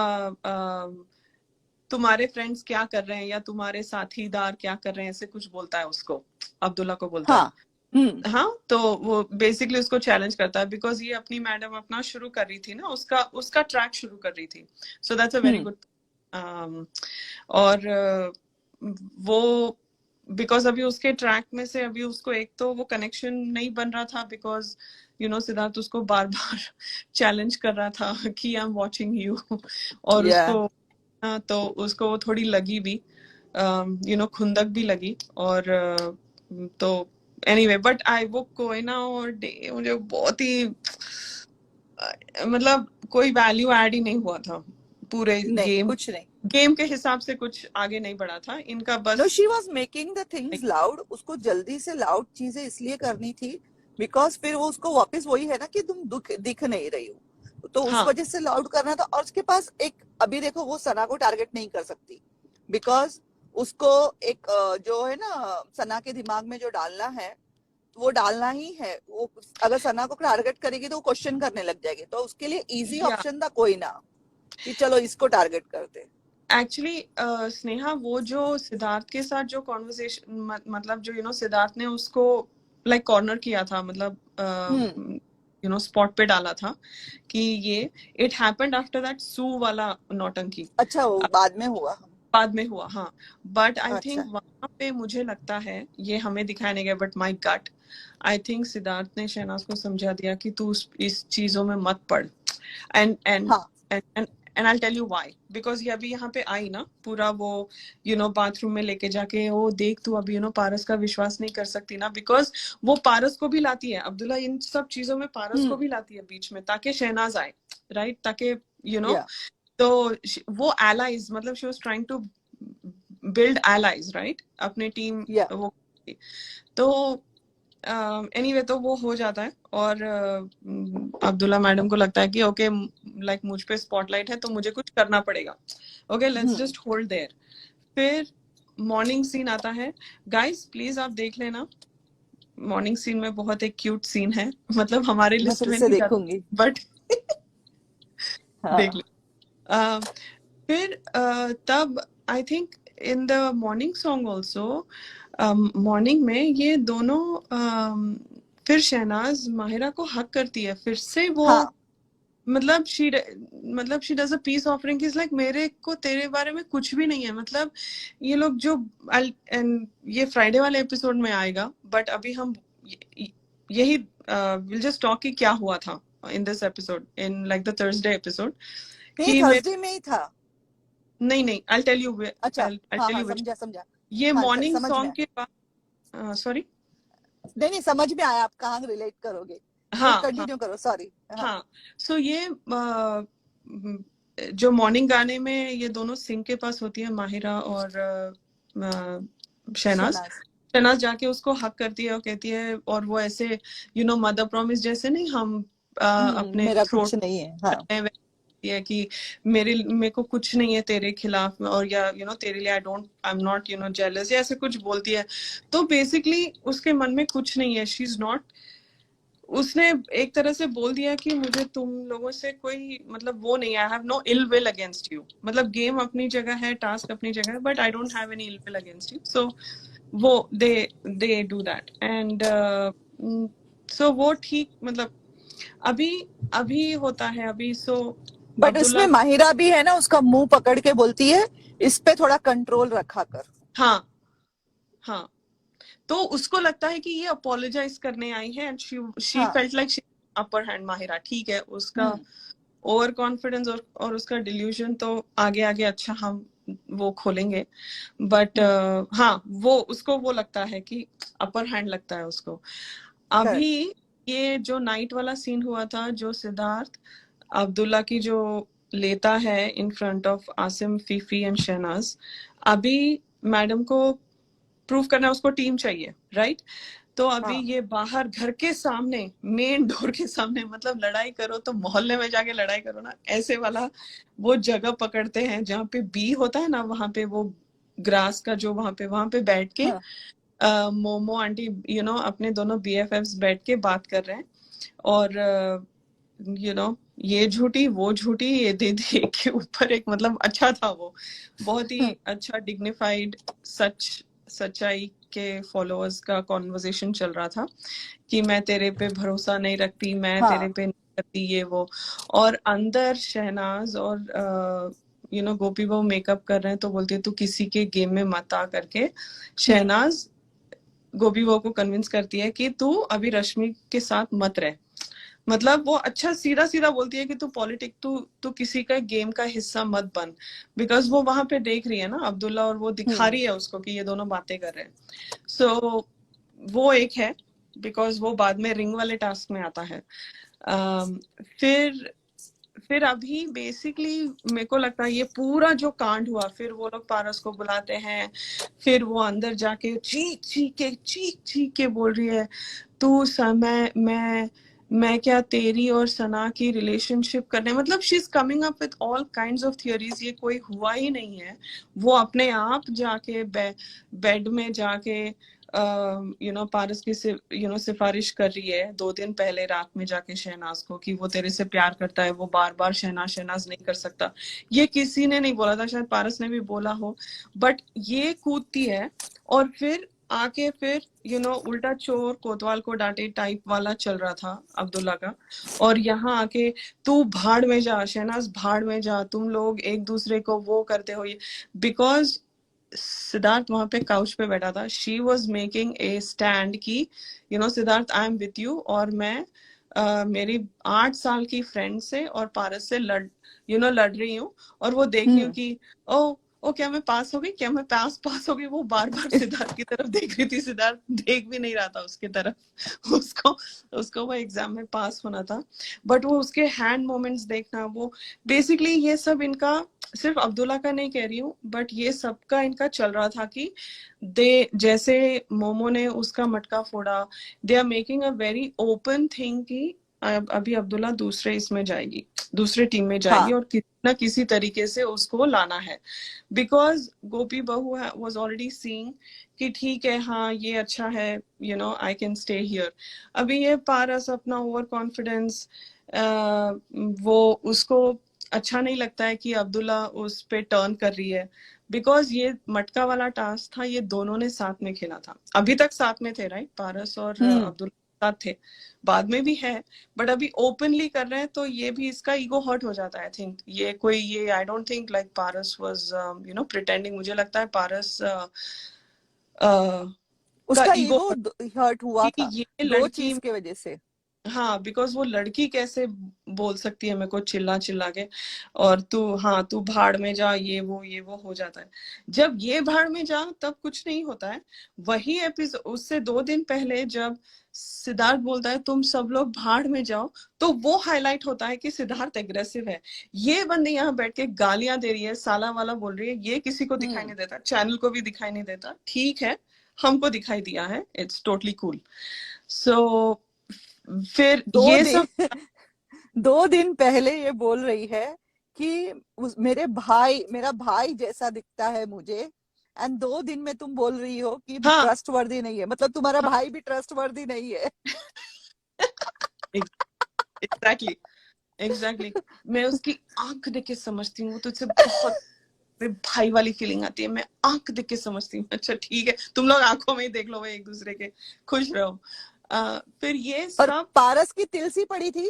तुम्हारे फ्रेंड्स क्या कर रहे हैं या तुम्हारे साथीदार क्या कर रहे हैं, ऐसे कुछ बोलता है उसको, अब्दुल्ला को बोलता हाँ, है। हाँ, तो वो बेसिकली उसको चैलेंज करता है, बिकॉज ये अपनी मैडम अपना शुरू कर रही थी ना, उसका ट्रैक शुरू कर रही थी, so that's a very good. और वो बिकॉज अभी उसके ट्रैक में से अभी उसको एक तो वो कनेक्शन नहीं बन रहा था, बिकॉज सिद्धार्थ उसको बार बार चैलेंज कर रहा था कि आई एम वॉचिंग यू, और उसको तो उसको वो थोड़ी लगी भी, खुंदक भी लगी, और तो एनीवे, बट वो कोयना और डे मुझे बहुत ही मतलब कोई वैल्यू ऐड ही नहीं हुआ था पूरे गेम, कुछ नहीं, गेम के हिसाब से कुछ आगे नहीं बढ़ा था इनका, बस। No, she was making the things loud, उसको जल्दी से लाउड चीजें इसलिए करनी थी बिकॉज फिर वो उसको वापस वही है ना कि तुम दिख नहीं रही हो, तो उस वजह से लाउड करना था। और उसके पास एक, अभी देखो वो सना को टारगेट नहीं कर सकती बिकॉज उसको एक जो है ना सना के दिमाग में जो डालना है वो डालना ही है। वो अगर सना को टारगेट करेगी तो वो क्वेश्चन करने लग जाएगी, तो उसके लिए इजी ऑप्शन था कोई ना कि चलो इसको टारगेट करते। एक्चुअली स्नेहा, वो जो सिद्धार्थ के साथ जो कॉन्वर्सेशन, मतलब जो सिद्धार्थ ने उसको लाइक कॉर्नर किया था, मतलब स्पॉट पे डाला था कि ये इट हैपेंड आफ्टर दैट सू वाला नौटंकी। अच्छा, वो बाद में हुआ, बाद में हुआ, हाँ, बट आई अच्छा। थिंक वहां पे मुझे लगता है, ये हमें दिखाया नहीं गया, but my gut, I think Siddharth ने शहनाज को समझा दिया कि तू इस चीजों में मत पड़, एंड एंड हाँ, and I tell you why, because ये अभी यहाँ पे आई ना पूरा वो बाथरूम में लेके जाके, ओ देख तू अभी पारस का विश्वास नहीं कर सकती ना, बिकॉज वो पारस को भी लाती है, अब्दुल्ला इन सब चीजों में पारस को भी लाती है बीच में, ताकि शहनाज आए, राइट, ताकि तो वो allies, मतलब she was trying to build allies, right, अपने टीम वो, तो एनीवे तो वो हो जाता है, और अब्दुल्ला मैडम को लगता है कि ओके, लाइक मुझ पे स्पॉटलाइट है तो मुझे कुछ करना पड़ेगा, okay let's just hold their. फिर मॉर्निंग सीन आता है, गाइस प्लीज आप देख लेना, मॉर्निंग सीन में बहुत एक क्यूट सीन है, मतलब हमारे लिस्ट में नहीं देखूंगी बट देख ले। फिर तब I think in the morning song also, morning में ये दोनों फिर शहनाज माहिरा को हक करती है फिर से वो, हाँ मतलब she does a peace offering, is like मेरे को तेरे बारे में कुछ भी नहीं है, मतलब ये लोग जो एंड ये फ्राइडे वाले एपिसोड में आएगा, बट अभी हम यही विल जस्ट टॉक कि क्या हुआ था in this episode, in like the Thursday episode नहीं, कि थर्सडे में ही था। नहीं आई टेल यू, अच्छा, आई हाँ टेल हाँ, यू व्हिच, समझा समझा। ये हाँ, मॉर्निंग समझ में सॉन्ग आया। के बाद, सॉरी, नहीं नहीं, समझ में आया आप कहाँ रिलेट करोगे। हाँ हाँ कंटिन्यू करो, सॉरी। हाँ हाँ। सो ये जो मॉर्निंग गाने में ये दोनों सिंह के पास होती है, माहिरा और शहनाज। शहनाज। शहनाज जाके उसको हक करती है और कहती है, और वो ऐसे मदर प्रॉमिस जैसे नहीं हम अपने मेरा थ्रोट कुछ नहीं है। हाँ करते हैं, वैसे है कि मेरे को कुछ नहीं है तेरे खिलाफ में, और या तेरे लिए आई एम नॉट जेलस, या ऐसे कुछ बोलती है। तो बेसिकली उसके मन में कुछ नहीं है, शी इज नॉट, उसने एक तरह से बोल दिया कि मुझे तुम लोगों से कोई मतलब वो नहीं है, I have no ill will against you, मतलब गेम अपनी जगह है, टास्क अपनी जगह है, but I don't have any ill will against you. So वो they do that and so वो ठीक, मतलब अभी अभी होता है अभी। सो बट अब्दुल्ला, उसमें माहिरा भी है ना, उसका मुंह पकड़ के बोलती है इस पे थोड़ा कंट्रोल रखा कर। हाँ हाँ, तो उसको लगता है कि ये अपोलोजाइज करने आई है, एंड शी हाँ। Felt like she upper hand. Mahira ठीक है, उसका ओवर कॉन्फिडेंस और उसका डिल्यूजन तो आगे आगे अच्छा हम वो खोलेंगे, बट हाँ, वो उसको वो लगता है कि अपर हैंड लगता है उसको। अभी ये जो नाइट वाला सीन हुआ था, जो सिद्धार्थ अब्दुल्ला की जो लेता है in front of Asim, Fifi and Shehnaaz, अभी मैडम को प्रूव करना है, उसको टीम चाहिए, राइट? तो अभी हाँ। ये बाहर घर के सामने, मेन डोर के सामने, मतलब लड़ाई करो तो मोहल्ले में जाके लड़ाई करो ना, ऐसे वाला वो जगह पकड़ते हैं जहाँ पे बी होता है ना, वहां पे वो ग्रास का जो वहां पे बैठ के मोमो आंटी अपने दोनों बीएफएफ्स बैठ के बात कर रहे हैं, और ये झूठी वो झूठी, ये दीदी एक के ऊपर एक, मतलब अच्छा था वो, बहुत ही अच्छा डिग्निफाइड सच्चाई के फॉलोअर्स का कॉन्वर्सेशन चल रहा था कि मैं तेरे पे भरोसा नहीं रखती, मैं तेरे पे नहीं करती, ये वो। और अंदर शहनाज और गोपी बहू मेकअप कर रहे हैं, तो बोलती है तू किसी के गेम में मत आ करके। शहनाज गोपी बहू को कन्विंस करती है कि तू अभी रश्मि के साथ मत रह, मतलब वो अच्छा सीधा सीधा बोलती है कि तू किसी का गेम का हिस्सा मत बन, बिकॉज वो वहां पे देख रही है ना अब्दुल्ला, और वो दिखा रही है उसको कि ये दोनों बातें कर रहे हैं। सो वो एक है, बिकॉज वो बाद में रिंग वाले टास्क में आता है। फिर अभी बेसिकली मेरे को लगता है ये पूरा जो कांड हुआ, फिर वो लोग पारस को बुलाते हैं, फिर वो अंदर जाके चीख चीख के बोल रही है, तू समय मैं क्या तेरी और सना की रिलेशनशिप करने, मतलब she is coming up with all kinds of theories, ये कोई हुआ ही नहीं है। वो अपने आप जाके बेड में जाके पारस की सिफारिश कर रही है 2 दिन पहले रात में जाके शहनाज को कि वो तेरे से प्यार करता है, वो बार बार शहनाज नहीं कर सकता। ये किसी ने नहीं बोला था, शायद पारस ने भी बोला हो, बट ये कूदती है, और फिर आके फिर उल्टा चोर कोतवाल को डांटे टाइप वाला चल रहा था अब्दुल्ला का, और यहाँ आके तू भाड़ में जा शहनाज, भाड़ में जा, तुम लोग एक दूसरे को वो करते हो, ये बिकॉज सिद्धार्थ वहां पे काउच पे बैठा था, she was making a stand की Siddharth I am with you, और मैं मेरी 8 साल की फ्रेंड से और पारस से लड़ रही हूँ, और वो देख रही हूँ कि ओ क्या मैं पास हो गई, क्या मैं पास हो गई। वो बार बार सिद्धार्थ की तरफ देख रही थी, सिद्धार्थ देख भी नहीं रहा था उसकी तरफ, उसको वो एग्जाम में पास होना था, बट वो उसके हैंड मोमेंट्स देखना, वो बेसिकली ये सब इनका, सिर्फ अब्दुल्ला का नहीं कह रही हूँ, बट ये सबका इनका चल रहा था कि जैसे मोमो ने उसका मटका फोड़ा, they are making a very open thing कि अभी अब्दुल्ला दूसरे टीम में जाएगी, और किसी ना किसी तरीके से उसको लाना है, बिकॉज गोपी बहू वाज ऑलरेडी सीइंग कि ठीक है, हाँ ये अच्छा है, आई कैन स्टे हियर। अभी ये पारस अपना ओवर कॉन्फिडेंस, वो उसको अच्छा नहीं लगता है कि अब्दुल्ला उस पे टर्न कर रही है, बिकॉज ये मटका वाला टास्क था, ये दोनों ने साथ में खेला था, अभी तक साथ में थे, राइट? पारस और अब्दुल्ला साथ थे, बाद में भी है, बट अभी ओपनली कर रहे हैं तो ये भी इसका ईगो हर्ट हो जाता है। आई थिंक ये I don't think like Paras was pretending. मुझे लगता है पारस का उसका ईगो ईगो हर्ट हुआ कि था ये 2 चीज लड़की, के वजह से। हाँ, बिकॉज वो लड़की कैसे बोल सकती है मेरे को चिल्ला चिल्ला के, और तू भाड़ में जा, ये वो हो जाता है। जब ये भाड़ में जा तब कुछ नहीं होता है। वही एपिसोड उससे 2 दिन पहले जब सिद्धार्थ बोलता है तुम सब लोग भाड़ में जाओ, तो वो हाईलाइट होता है कि सिद्धार्थ एग्रेसिव है। ये बंदी यहाँ बैठ के गालियां दे रही है, साला वाला बोल रही है, ये किसी को दिखाई नहीं देता, चैनल को भी दिखाई नहीं देता। ठीक है, हमको दिखाई दिया है, इट्स टोटली कूल। सो फिर दो ये दिन सब 2 दिन पहले ये बोल रही है कि मेरा भाई जैसा दिखता है मुझे, एंड 2 दिन में तुम बोल रही हो कि हाँ ट्रस्ट वर्दी नहीं है। मतलब तुम्हारा हाँ भाई भी ट्रस्ट वर्दी नहीं है। Exactly exactly. मैं उसकी आंख देख के समझती हूँ, वो तुझसे बहुत मेरे भाई वाली फीलिंग आती है। मैं आंख देख के समझती हूँ, अच्छा ठीक है, तुम लोग आंखों में ही देख लो भाई, एक दूसरे के खुश रहो। फिर ये और सब पारस की तिल सी पड़ी थी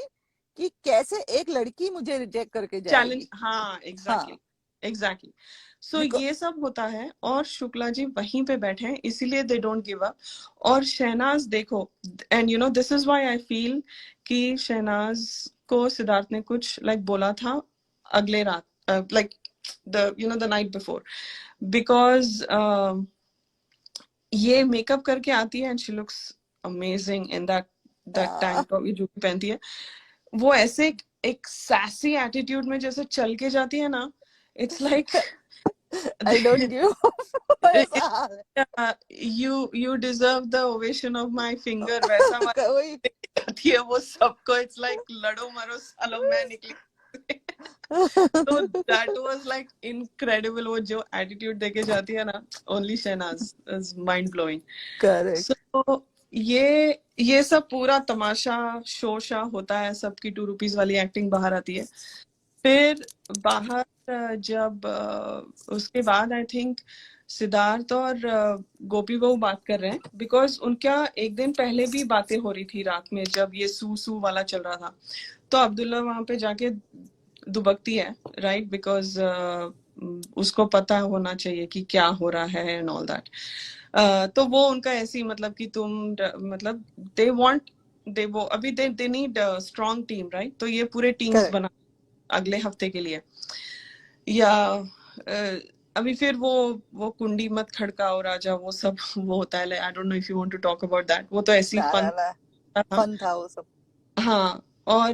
कि कैसे एक लड़की मुझे रिजेक्ट करके चैलेंज, जाएगी। हाँ एग्जैक्टली हाँ, एग्जैक्टली। सो बिकॉज ये सब होता है और शुक्ला जी वहीं पे बैठे हैं, इसीलिए दे डोंट गिव अप। और शहनाज देखो, and this is why I feel कि शहनाज को सिद्धार्थ ने कुछ बोला था अगले रात, like the night before, because ये मेकअप करके आती है and she looks amazing in that tank top, ये जो भी पहनती है, वो ऐसे एक सैसी एटीट्यूड में जैसे चल के जाती है ना, it's like I don't give ऐसा हाल है। you deserve the ovation of my finger, वैसा वाली वही जाती है वो सबको, इट्स लाइक लड़ो मरो सालो मैं निकली। तो that was like incredible, वो जो एटीट्यूड देके जाती है ना, only Shehnaaz is mind blowing। Correct. So ये सब पूरा तमाशा शोशा होता है, सबकी 2 रुपीज वाली एक्टिंग बाहर आती है। फिर बाहर जब उसके बाद आई थिंक सिद्धार्थ और गोपी बहू बात कर रहे हैं, बिकॉज उनका एक दिन पहले भी बातें हो रही थी रात में जब ये सू वाला चल रहा था। तो अब्दुल्ला वहां पे जाके दुबकती है, राइट, बिकॉज उसको पता होना चाहिए कि क्या हो रहा है एंड ऑल दैट। तो वो उनका ऐसी कि तुम मतलब दे वांट वो अभी they need strong team, right. तो ये पूरे टीम्स बना अगले हफ्ते के लिए। या अभी फिर वो कुंडी मत खड़काओ राजा, वो सब वो होता है, I don't know if you want to talk about that. वो तो ऐसी फन था वो सब। हाँ, और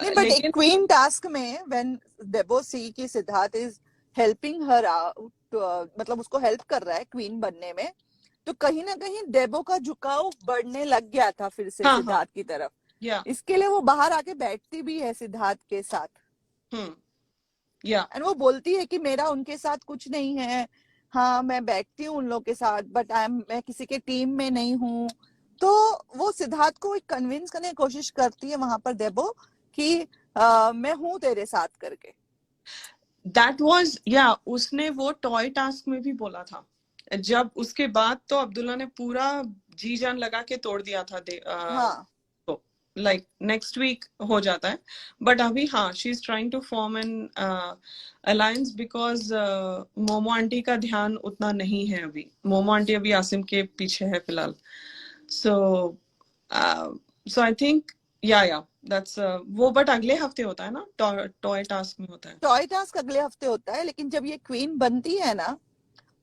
नहीं, बट एक क्वीन टास्क में व्हेन देबो सी की Siddharth is helping her out, मतलब उसको हेल्प कर रहा है क्वीन बनने में, तो कहीं ना कहीं देबो का झुकाव बढ़ने लग गया था फिर से सिद्धार्थ की तरफ। इसके लिए वो बाहर आके बैठती भी है सिद्धार्थ के साथ, एंड वो बोलती है कि मेरा उनके साथ कुछ नहीं है, हाँ मैं बैठती हूँ उन लोग के साथ, बट मैं किसी के टीम में नहीं हूँ। तो वो सिद्धार्थ को कन्विंस करने की कोशिश करती है वहां पर देबो कि मैं हूँ तेरे साथ करके। दैट वाज उसने वो टॉय टास्क में भी बोला था। जब उसके बाद तो अब्दुल्ला ने पूरा जी जान लगा के तोड़ दिया था। हाँ, लाइक नेक्स्ट वीक हो जाता है, बट अभी she is trying to form an alliance, because Momo aunty का ध्यान उतना नहीं है अभी। मोमो आंटी अभी आसिम के पीछे है फिलहाल। सो आई थिंक दैट्स वो, बट अगले हफ्ते होता है ना, टॉय टास्क में होता है। टॉय टास्क अगले हफ्ते होता है, लेकिन जब ये क्वीन बनती है ना,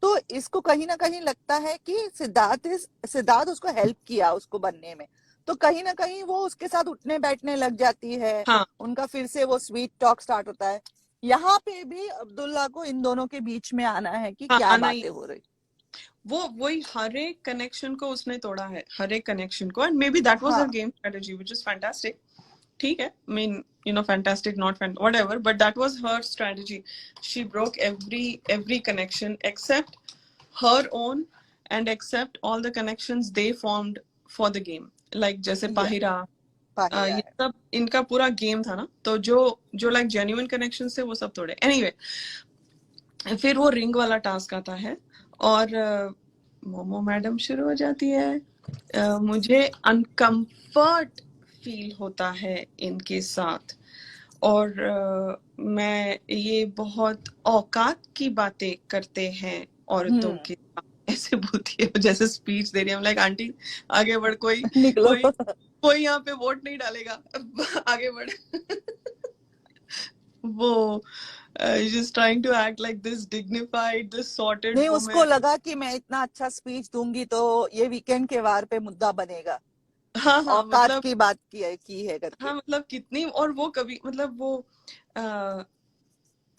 तो इसको कहीं ना कहीं लगता है कि सिद्धार्थ उसको हेल्प किया उसको बनने में, तो कहीं ना कहीं वो उसके साथ उठने बैठने लग जाती है। उनका फिर से वो स्वीट टॉक स्टार्ट होता है। यहाँ पे भी अब्दुल्ला को इन दोनों के बीच में आना है कि क्या बातें हो रही। वही हर एक कनेक्शन को उसने तोड़ा है, हर एक कनेक्शन को, and may be that was her game strategy which is fantastic. ठीक है, I mean, fantastic, not whatever, but that was her strategy. She broke every connection except her own, and except all the connections they formed for the game, like जैसे पाहिरा, ये सब इनका पूरा game था ना, तो जो लाइक जेन्युइन कनेक्शन थे वो सब तोड़े। एनीवे, फिर वो रिंग वाला टास्क आता है और मोमो मैडम शुरू हो जाती है मुझे अनकंफर्ट फील होता है इनके साथ। और मैं ये बहुत औकात की बातें करते हैं औरतों के साथ, ऐसे बोलती है जैसे स्पीच दे रही है। लाइक आंटी आगे बढ़, कोई निकलो। कोई यहाँ पे वोट नहीं डालेगा, आगे बढ़। वो just trying to act like this dignified, this sorted नहीं, woman. उसको लगा कि मैं इतना अच्छा स्पीच दूंगी तो ये वीकेंड के वार पे मुद्दा बनेगा, हाँ औकात मतलब की बात की है करके। हाँ मतलब कितनी, और वो कभी मतलब वो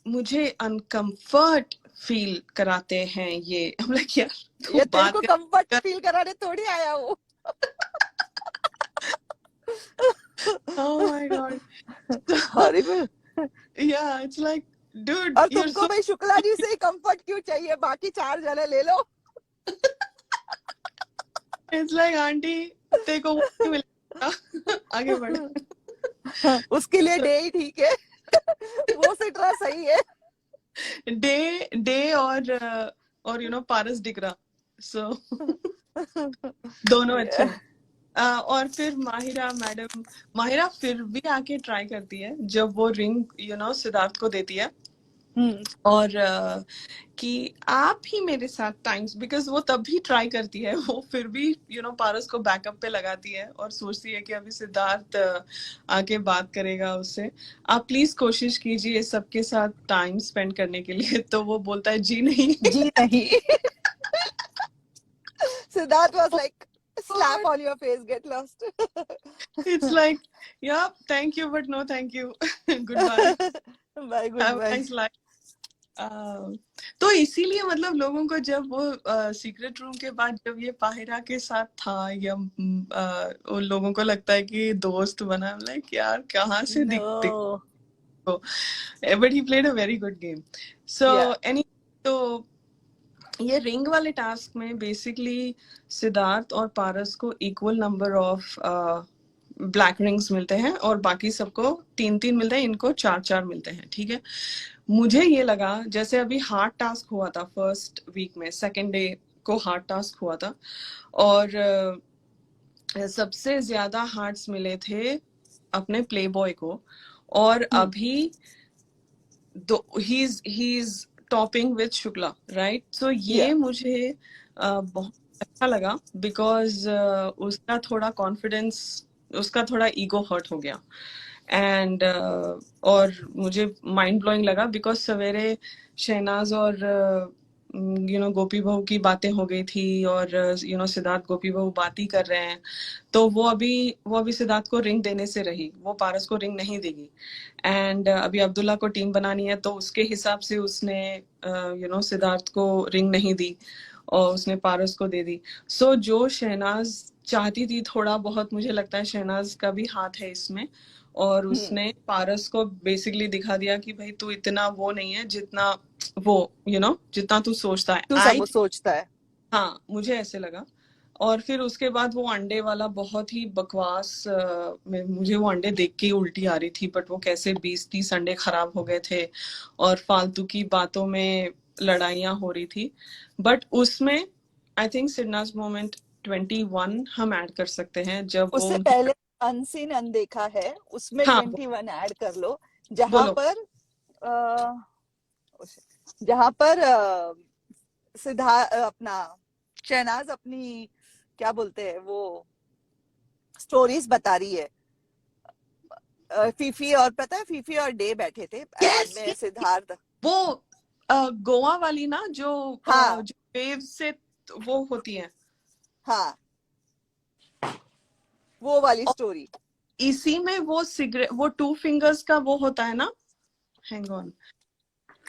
मुझे अनकंफर्ट फील कराते हैं ये। हम लाइक यार तू ये तेरे बात को कर। कंफर्ट फील कराने थोड़ी आया हूँ। Oh my God. Horrible. Yeah, it's like, dude, और you're तुमको so. भाई शुक्ला जी से ही कंफर्ट क्यों चाहिए, बाकी 4 जने ले लो। It's like आंटी तेरे को वो नहीं मिलेगा, आगे बढ़। उसके लिए डे ही ठीक है। वो सिटरा सही है। डे और पारस डिगरा, सो दोनों अच्छे हैं। और फिर माहिरा फिर भी आके ट्राई करती है जब वो रिंग सिद्धार्थ को देती है, और कि आप ही मेरे साथ टाइम्स, बिकॉज वो तब भी ट्राई करती है, वो फिर भी पारस को बैकअप पे लगाती है और सोचती है कि अभी सिद्धार्थ आके बात करेगा उससे, आप प्लीज कोशिश कीजिए सबके साथ टाइम स्पेंड करने के लिए। तो वो बोलता है जी नहीं। जी नहीं। Siddharth was like slap on your face, get lost. It's like, yeah, thank you but no thank you. Goodbye. Bye, Have a goodbye. nice life. तो इसीलिए मतलब लोगों को जब वो सीक्रेट रूम के बाद जब ये पाहिरा के साथ था, या उन लोगों को लगता है कि दोस्त बना, लाइक यार कहाँ से दिख No. But he played a very good game. So Yeah. Any, तो ये रिंग वाले टास्क में बेसिकली सिद्धार्थ और पारस को equal number of black rings मिलते हैं और बाकी सबको 3-3 मिलते हैं, इनको 4-4 मिलते हैं, ठीक है। मुझे ये लगा जैसे अभी हार्ड टास्क हुआ था फर्स्ट वीक में, सेकेंड डे को हार्ड टास्क हुआ था, और सबसे ज्यादा हार्ट्स मिले थे अपने प्ले बॉय को, और अभी ही is topping with Shukla, right. So ये मुझे बहुत अच्छा लगा, बिकॉज उसका थोड़ा कॉन्फिडेंस, उसका थोड़ा ईगो हर्ट हो गया, एंड और मुझे माइंड ब्लोइंग लगा, बिकॉज सवेरे शहनाज और गोपी बहू की बातें हो गई थी, और सिद्धार्थ गोपी बहू बात ही कर रहे हैं, तो वो अभी सिद्धार्थ को रिंग देने से रही, वो पारस को रिंग नहीं देगी, एंड अभी अब्दुल्ला को टीम बनानी है, तो उसके हिसाब से उसने सिद्धार्थ को रिंग नहीं दी और उसने पारस को दे दी। सो जो शहनाज चाहती थी, थोड़ा बहुत मुझे लगता है शहनाज का भी हाथ है इसमें, और उसने पारस को बेसिकली दिखा दिया कि भाई तू इतना वो नहीं है जितना वो जितना तू सोचता है। तू सब सोचता है। हाँ, मुझे ऐसे लगा। और फिर उसके बाद वो अंडे वाला बहुत ही बकवास, मुझे वो अंडे देख के ही उल्टी आ रही थी, बट वो कैसे 20-30 अंडे खराब हो गए थे और फालतू की बातों में लड़ाइयां हो रही थी। बट उसमें आई थिंक सिडनाज मोमेंट 21 हम ऐड कर सकते हैं, जब उससे पहले अनसीन अनदेखा है, उसमें 21 ऐड कर लो, जहां पर सिद्धार्थ अपना शहनाज अपनी क्या बोलते हैं वो स्टोरीज बता रही है, फीफी और पता है फीफी और डे बैठे थे में सिद्धार्थ, वो गोवा वाली ना, जो जो वेव से वो होती है, हाँ वो वाली स्टोरी। इसी में वो सिगरेट, वो 2 फिंगर्स का वो होता है ना, hang on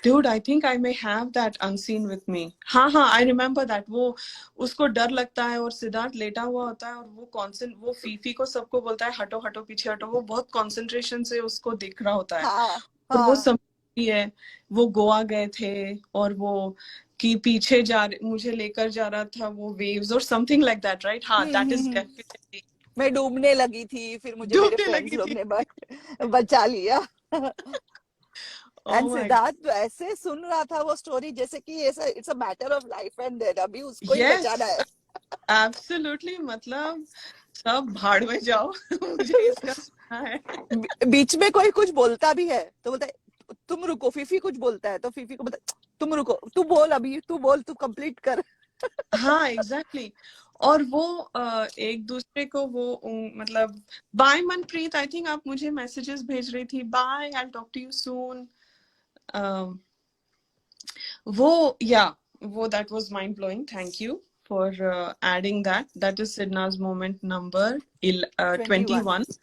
dude, I think I may have that unseen with me. हाँ, I remember that. वो उसको डर लगता है और सिद्धार्थ लेटा हुआ होता है, और वो फीफी को सबको बोलता है हटो हटो पीछे हटो, वो बहुत कंसंट्रेशन से उसको देख रहा होता है। और वो समझती है, वो गोवा गए थे और वो कि पीछे मुझे लेकर जा रहा था वो वेव्स और समथिंग लाइक दैट, राइट। हाँ, that is definitely, मैं डूबने लगी थी, फिर मुझे मेरे फ्रेंड्स लोग ने बचा लिया। एंड सिद्धार्थ तो ऐसे सुन रहा था वो स्टोरी जैसे कि it's a matter of life and death, अभी उसको ही बचाना है। एब्सोल्युटली, मतलब सब भाड़ में जाओ। मुझे इसका सुनना है। बीच में कोई कुछ बोलता भी है तो बोलता है तुम रुको, फीफी कुछ बोलता है तो फीफी को बोलता है तुम रुको, तू बोल, अभी तू बोल, तू कंप्लीट कर। हाँ एग्जैक्टली और वो एक दूसरे को वो मतलब बाय मनप्रीत, आई थिंक आप मुझे मैसेजेस भेज रही थी, bye, I talk to you soon. वो या वो that was mind blowing, thank you for adding that. That is SidNaaz moment number 21,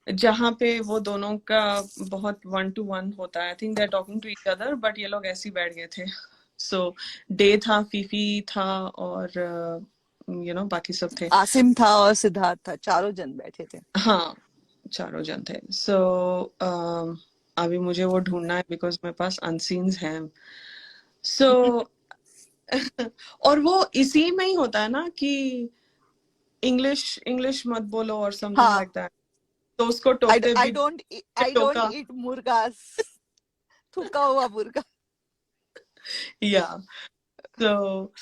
जहाँ पे वो दोनों का बहुत 1-to-1 होता है। I think they are talking to each other, but ये लोग ऐसे ही बैठ गए थे। सो डे था, फीफी था और बाकी सब थे। आसिम था और सिद्धार्थ था, चारों जन बैठे थे। हाँ, चारों जन थे। सो अभी मुझे वो ढूंढना है बिकॉज मेरे पास अनसीन्स हैं। सो और वो इसी में ही होता है ना कि इंग्लिश मत बोलो और समथिंग लाइक दैट, तो उसको टोकते आई भी डोंट टोका। ईट मुर्गास, थूका हुआ मुर्गा। या तो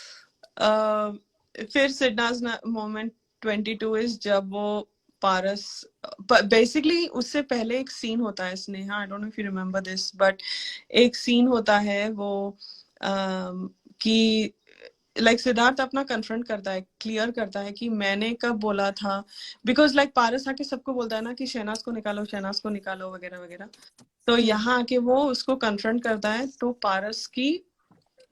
फिर सिडनाज मोमेंट 22 इज जब वो पारस, बेसिकली उससे पहले एक सीन होता है, स्नेहा, आई don't know if you remember this, but एक सीन होता है वो कि लाइक सिद्धार्थ अपना कन्फ्रंट करता है, क्लियर करता है कि मैंने कब बोला था, बिकॉज लाइक पारस आके सबको बोलता है ना कि शहनाज को निकालो, शहनाज को निकालो वगैरह वगैरह। तो यहाँ आके वो उसको कन्फ्रंट करता है तो पारस की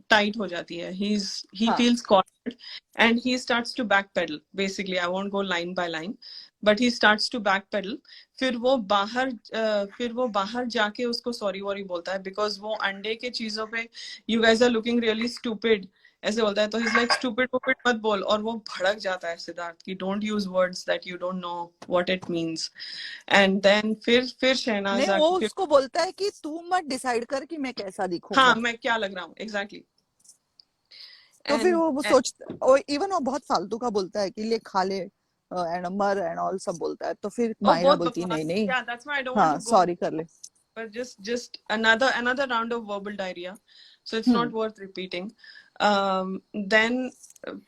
टाइट हो जाती है, he feels cornered and he starts to backpedal, basically I won't go line by line, but he starts to backpedal। फिर वो बाहर जाके उसको सॉरी वॉरी बोलता है बिकॉज वो अंडे के चीजों पे you guys are looking really stupid ऐसे बोलता है, तो he's like stupid वुपिड मत बोल, और वो भड़क जाता है सिद्धार्थ की don't use words that you don't know what it means। and then फिर शहनाज नहीं, वो फिर उसको बोलता है कि तू मत डिसाइड कर कि मैं कैसा दिखूंगा। हाँ मैं क्या लग रहा हूँ, एग्जैक्टली। तो फिर वो सोचता, और इवन वो बहुत फालतू का बोलता है कि ले खा ले एंड मर एंड ऑल सब बोलता है, तो फिर मायरा बहुत बोलती नहीं बकवास, नहीं, yeah, that's why I don't want हाँ to go, सॉरी कर ले। but just another round of verbal diarrhea, so it's not worth repeating। then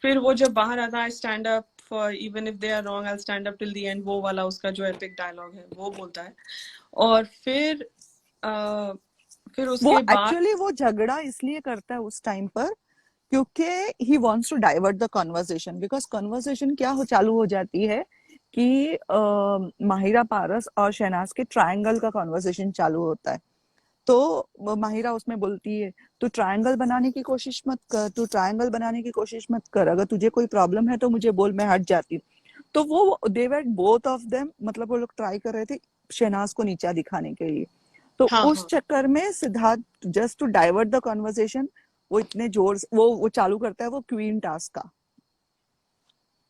फिर वो जब बाहर आता है, I stand up for even if they are wrong, I'll stand up till the end, वो वाला उसका जो epic dialogue है वो बोलता है। और फिर वो उसके बाद एक्चुअली वो झगड़ा इसलिए करता है उस टाइम पर क्योंकि he wants to divert the conversation, because conversation क्या हो चालू हो जाती है कि माहिरा पारस और शहनाज के ट्रायंगल का कन्वर्सेशन चालू होता है। तो माहिरा उसमें बोलती है तू ट्रायंगल बनाने की कोशिश मत कर, तू ट्रायंगल बनाने की कोशिश मत कर, अगर तुझे कोई प्रॉब्लम है तो मुझे बोल, मैं हट जाती हूँ। तो वो दे वर बोथ ऑफ देम, मतलब वो लोग ट्राई कर रहे थे शहनाज को नीचा दिखाने के लिए। तो उस चक्कर में Siddharth just to divert the conversation वो इतने जोर से वो चालू करता है वो क्वीन टास्क का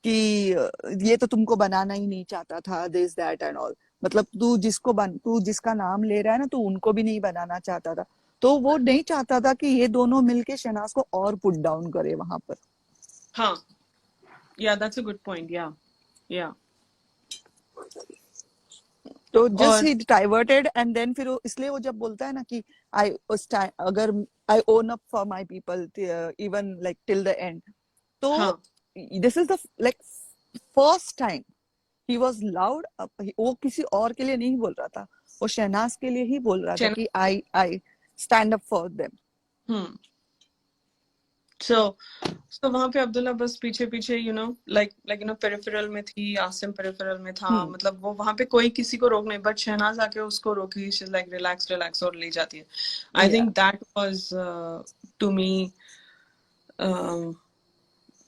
कि ये तो तुमको बनाना ही नहीं चाहता था, दिस दैट एंड ऑल, मतलब तू जिसका नाम ले रहा है ना, तू उनको भी नहीं बनाना चाहता था। तो वो नहीं चाहता था कि ये दोनों मिलके शहनाज को और पुट डाउन करे वहां पर। हाँ, या that's a good point, yeah तो जस्ट ही डाइवर्टेड एंड देन फिर इसलिए वो जब बोलता है ना कि अगर I own up for my people even like till the end, तो this is the like first time he was loud. वो किसी और के लिए नहीं बोल रहा था, वो शहनाज के लिए ही बोल रहा था कि I stand up for them. So वहां पे अब्दुल्ला बस पीछे like पेरिफेरल में थी, आसिम पेरिफेरल में था, मतलब वो वहां पे कोई किसी को रोक नहीं, बट शहनाज आके उसको रोकी, शी लाइक रिलैक्स और ले जाती है। I think that was to me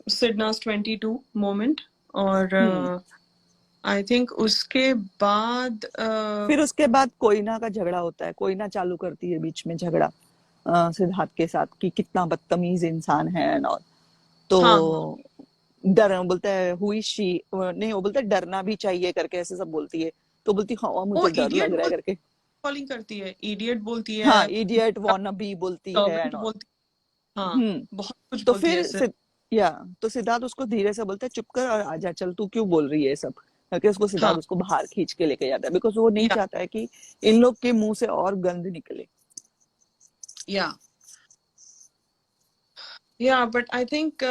SidNaaz 22 moment. और आई थिंक उसके बाद फिर उसके बाद कोयना का झगड़ा होता है, कोयना चालू करती है बीच में झगड़ा सिद्धार्थ के साथ कि कितना बदतमीज इंसान है एंड ऑल। तो डर बोलता है हुई शी नहीं, वो बोलता है डरना भी चाहिए करके ऐसे सब बोलती है, तो बोलती हाँ मुझे डर लग रहा है करके, कॉलिंग करती है, इडियट बोलती है, हाँ इडियट वानाबी बोलती है एंड ऑल, बहुत कुछ तो बोलती है। फिर तो सिद्धार्थ उसको धीरे से बोलता है चुप कर और आजा, चल तू क्यों बोल रही है सब करके, उसको सिद्धार्थ उसको बाहर खींच के लेके जाता है बिकॉज वो नहीं चाहता है कि इन लोग के मुंह से और गंद निकले। या बट आई थिंक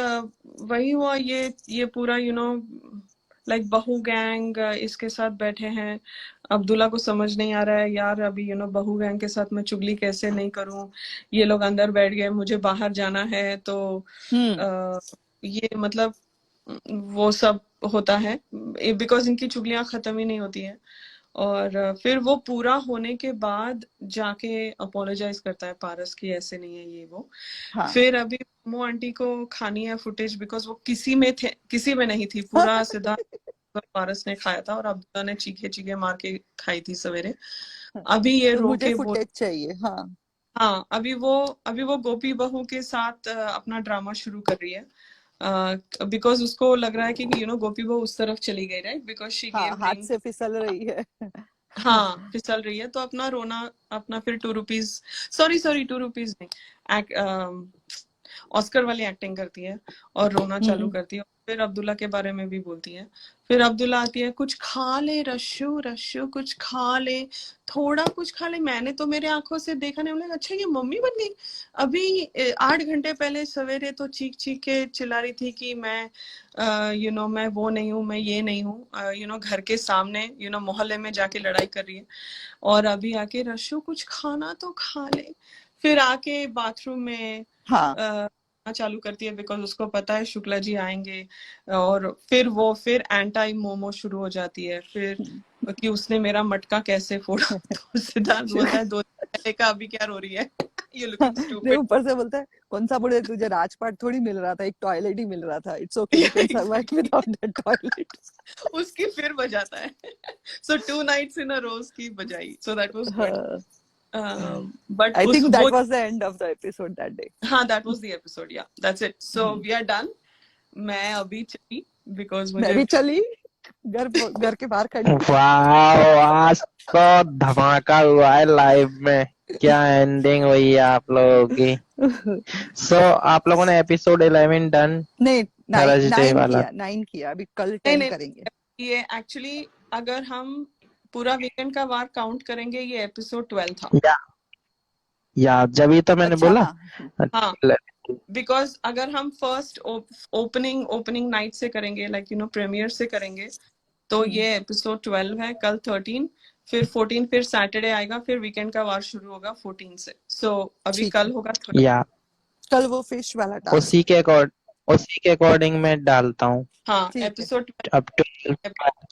वही हुआ, ये पूरा लाइक बहू गैंग इसके साथ बैठे हैं। अब्दुल्ला को समझ नहीं आ रहा है यार, अभी बहू गैंग के साथ मैं चुगली कैसे नहीं करूं। ये लोग अंदर बैठ गए, मुझे बाहर जाना है, तो ये मतलब वो सब होता है बिकॉज इनकी चुगलियां खत्म ही नहीं होती है। और फिर वो पूरा होने के बाद जाके अपोलोजाइज करता है पारस की ऐसे नहीं है ये वो। हाँ फिर अभी मोमो आंटी को खानी है फुटेज बिकॉज वो किसी में नहीं थी। पूरा सिद्धार्थ और पारस ने खाया था और अब्दुल्ला ने चीखे चीखे मार के खाई थी सवेरे। अभी ये तो रो मुझे के बोल फुटेज चाहिए। हाँ हाँ, अभी वो गोपी बहू के साथ अपना ड्रामा शुरू कर रही है बिकॉज उसको लग रहा है कि गोपी बहू उस तरफ चली गई, राइट, बिकॉज शी हाँ, गेव हाथ रिंग। से फिसल रही है। हाँ, फिसल रही है, तो अपना रोना, अपना फिर 2 रुपीज, सॉरी 2 रुपीज नहीं, ऑस्कर वाली एक्टिंग करती है और रोना चालू करती है। फिर अब्दुल्ला के बारे में भी बोलती है। फिर अब्दुल्ला आती है, कुछ खा ले रश्शु, रश्शु कुछ खा ले, थोड़ा कुछ खा ले। मैंने तो मेरे आंखों से देखा नहीं। बोले अच्छा ये मम्मी बन गई। अभी 8 घंटे पहले सवेरे तो चीख चीख के चिल्ला रही थी कि मैं मैं वो नहीं हूँ, मैं ये नहीं हूँ, घर के सामने मोहल्ले में जाके लड़ाई कर रही है। और अभी आके रश्शु कुछ खाना तो खा ले। फिर आके बाथरूम में हाँ चालू करती है बिकॉज उसको पता है शुक्ला जी आएंगे। और फिर एंटाई मोमो शुरू हो जाती है। फिर कि उसने मेरा मटका कैसे फोड़ा। तो सिद्धार्थ बोलता है 2 दिन पहले का, अभी क्या रो रही है। यू लुकिंग नहीं, स्टूपिड। ऊपर से बोलता है कौन सा बुढ़े, तुझे राजपाट थोड़ी मिल रहा था, एक टॉयलेट ही मिल रहा था, it's okay you can survive without that toilet. उसकी फिर बजाता है। सो 2 नाइट्स इन अ रोज की बजाई, so that was good. But I उस थिंक वो that was the end of the episode that day. हाँ, दैट वाज द एपिसोड, या that's it. So we are done. मैं अभी चली बिकॉज मैं मुझे भी चली, घर के बाहर खड़ी। वाह, आज तो धमाका हुआ है लाइव में। क्या एंडिंग हुई है आप लोगों की। सो आप लोगों ने एपिसोड 11 डन, नहीं, थर्सडे वाला। 9 किया, अभी कल नहीं 10 नहीं, करेंगे। ये एक्चुअली अगर हम पूरा वीकेंड का वार काउंट करेंगे, ये एपिसोड 12 था। या जब ही तो मैंने अच्छा बोला। हाँ, बिकॉज अगर हम फर्स्ट ओपनिंग नाइट से करेंगे, लाइक प्रीमियर से करेंगे, तो ये एपिसोड 12 है। कल 13, फिर 14, फिर सैटरडे आएगा, फिर वीकेंड का वार शुरू होगा 14 से। सो अभी ठीक कल है। होगा 13। या कल वो फिश वाला टास्क। उसी के अकॉर्डिंग मैं डालता हूँ। हाँ, ठीक है। एपिसोड अब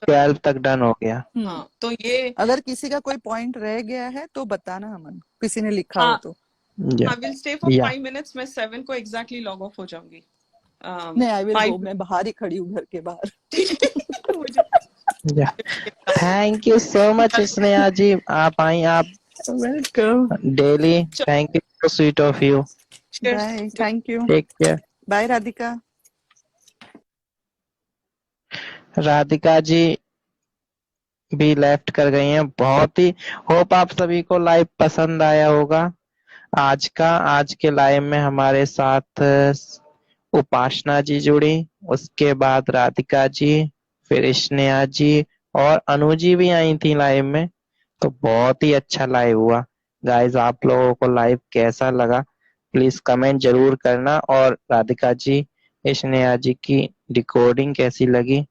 12 तक डन हो गया। हाँ, तो ये अगर किसी का कोई पॉइंट रह गया है तो बताना अमन, किसी ने लिखा हो हाँ तो। आई विल स्टे फॉर या 5 मिनट्स। मैं 7 को एग्जैक्टली लॉग ऑफ हो जाऊंगी। नहीं, आई विल 5 गो, मैं बाहर ही खड़ी हूँ घर के बाहर। मुझे या thank you so much Sneha ji, आप आई, आप welcome. Daily. Thank you, so sweet of you. Bye, thank you. Take care. Bye Radhika. Radhika ji भी लेफ्ट कर गई हैं। बहुत ही होप आप सभी को लाइव पसंद आया होगा आज के लाइव में हमारे साथ उपासना जी जुड़ी, उसके बाद राधिका जी, फिर स्नेहा जी और अनु जी भी आई थी लाइव में। तो बहुत ही अच्छा लाइव हुआ। गाइस, आप लोगों को लाइव कैसा लगा प्लीज कमेंट जरूर करना। और राधिका जी, स्नेहा जी की रिकॉर्डिंग कैसी लगी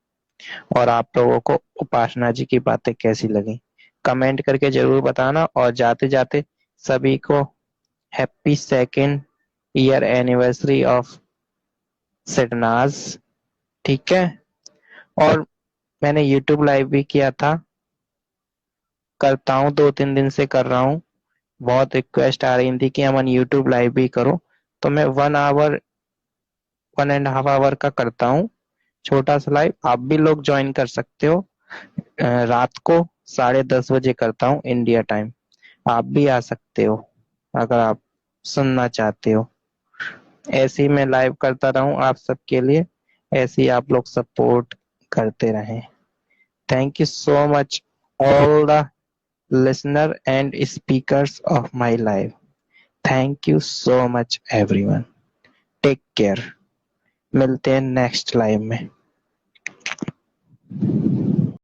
और आप लोगों को उपासना जी की बातें कैसी लगी कमेंट करके जरूर बताना। और जाते जाते सभी को happy 2nd year anniversary of Sidnaaz. ठीक है। और मैंने यूट्यूब लाइव भी किया था, करता हूँ, 2-3 दिन से कर रहा हूँ। बहुत रिक्वेस्ट आ रही थी कि अमन यूट्यूब लाइव भी करो, तो मैं 1.5 आवर का करता हूँ, छोटा सा लाइव। आप भी लोग ज्वाइन कर सकते हो। रात को 10:30 बजे करता हूँ इंडिया टाइम। आप भी आ सकते हो अगर आप सुनना चाहते हो। ऐसे ही मैं लाइव करता रहूं आप सबके लिए, ऐसे ही आप लोग सपोर्ट करते रहें। Thank you so much all the listener and speakers of my live. Thank you so much everyone. Take care. मिलते हैं नेक्स्ट लाइव में।